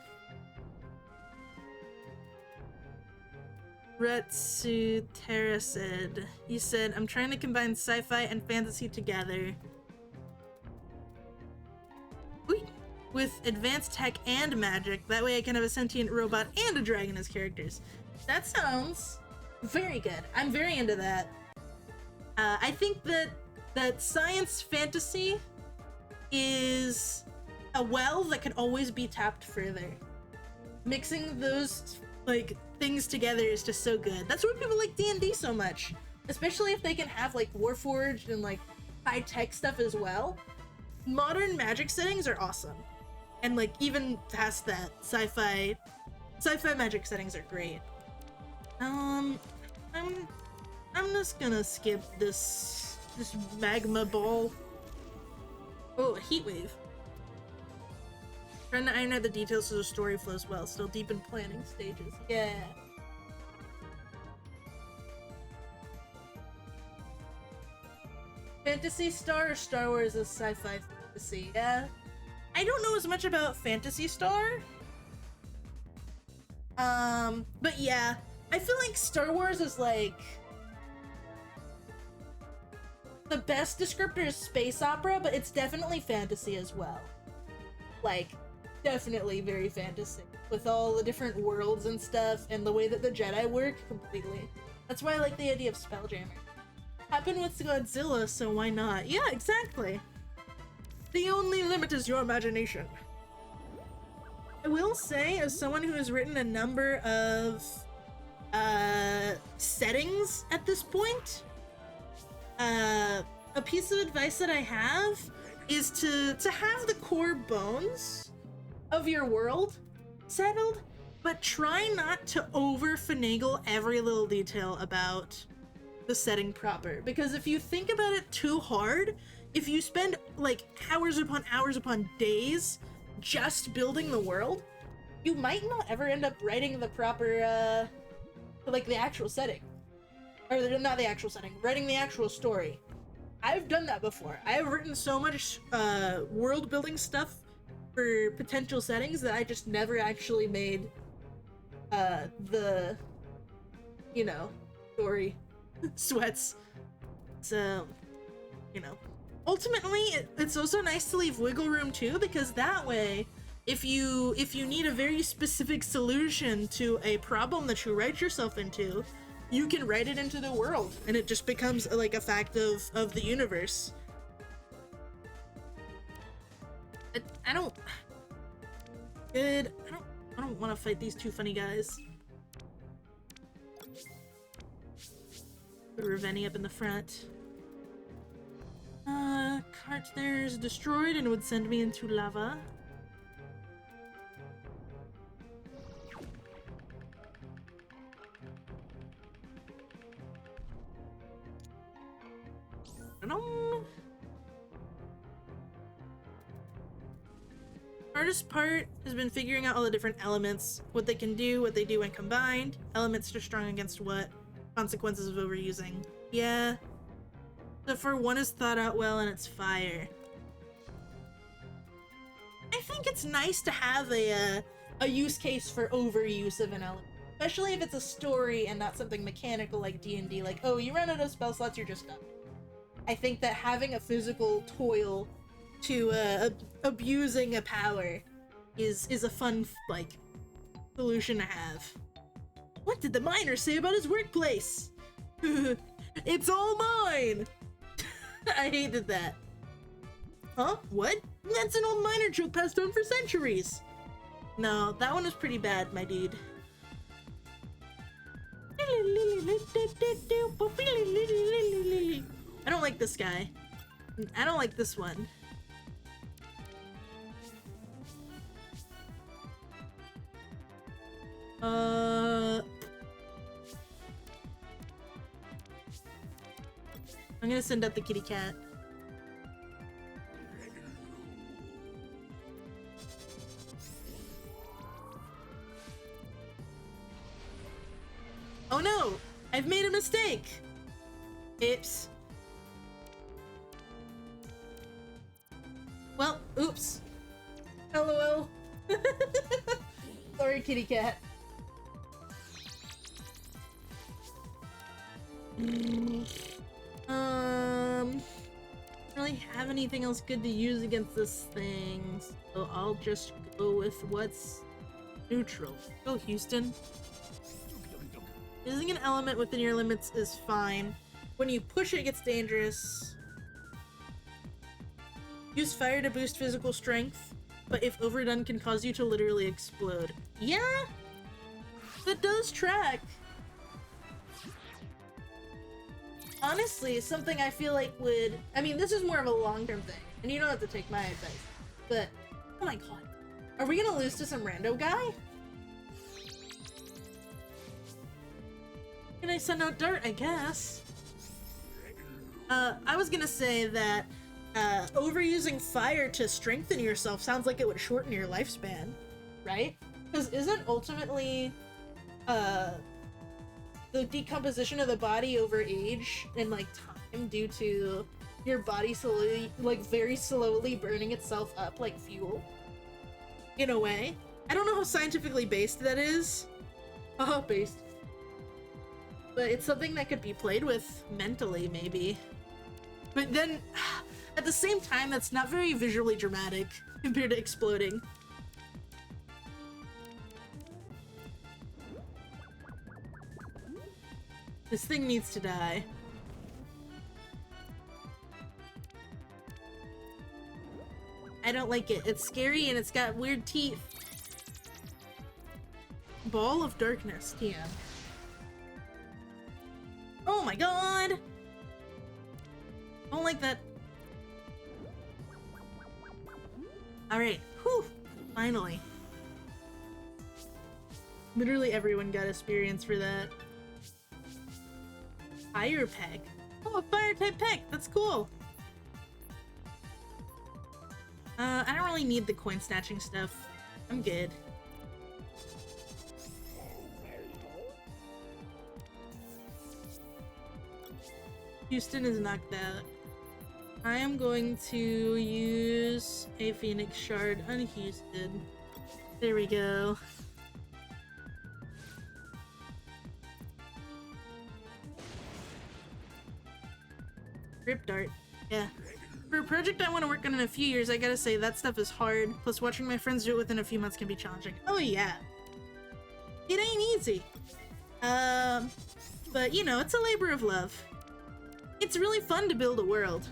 Retsu Terra said, he said, I'm trying to combine sci-fi and fantasy together with advanced tech and magic. That way I can have a sentient robot and a dragon as characters. That sounds very good. I'm very into that. I think that science fantasy is a well that could always be tapped further. Mixing those like things together is just so good. That's why people like D&D so much, especially if they can have like Warforged and like high-tech stuff as well. Modern magic settings are awesome, and like even past that, sci-fi magic settings are great. I'm just gonna skip this magma ball. Oh, a heat wave. Trying to iron out the details so the story flows well. Still deep in planning stages. Yeah. Phantasy Star or Star Wars is sci-fi fantasy. Yeah. I don't know as much about Phantasy Star. But yeah, I feel like Star Wars is like the best descriptor is space opera, but it's definitely fantasy as well. Like, definitely very fantasy with all the different worlds and stuff, and the way that the Jedi work completely. That's why I like the idea of Spelljammer. Happened with Godzilla, so why not? Yeah, exactly. The only limit is your imagination. I will say, as someone who has written a number of settings at this point, a piece of advice that I have is to have the core bones of your world settled, but try not to over finagle every little detail about the setting proper. Because if you think about it too hard, if you spend like hours upon days just building the world, you might not ever end up writing the proper, like the actual setting. Or not the actual setting, writing the actual story. I've done that before. I have written so much world building stuff for potential settings that I just never actually made the, you know, story sweats. So, you know. Ultimately, it's also nice to leave wiggle room too, because that way, if you need a very specific solution to a problem that you write yourself into, you can write it into the world, and it just becomes like a fact of the universe. I don't want to fight these two funny guys. Put Ravenny up in the front. Cart there is destroyed and would send me into lava. Hardest part has been figuring out all the different elements, what they can do, what they do when combined, elements are strong against what, consequences of overusing. Yeah. So for one is thought out well and it's fire. I think it's nice to have a use case for overuse of an element, especially if it's a story and not something mechanical like D&D, like, oh, you run out of spell slots, you're just done. I think that having a physical toil to abusing a power is a fun, like, solution to have. What did the miner say about his workplace? It's all mine! I hated that. Huh? What? That's an old miner joke passed on for centuries. No, that one is pretty bad, my dude. I don't like this guy. I don't like this one. I'm gonna send out the kitty cat. Oh no! I've made a mistake! Oops. Well, oops. LOL. Sorry, kitty cat. Don't really have anything else good to use against this thing, so I'll just go with what's neutral. Go, Houston. Using an element within your limits is fine. When you push it, it gets dangerous. Use fire to boost physical strength, but if overdone can cause you to literally explode. Yeah? That does track. Honestly, something I feel like would... I mean, this is more of a long-term thing, and you don't have to take my advice, but... Oh my god. Are we gonna lose to some rando guy? Can I send out Dart, I guess? I was gonna say that overusing fire to strengthen yourself sounds like it would shorten your lifespan, right? Because isn't ultimately the decomposition of the body over age and like time due to your body slowly, like very slowly burning itself up like fuel? In a way. I don't know how scientifically based that is. Based. But it's something that could be played with mentally, maybe. But then, at the same time, that's not very visually dramatic compared to exploding. This thing needs to die. I don't like it. It's scary and it's got weird teeth. Ball of Darkness, TM. Oh my god! Don't like that. Alright, whew, finally. Literally everyone got experience for that. Fire Peg. Oh, a fire type peg, that's cool. I don't really need the coin snatching stuff. I'm good. Houston is knocked out. I am going to use a Phoenix Shard on Houston. There we go. Rip Dart. Yeah. For a project I want to work on in a few years, I gotta say that stuff is hard. Plus watching my friends do it within a few months can be challenging. Oh yeah. It ain't easy. But you know, it's a labor of love. It's really fun to build a world.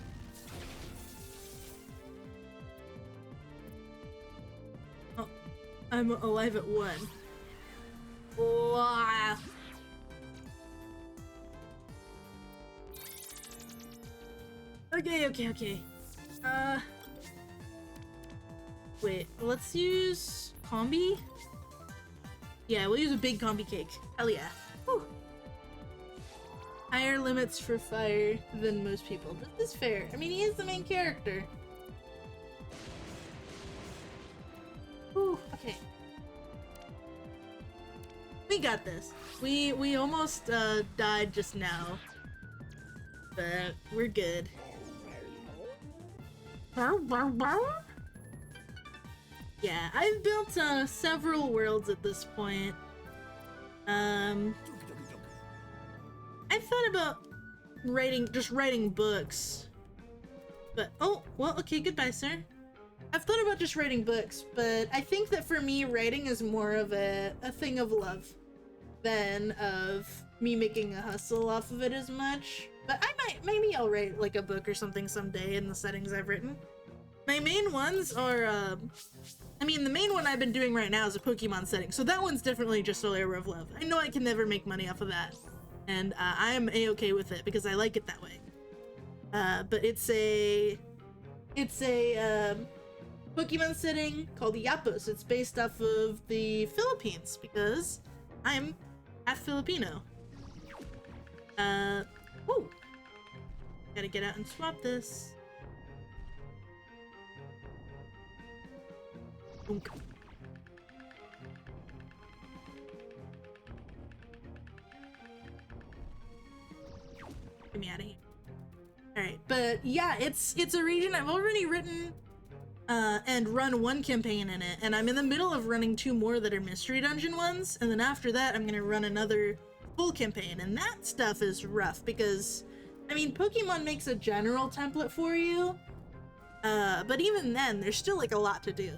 Oh, I'm alive at 1. Wow. Okay. Wait, let's use combi? Yeah, we'll use a big combi cake. Hell yeah. Whew. Higher limits for fire than most people. This is fair. I mean, he is the main character. Whew, okay. We got this. We almost died just now. But we're good. Yeah, I've built several worlds at this point. I've thought about just writing books. But, oh, well, okay, goodbye, sir. I've thought about just writing books, but I think that for me, writing is more of a thing of love than of me making a hustle off of it as much. But maybe I'll write like a book or something someday in the settings I've written. My main ones are, I mean, the main one I've been doing right now is a Pokemon setting, so that one's definitely just a labor of love. I know I can never make money off of that, and I am a-okay with it because I like it that way. But it's a Pokemon setting called Yapos. It's based off of the Philippines because I'm half Filipino. Whoa. Gotta get out and swap this. Boonk. Get me out of here. Alright, but yeah, it's a region I've already written and run one campaign in it, and I'm in the middle of running 2 more that are mystery dungeon ones, and then after that I'm gonna run another full campaign, and that stuff is rough because, I mean, Pokemon makes a general template for you, but even then, there's still like a lot to do.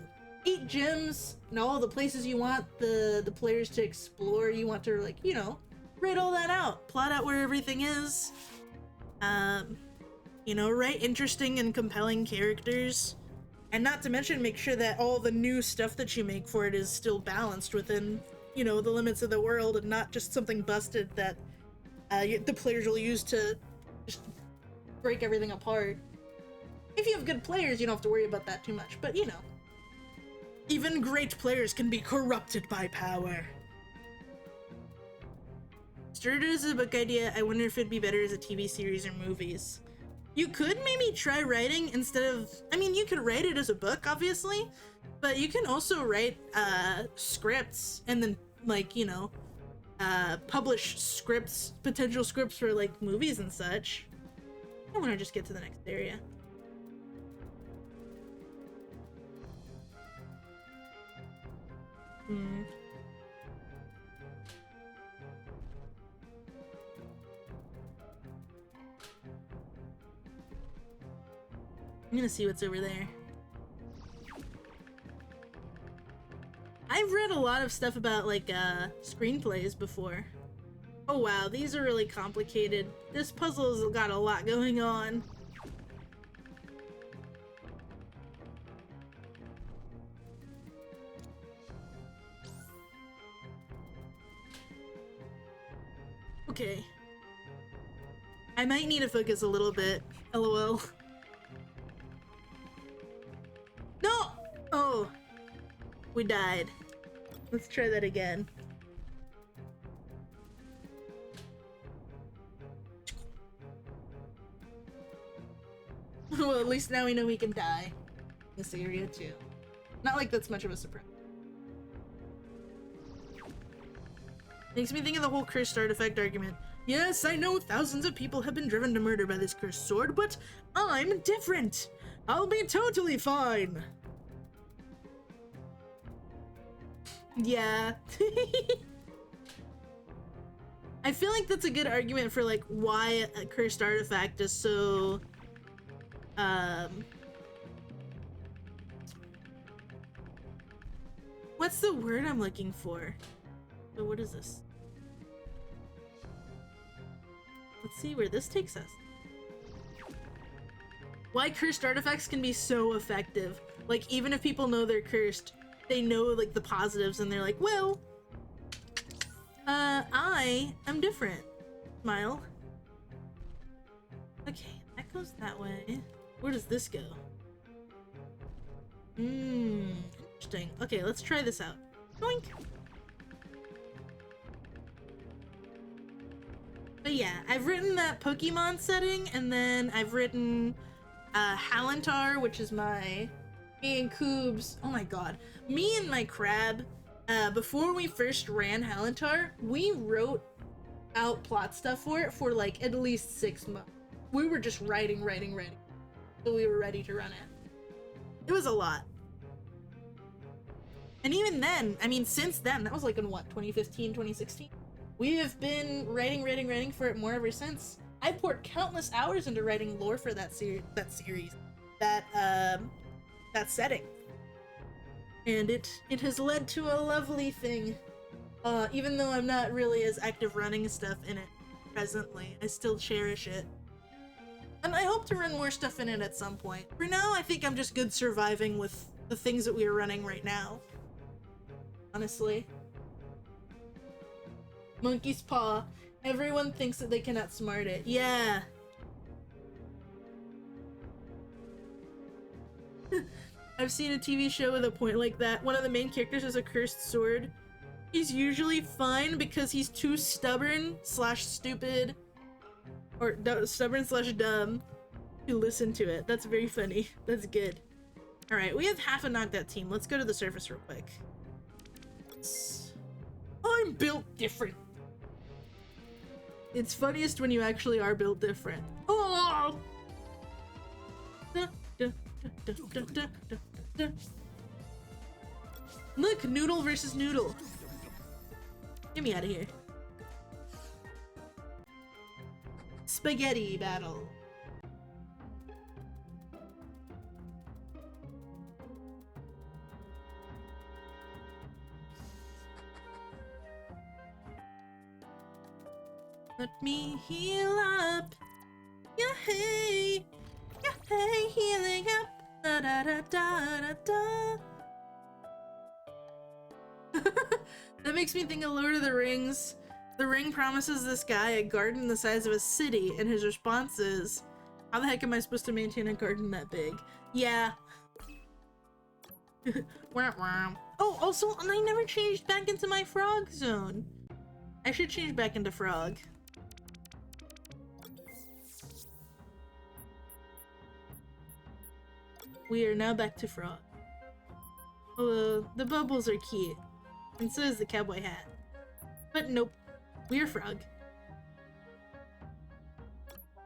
8 gyms and all the places you want the players to explore. You want to, like, you know, write all that out, plot out where everything is, you know, write interesting and compelling characters, and not to mention make sure that all the new stuff that you make for it is still balanced within, you know, the limits of the world and not just something busted that the players will use to just break everything apart. If you have good players, you don't have to worry about that too much, but you know. Even great players can be corrupted by power. Started as a book idea, I wonder if it'd be better as a TV series or movies. You could maybe try writing instead of, I mean, you could write it as a book, obviously, but you can also write scripts and then, like, you know, publish scripts, potential scripts for, like, movies and such. I want to just get to the next area. I'm gonna see what's over there. I've read a lot of stuff about, like, screenplays before. Oh wow, these are really complicated. This puzzle's got a lot going on. Okay. I might need to focus a little bit. LOL. No! Oh. We died. Let's try that again. Well, at least now we know we can die in this area too. Not like that's much of a surprise. Makes me think of the whole cursed artifact argument. Yes, I know thousands of people have been driven to murder by this cursed sword, but I'm different. I'll be totally fine. Yeah. I feel like that's a good argument for like why a cursed artifact is so what's the word I'm looking for? So what is this? Let's see where this takes us. Why cursed artifacts can be so effective. Like, even if people know they're cursed, they know, like, the positives, and they're like, well, I am different. Smile. Okay, that goes that way. Where does this go? Interesting. Okay, let's try this out. Doink! But yeah, I've written that Pokemon setting, and then I've written Halantar, which is me and Koobs. Oh my god. Me and my crab, before we first ran Halantar, we wrote out plot stuff for it for like at least 6 months. We were just writing. So we were ready to run it. It was a lot. And even then, I mean, since then, that was like in what, 2015, 2016? We have been writing for it more ever since. I poured countless hours into writing lore for that series, that setting. And it has led to a lovely thing. Even though I'm not really as active running stuff in it presently, I still cherish it. And I hope to run more stuff in it at some point. For now, I think I'm just good surviving with the things that we are running right now. Honestly. Monkey's paw. Everyone thinks that they can outsmart it. Yeah. I've seen a TV show with a point like that. One of the main characters has a cursed sword. He's usually fine because he's too stubborn/stupid, or stubborn/dumb to listen to it. That's very funny. That's good. Alright, we have half a knocked out team. Let's go to the surface real quick. I'm built different. It's funniest when you actually are built different. Oh! Look, Noodle versus Noodle. Get me out of here. Spaghetti battle. Let me heal up. Yeah, hey, healing up. Da da da da da da. That makes me think of Lord of the Rings. The ring promises this guy a garden the size of a city, and his response is, how the heck am I supposed to maintain a garden that big? Yeah. Oh, also, and I never changed back into my frog zone. I should change back into frog. We are now back to frog. Although, the bubbles are cute. And so is the cowboy hat. But nope. We are frog.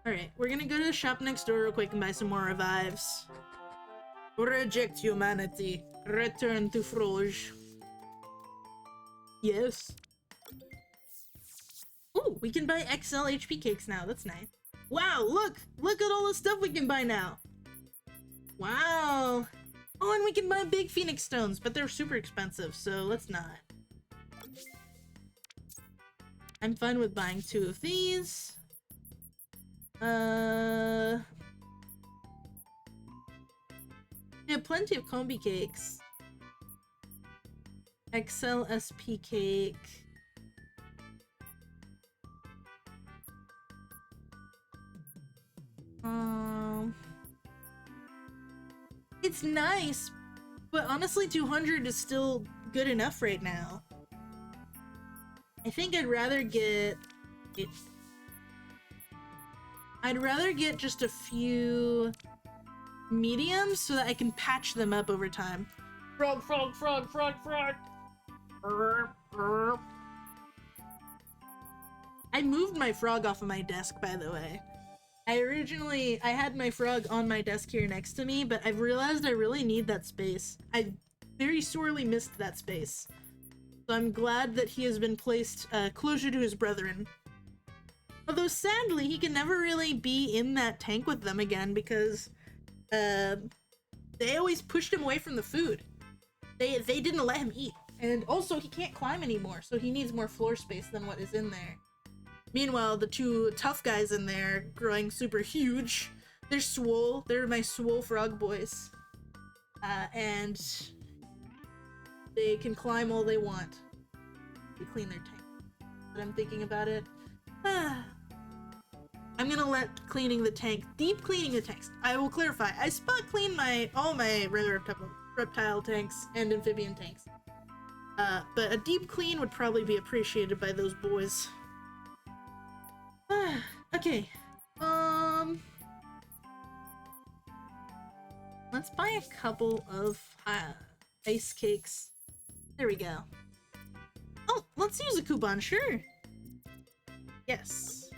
Alright, we're gonna go to the shop next door real quick and buy some more revives. Reject humanity. Return to Froge. Yes. Ooh, we can buy XL HP cakes now. That's nice. Wow, look! Look at all the stuff we can buy now! Wow. Oh, and we can buy big phoenix stones, but they're super expensive, so let's not. I'm fine with buying 2 of these. We have plenty of combi cakes. XL SP cake. It's nice, but honestly 200 is still good enough right now. I think I'd rather get it. I'd rather get just a few mediums so that I can patch them up over time. Frog, frog, frog, frog, frog. I moved my frog off of my desk, by the way. I had my frog on my desk here next to me, but I've realized I really need that space. I very sorely missed that space. So I'm glad that he has been placed closer to his brethren. Although sadly, he can never really be in that tank with them again because they always pushed him away from the food. They didn't let him eat. And also, he can't climb anymore, so he needs more floor space than what is in there. Meanwhile, the 2 tough guys in there, growing super huge, they're swole. They're my swole frog boys. And they can climb all they want. We clean their tank. But I'm thinking about it. I'm gonna let cleaning the tank, deep cleaning the tanks. I will clarify. I spot clean all my regular reptile tanks and amphibian tanks. But a deep clean would probably be appreciated by those boys. Okay. Let's buy a couple of ice cakes. There we go. Oh, let's use a coupon, sure. Yes.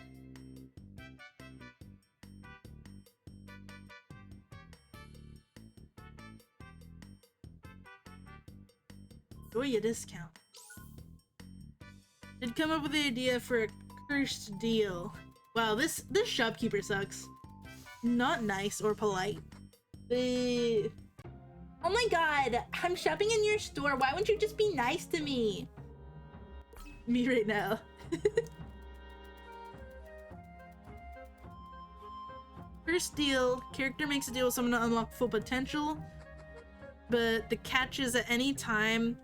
Enjoy a discount. Did come up with the idea for a cursed deal. Wow, this shopkeeper sucks. Not nice or polite. Oh my god, I'm shopping in your store. Why wouldn't you just be nice to me? Me right now. First deal, character makes a deal with someone to unlock full potential, but the catch is at any time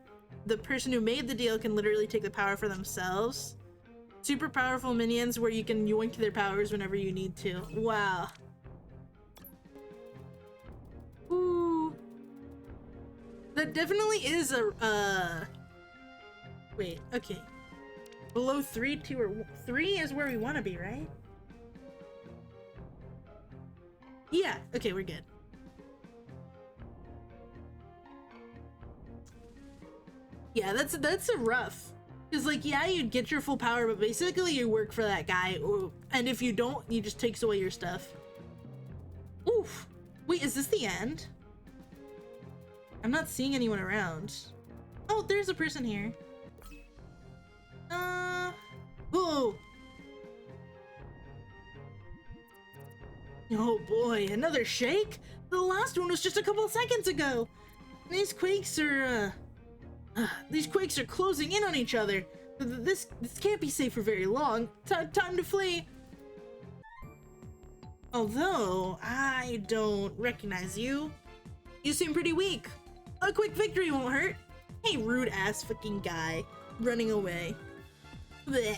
the person who made the deal can literally take the power for themselves. Super powerful minions where you can yoink their powers whenever you need to. Wow. Ooh. That definitely is a, wait, okay. Below 3, 2, or 3 is where we want to be, right? Yeah, okay, we're good. Yeah, that's a rough. Because, like, yeah, you'd get your full power, but basically you work for that guy, and if you don't, he just takes away your stuff. Oof. Wait, is this the end? I'm not seeing anyone around. Oh, there's a person here. Whoa. Oh boy, another shake? The last one was just a couple seconds ago. These quakes are closing in on each other. This can't be safe for very long. Time to flee. Although, I don't recognize you. You seem pretty weak. A quick victory won't hurt. Hey, rude ass fucking guy. Running away. Blech.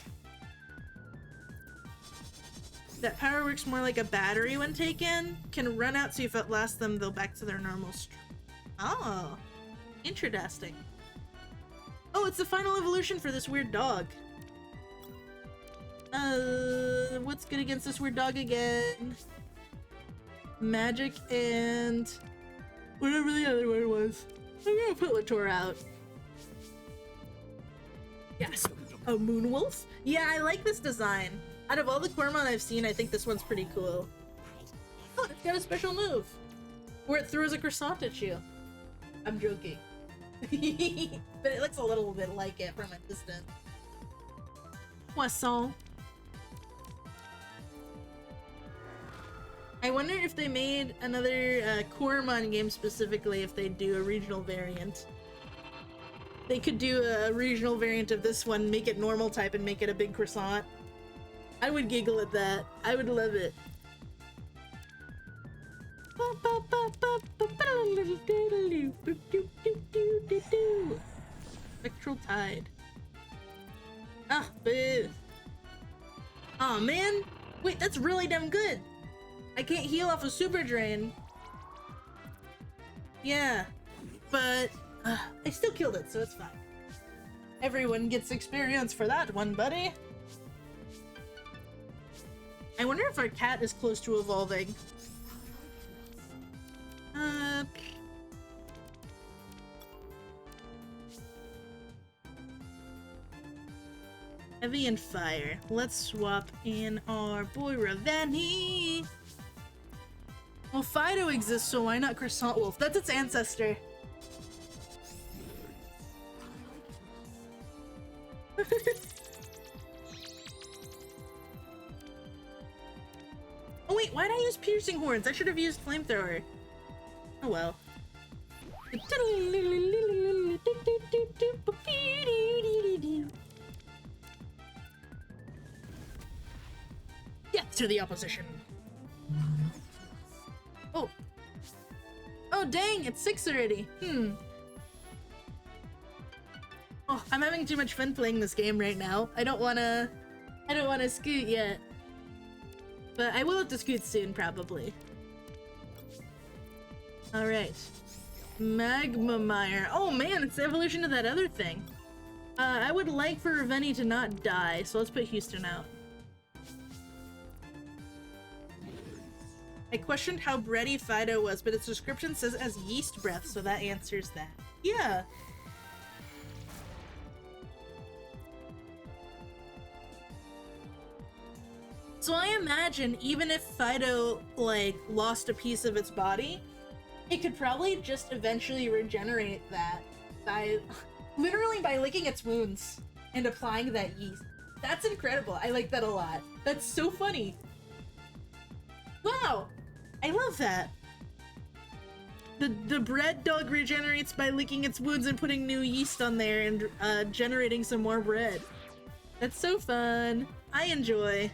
That power works more like a battery when taken. Can run out so if it lasts them, they'll back to their normal Oh. Interesting. Oh, it's the final evolution for this weird dog. What's good against this weird dog again? Magic and whatever the other one was. I'm gonna put Latour out. Yes. A moonwolf? Yeah, I like this design. Out of all the Coromon I've seen, I think this one's pretty cool. Oh, it's got a special move where it throws a croissant at you. I'm joking. But it looks a little bit like it from a distance. Poisson. I wonder if they made another Coromon game specifically, if they do a regional variant. They could do a regional variant of this one, make it normal type and make it a big croissant. I would giggle at that. I would love it. Spectral Tide. Ah, boo. Aw, man. Wait, that's really damn good. I can't heal off a super drain. Yeah, but I still killed it, so it's fine. Everyone gets experience for that one, buddy. I wonder if our cat is close to evolving. Heavy and fire. Let's swap in our boy Ravani. Well, Fido exists, so why not Croissant Wolf? That's its ancestor. Oh wait, why'd I use piercing horns? I should have used flamethrower. Oh well. Death to the opposition. Oh. Oh dang, it's 6 already. Oh, I'm having too much fun playing this game right now. I don't wanna scoot yet. But I will have to scoot soon, probably. Alright. Magma Mire. Oh man, it's the evolution of that other thing. I would like for Ravenny to not die, so let's put Houston out. I questioned how bready Fido was, but its description says as yeast breath, so that answers that. Yeah. So I imagine even if Fido, like, lost a piece of its body, it could probably just eventually regenerate that by literally by licking its wounds and applying that yeast. That's incredible. I like that a lot. That's so funny. Wow! I love that. The bread dog regenerates by licking its wounds and putting new yeast on there and generating some more bread. That's so fun. I enjoy.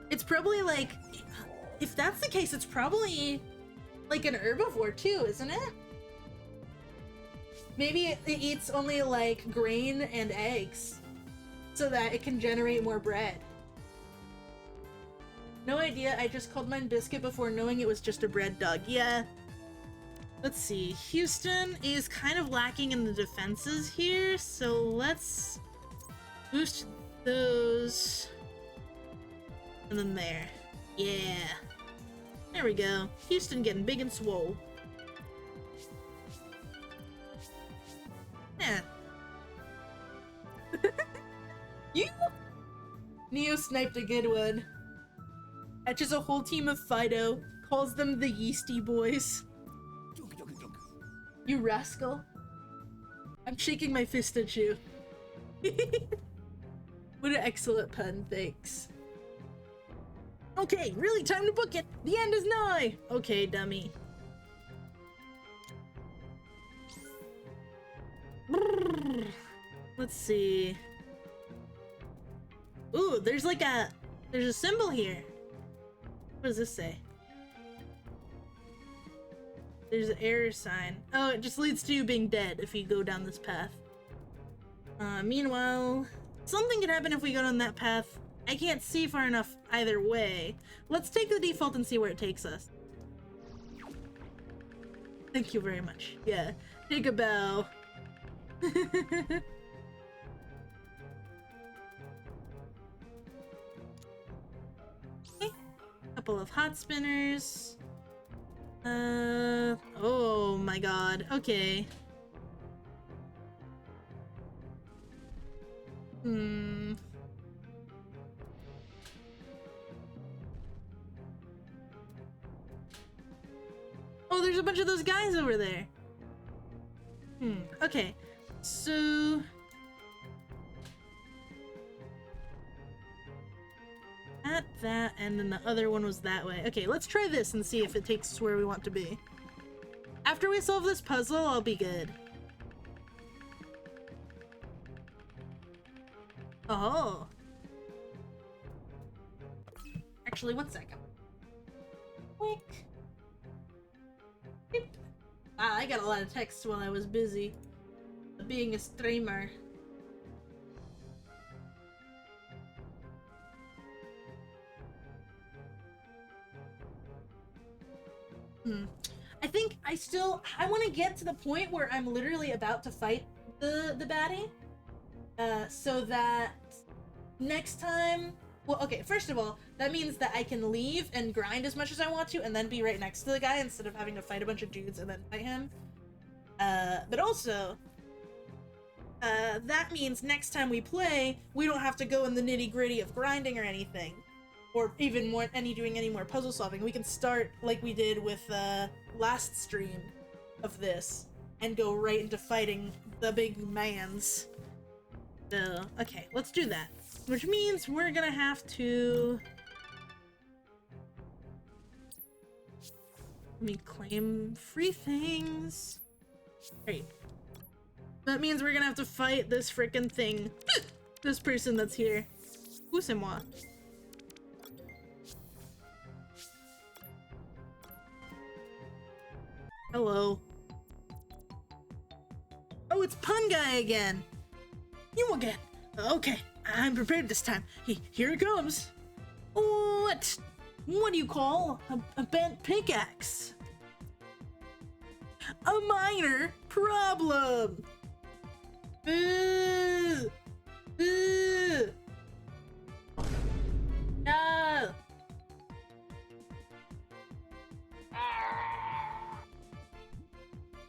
It's probably like, if that's the case, it's probably like an herbivore too, isn't it? Maybe it eats only like grain and eggs so that it can generate more bread. No idea, I just called mine Biscuit before knowing it was just a bread dog. Yeah. Let's see, Houston is kind of lacking in the defenses here, so let's boost those. And then there. Yeah. There we go. Houston getting big and swole. Yeah. You? Neo sniped a good one. Catches a whole team of Fido, calls them the Yeasty Boys. You rascal. I'm shaking my fist at you. What an excellent pun, thanks. Okay, really time to book it! The end is nigh! Okay, dummy. Let's see. Ooh, there's a symbol here. What does this say? There's an error sign. Oh, it just leads to you being dead if you go down this path. Meanwhile, something could happen if we go down that path. I can't see far enough either way. Let's take the default and see where it takes us. Thank you very much. Yeah, take a bow. Okay. Couple of hot spinners. Oh my god. Okay. Oh, there's a bunch of those guys over there. Okay. So... that, and then the other one was that way. Okay, let's try this and see if it takes us where we want to be. After we solve this puzzle, I'll be good. Oh. Actually, one second. Quick. Beep. Ah, I got a lot of text while I was busy being a streamer. I think I want to get to the point where I'm literally about to fight the baddie. So that next time, well, okay, first of all, that means that I can leave and grind as much as I want to and then be right next to the guy instead of having to fight a bunch of dudes and then fight him. But also, that means next time we play, we don't have to go in the nitty-gritty of grinding or anything. Or even more, doing any more puzzle solving. We can start like we did with last stream of this and go right into fighting the big mans. So, okay, let's do that. Which means we're gonna have to... Let me claim free things. Great. That means we're gonna have to fight this frickin' thing. This person that's here. Où c'est moi? Hello. Oh, it's Pun Guy again. You again. Okay, I'm prepared this time. Here it comes. What? What do you call a bent pickaxe? A minor problem. No.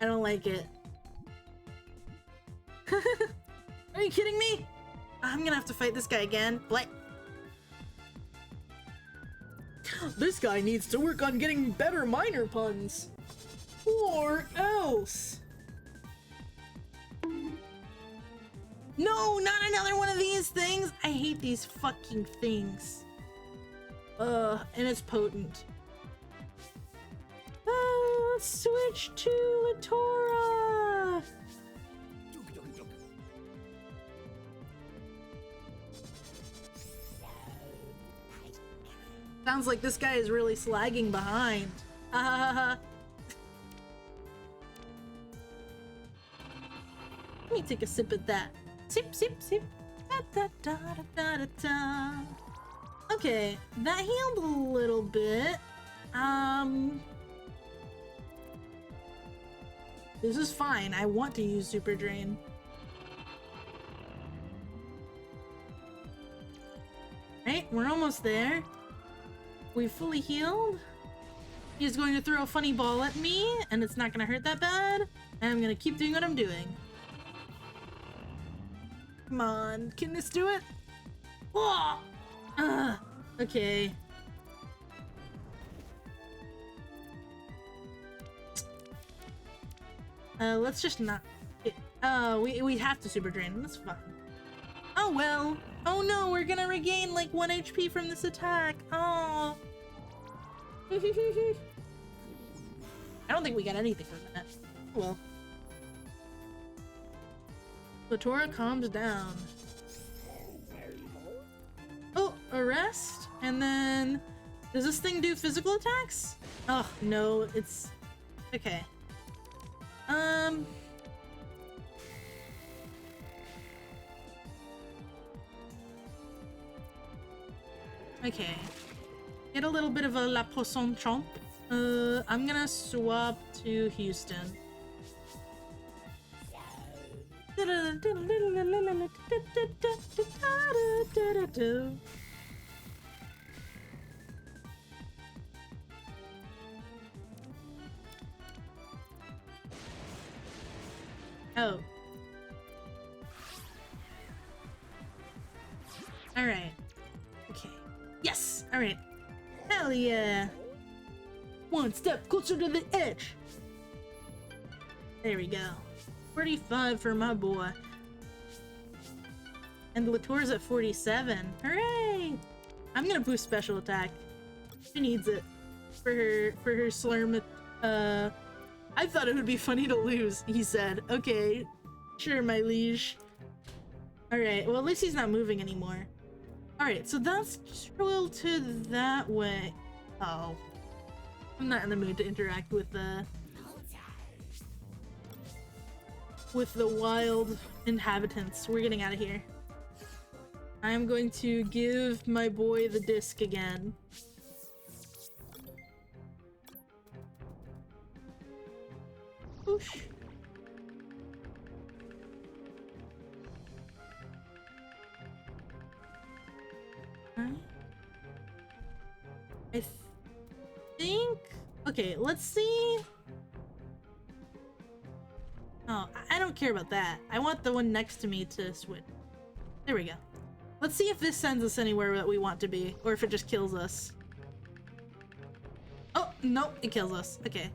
I don't like it. Are you kidding me? I'm gonna have to fight this guy again. What? This guy needs to work on getting better minor puns. Or else. No, not another one of these things. I hate these fucking things. And it's potent. Let's switch to Latora. Sounds like this guy is really slagging behind. Let me take a sip of that. Sip, sip, sip. Da, da, da, da, da, da. Okay, that healed a little bit. This is fine. I want to use Super Drain. Right, we're almost there. We fully healed. He's going to throw a funny ball at me, and it's not going to hurt that bad. And I'm going to keep doing what I'm doing. Come on, can this do it? Oh! Okay. Let's just not... we have to Super Drain. That's fine. Oh well. Oh no, we're gonna regain like 1 HP from this attack. Oh. I don't think we got anything from that. Well. Latora calms down. Oh, arrest? And then... Does this thing do physical attacks? Oh, no, it's... Okay. Okay. Get a little bit of a La Poisson Chomp. I'm gonna swap to Houston. Oh. Alright. Okay. Yes! Alright. Hell yeah! One step closer to the edge! There we go. 45 for my boy. And Latour's at 47. Hooray! I'm gonna boost special attack. She needs it for her slurm. I thought it would be funny to lose, he said. Okay, sure, my liege. Alright, well at least he's not moving anymore. Alright, so that's tilted that way. Oh. I'm not in the mood to interact with the wild inhabitants. We're getting out of here. I am going to give my boy the disc again. Whoosh. I think... Okay, let's see... Oh, I don't care about that. I want the one next to me to switch. There we go. Let's see if this sends us anywhere that we want to be, or if it just kills us. Oh, no, it kills us. Okay.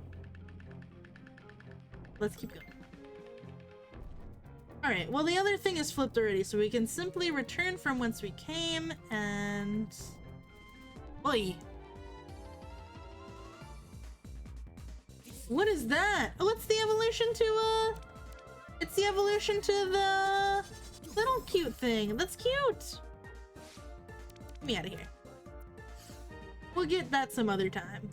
Let's keep going. Alright, well the other thing is flipped already, so we can simply return from whence we came, and... Oi! What is that? Oh, it's the evolution to, it's the evolution to the little cute thing. That's cute! Get me out of here. We'll get that some other time.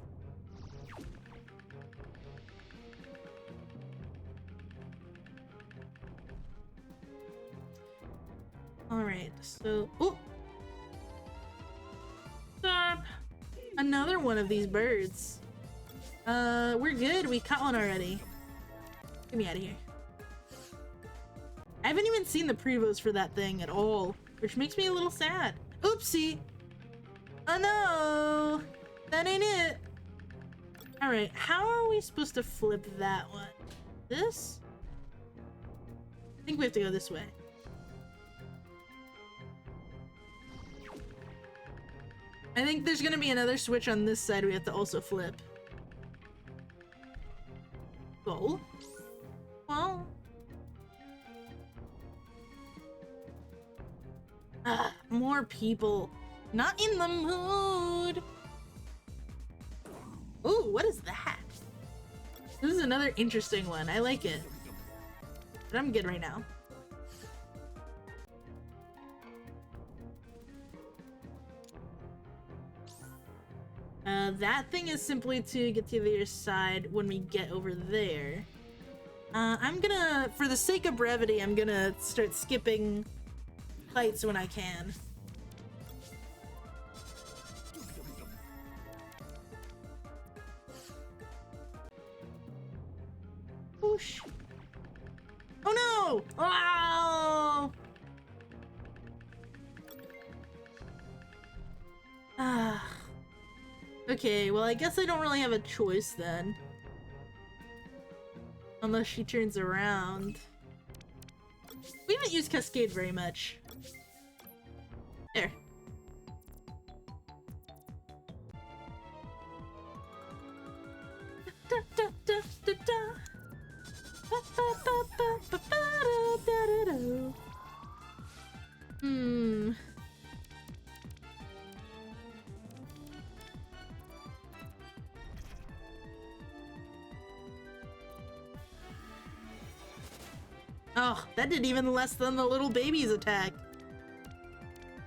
Alright, so... Oh! Stop! Another one of these birds. We're good. We caught one already. Get me out of here. I haven't even seen the prevos for that thing at all, which makes me a little sad. Oopsie! Oh no! That ain't it! Alright, how are we supposed to flip that one? This? I think we have to go this way. I think there's gonna be another switch on this side we have to also flip. Go. Well. More people. Not in the mood. Ooh, what is that? This is another interesting one. I like it. But I'm good right now. That thing is simply to get to the other side when we get over there. I'm gonna, for the sake of brevity, I'm gonna start skipping fights when I can. Whoosh. Oh no! Oh! Ah. Okay, well I guess I don't really have a choice then. Unless she turns around. We haven't used Cascade very much. There. Hmm. Oh, that did even less than the little baby's attack.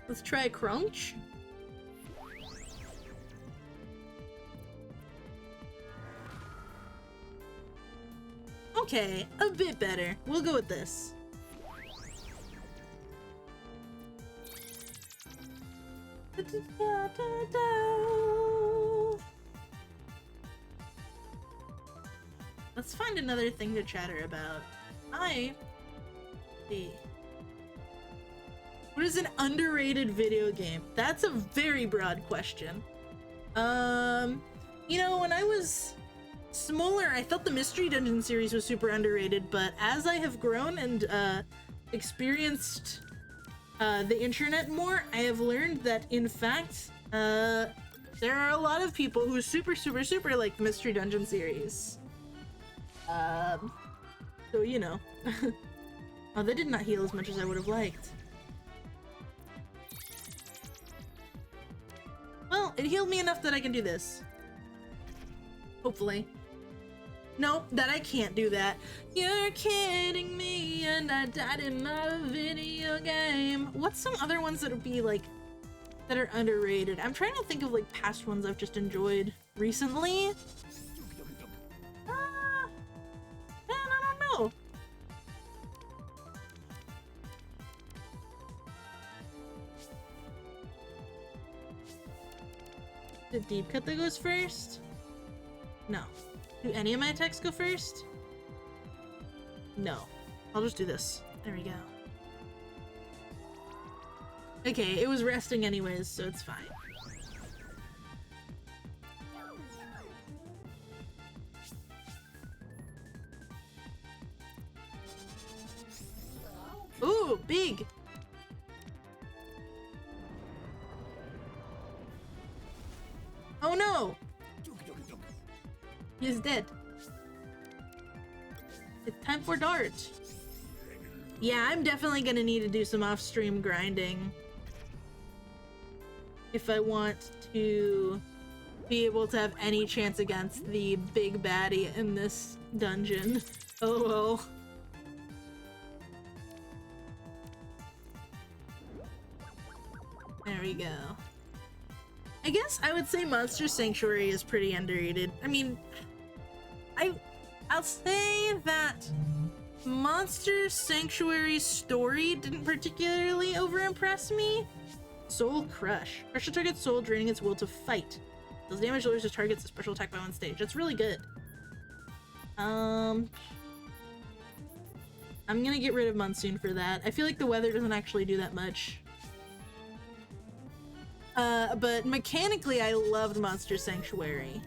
Let's try Crunch. Okay, a bit better. We'll go with this. Let's find another thing to chatter about. What is an underrated video game? That's a very broad question. You know, when I was smaller, I thought the Mystery Dungeon series was super underrated, but as I have grown and experienced the internet more, I have learned that in fact, there are a lot of people who super like the Mystery Dungeon series. So you know. Oh, they did not heal as much as I would have liked. it healed me enough that I can do this. Hopefully. No, that I can't do that. You're kidding me, and I died in my video game. What's some other ones that would be like that are underrated? I'm trying to think of like past ones I've just enjoyed recently. Man, I don't know. The deep cut that goes first? No. Do any of my attacks go first? No. I'll just do this. There we go. Okay, it was resting anyways, so it's fine. Ooh, big! Oh no! He's dead. It's time for Dart. Yeah, I'm definitely gonna need to do some off-stream grinding if I want to be able to have any chance against the big baddie in this dungeon. Oh well. There we go. I guess I would say Monster Sanctuary is pretty underrated. I mean, I'll say that Monster Sanctuary's story didn't particularly overimpress me. Soul Crush. Crush a target's soul, draining its will to fight. Does damage lowers the target's special attack by one stage. That's really good. I'm gonna get rid of Monsoon for that. I feel like the weather doesn't actually do that much. But mechanically, I loved Monster Sanctuary.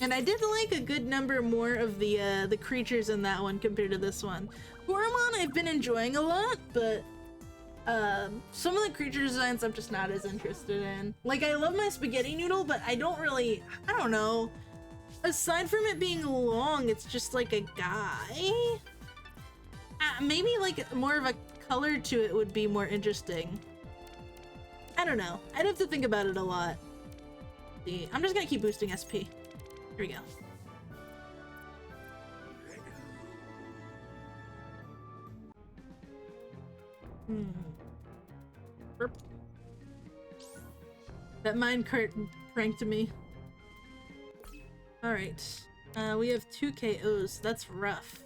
And I did like a good number more of the creatures in that one compared to this one. Coromon I've been enjoying a lot, but some of the creature designs I'm just not as interested in. Like, I love my spaghetti noodle, but I don't know. Aside from it being long, it's just like a guy. Maybe like more of a color to it would be more interesting. I don't know. I'd have to think about it a lot. See, I'm just gonna keep boosting SP. Here we go. Burp. That minecart pranked me. Alright. We have 2 KOs. That's rough.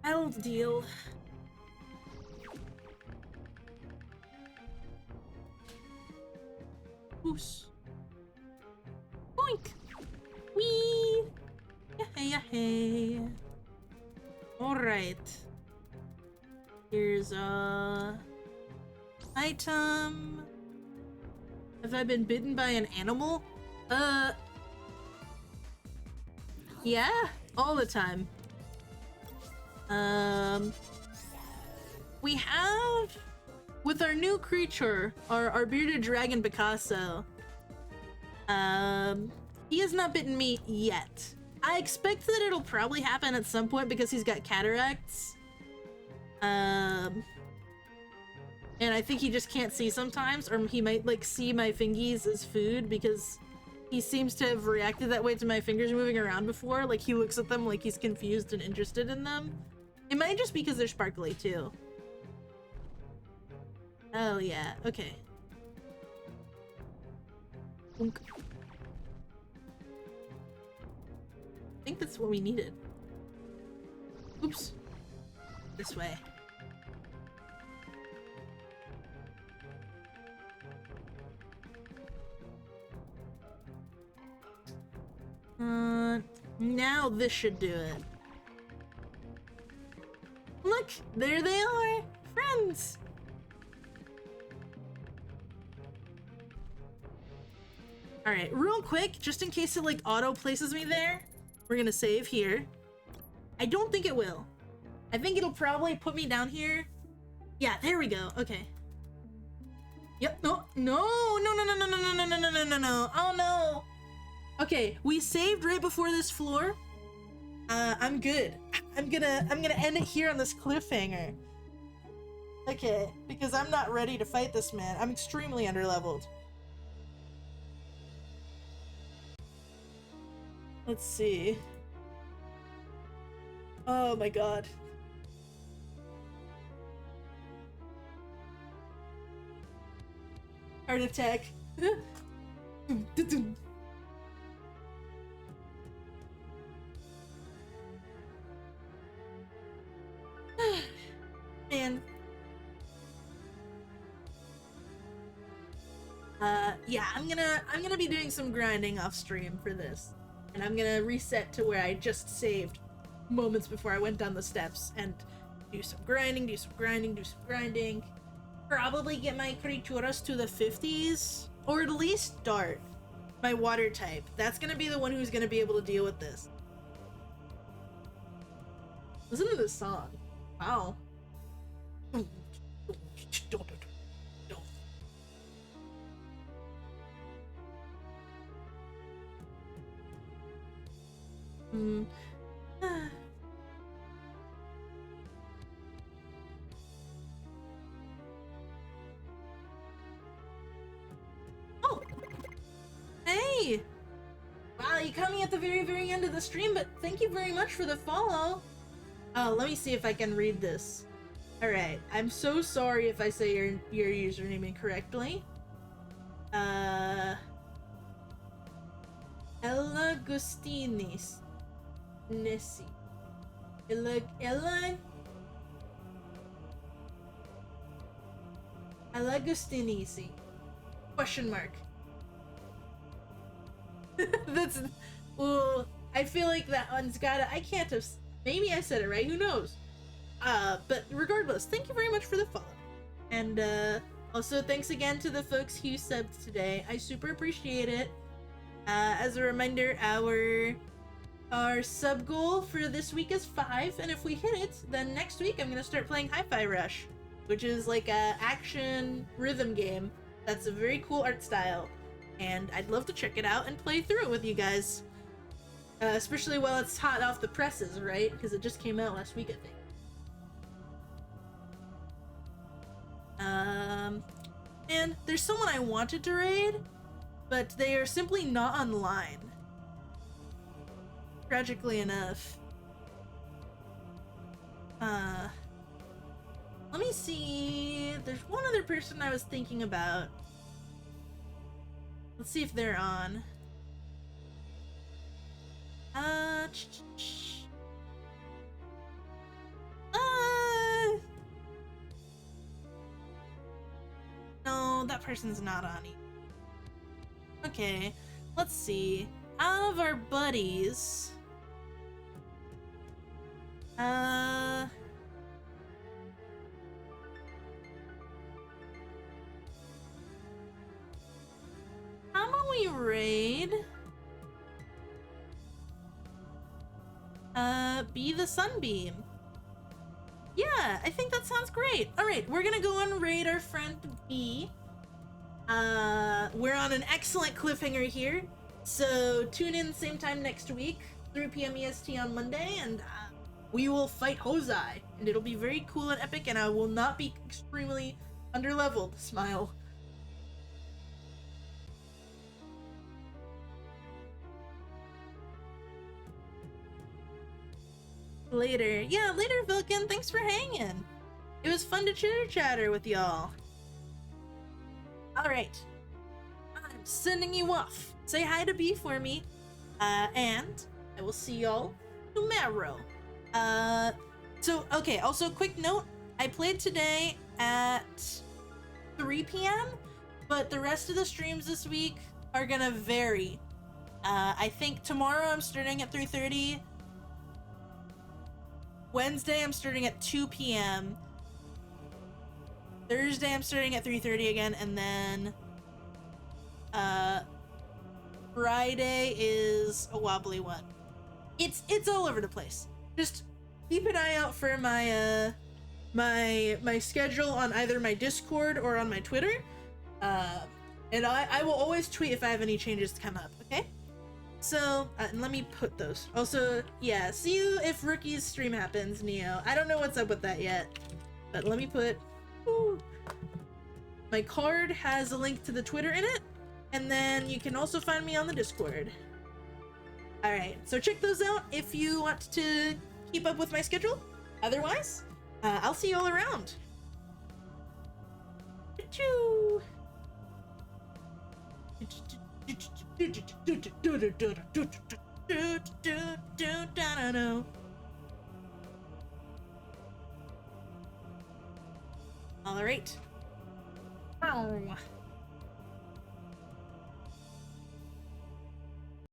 I'll deal. Oos. Boink! Wee! Yahey! Alright. Here's a item. Have I been bitten by an animal? Yeah, all the time. We have, with our new creature, our bearded dragon Picasso, he has not bitten me yet. I expect that it'll probably happen at some point because he's got cataracts. And I think he just can't see sometimes, or he might like see my fingies as food because he seems to have reacted that way to my fingers moving around before. Like, he looks at them like he's confused and interested in them. It might just be because they're sparkly too. Oh yeah, okay. Boink. I think that's what we needed. Oops. This way. Now this should do it. Look, there they are, friends. All right, real quick, just in case it like auto places me there, we're gonna save here. I don't think it will. I think it'll probably put me down here. Yeah, there we go. Okay. Yep. No. No. No. No. No. No. No. No. No. No. No. No. No. Oh no. Okay, we saved right before this floor. I'm good. I'm gonna end it here on this cliffhanger. Okay, because I'm not ready to fight this man. I'm extremely underleveled. Let's see. Oh my god. Heart attack. Man. Yeah, I'm gonna be doing some grinding off stream for this. And I'm gonna reset to where I just saved moments before I went down the steps and do some grinding, do some grinding, do some grinding. Probably get my criaturas to the 50s, or at least start my water type. That's gonna be the one who's gonna be able to deal with this. Listen to this song. Wow. Oh! Hey! Wow, you caught me at the very end of the stream, but thank you very much for the follow. Oh, let me see if I can read this. Alright, I'm so sorry if I say your username incorrectly. Ella Gustinis. Nessi. Ella Gustinisi. Question mark. That's... Well, I feel like that one's gotta... I can't have... Maybe I said it right, who knows? But regardless, thank you very much for the follow. And, also thanks again to the folks who subbed today. I super appreciate it. As a reminder, our sub goal for this week is 5, and if we hit it, then next week I'm gonna start playing Hi-Fi Rush, which is like a action rhythm game that's a very cool art style, and I'd love to check it out and play through it with you guys. Especially while it's hot off the presses, right? Because it just came out last week, I think. And there's someone I wanted to raid, but they are simply not online. Tragically enough. Let me see. There's one other person I was thinking about. Let's see if they're on. No, that person's not on either. Okay, let's see. Out of our buddies... How about we raid... Be the Sunbeam. Yeah, I think that sounds great. Alright, we're gonna go and raid our friend B. We're on an excellent cliffhanger here. So tune in same time next week, 3 p.m. EST on Monday, and we will fight Hozai. And it'll be very cool and epic, and I will not be extremely underleveled. Smile. Later. Yeah, later, Vilken. Thanks for hanging. It was fun to chitter-chatter with y'all. Alright. I'm sending you off. Say hi to B for me. And I will see y'all tomorrow. Okay, also quick note. I played today at 3 p.m., but the rest of the streams this week are gonna vary. I think tomorrow I'm starting at 3:30. Wednesday I'm starting at 2 p.m. Thursday I'm starting at 3:30 again, and then Friday is a wobbly one. It's all over the place. Just keep an eye out for my my schedule on either my Discord or on my Twitter. And I will always tweet if I have any changes to come up, okay? So, and let me put those. Also, yeah, see you if Rookie's stream happens, Neo. I don't know what's up with that yet, but let me put... Ooh. My card has a link to the Twitter in it, and then you can also find me on the Discord. Alright, so check those out if you want to keep up with my schedule. Otherwise, I'll see you all around. Choo! All right.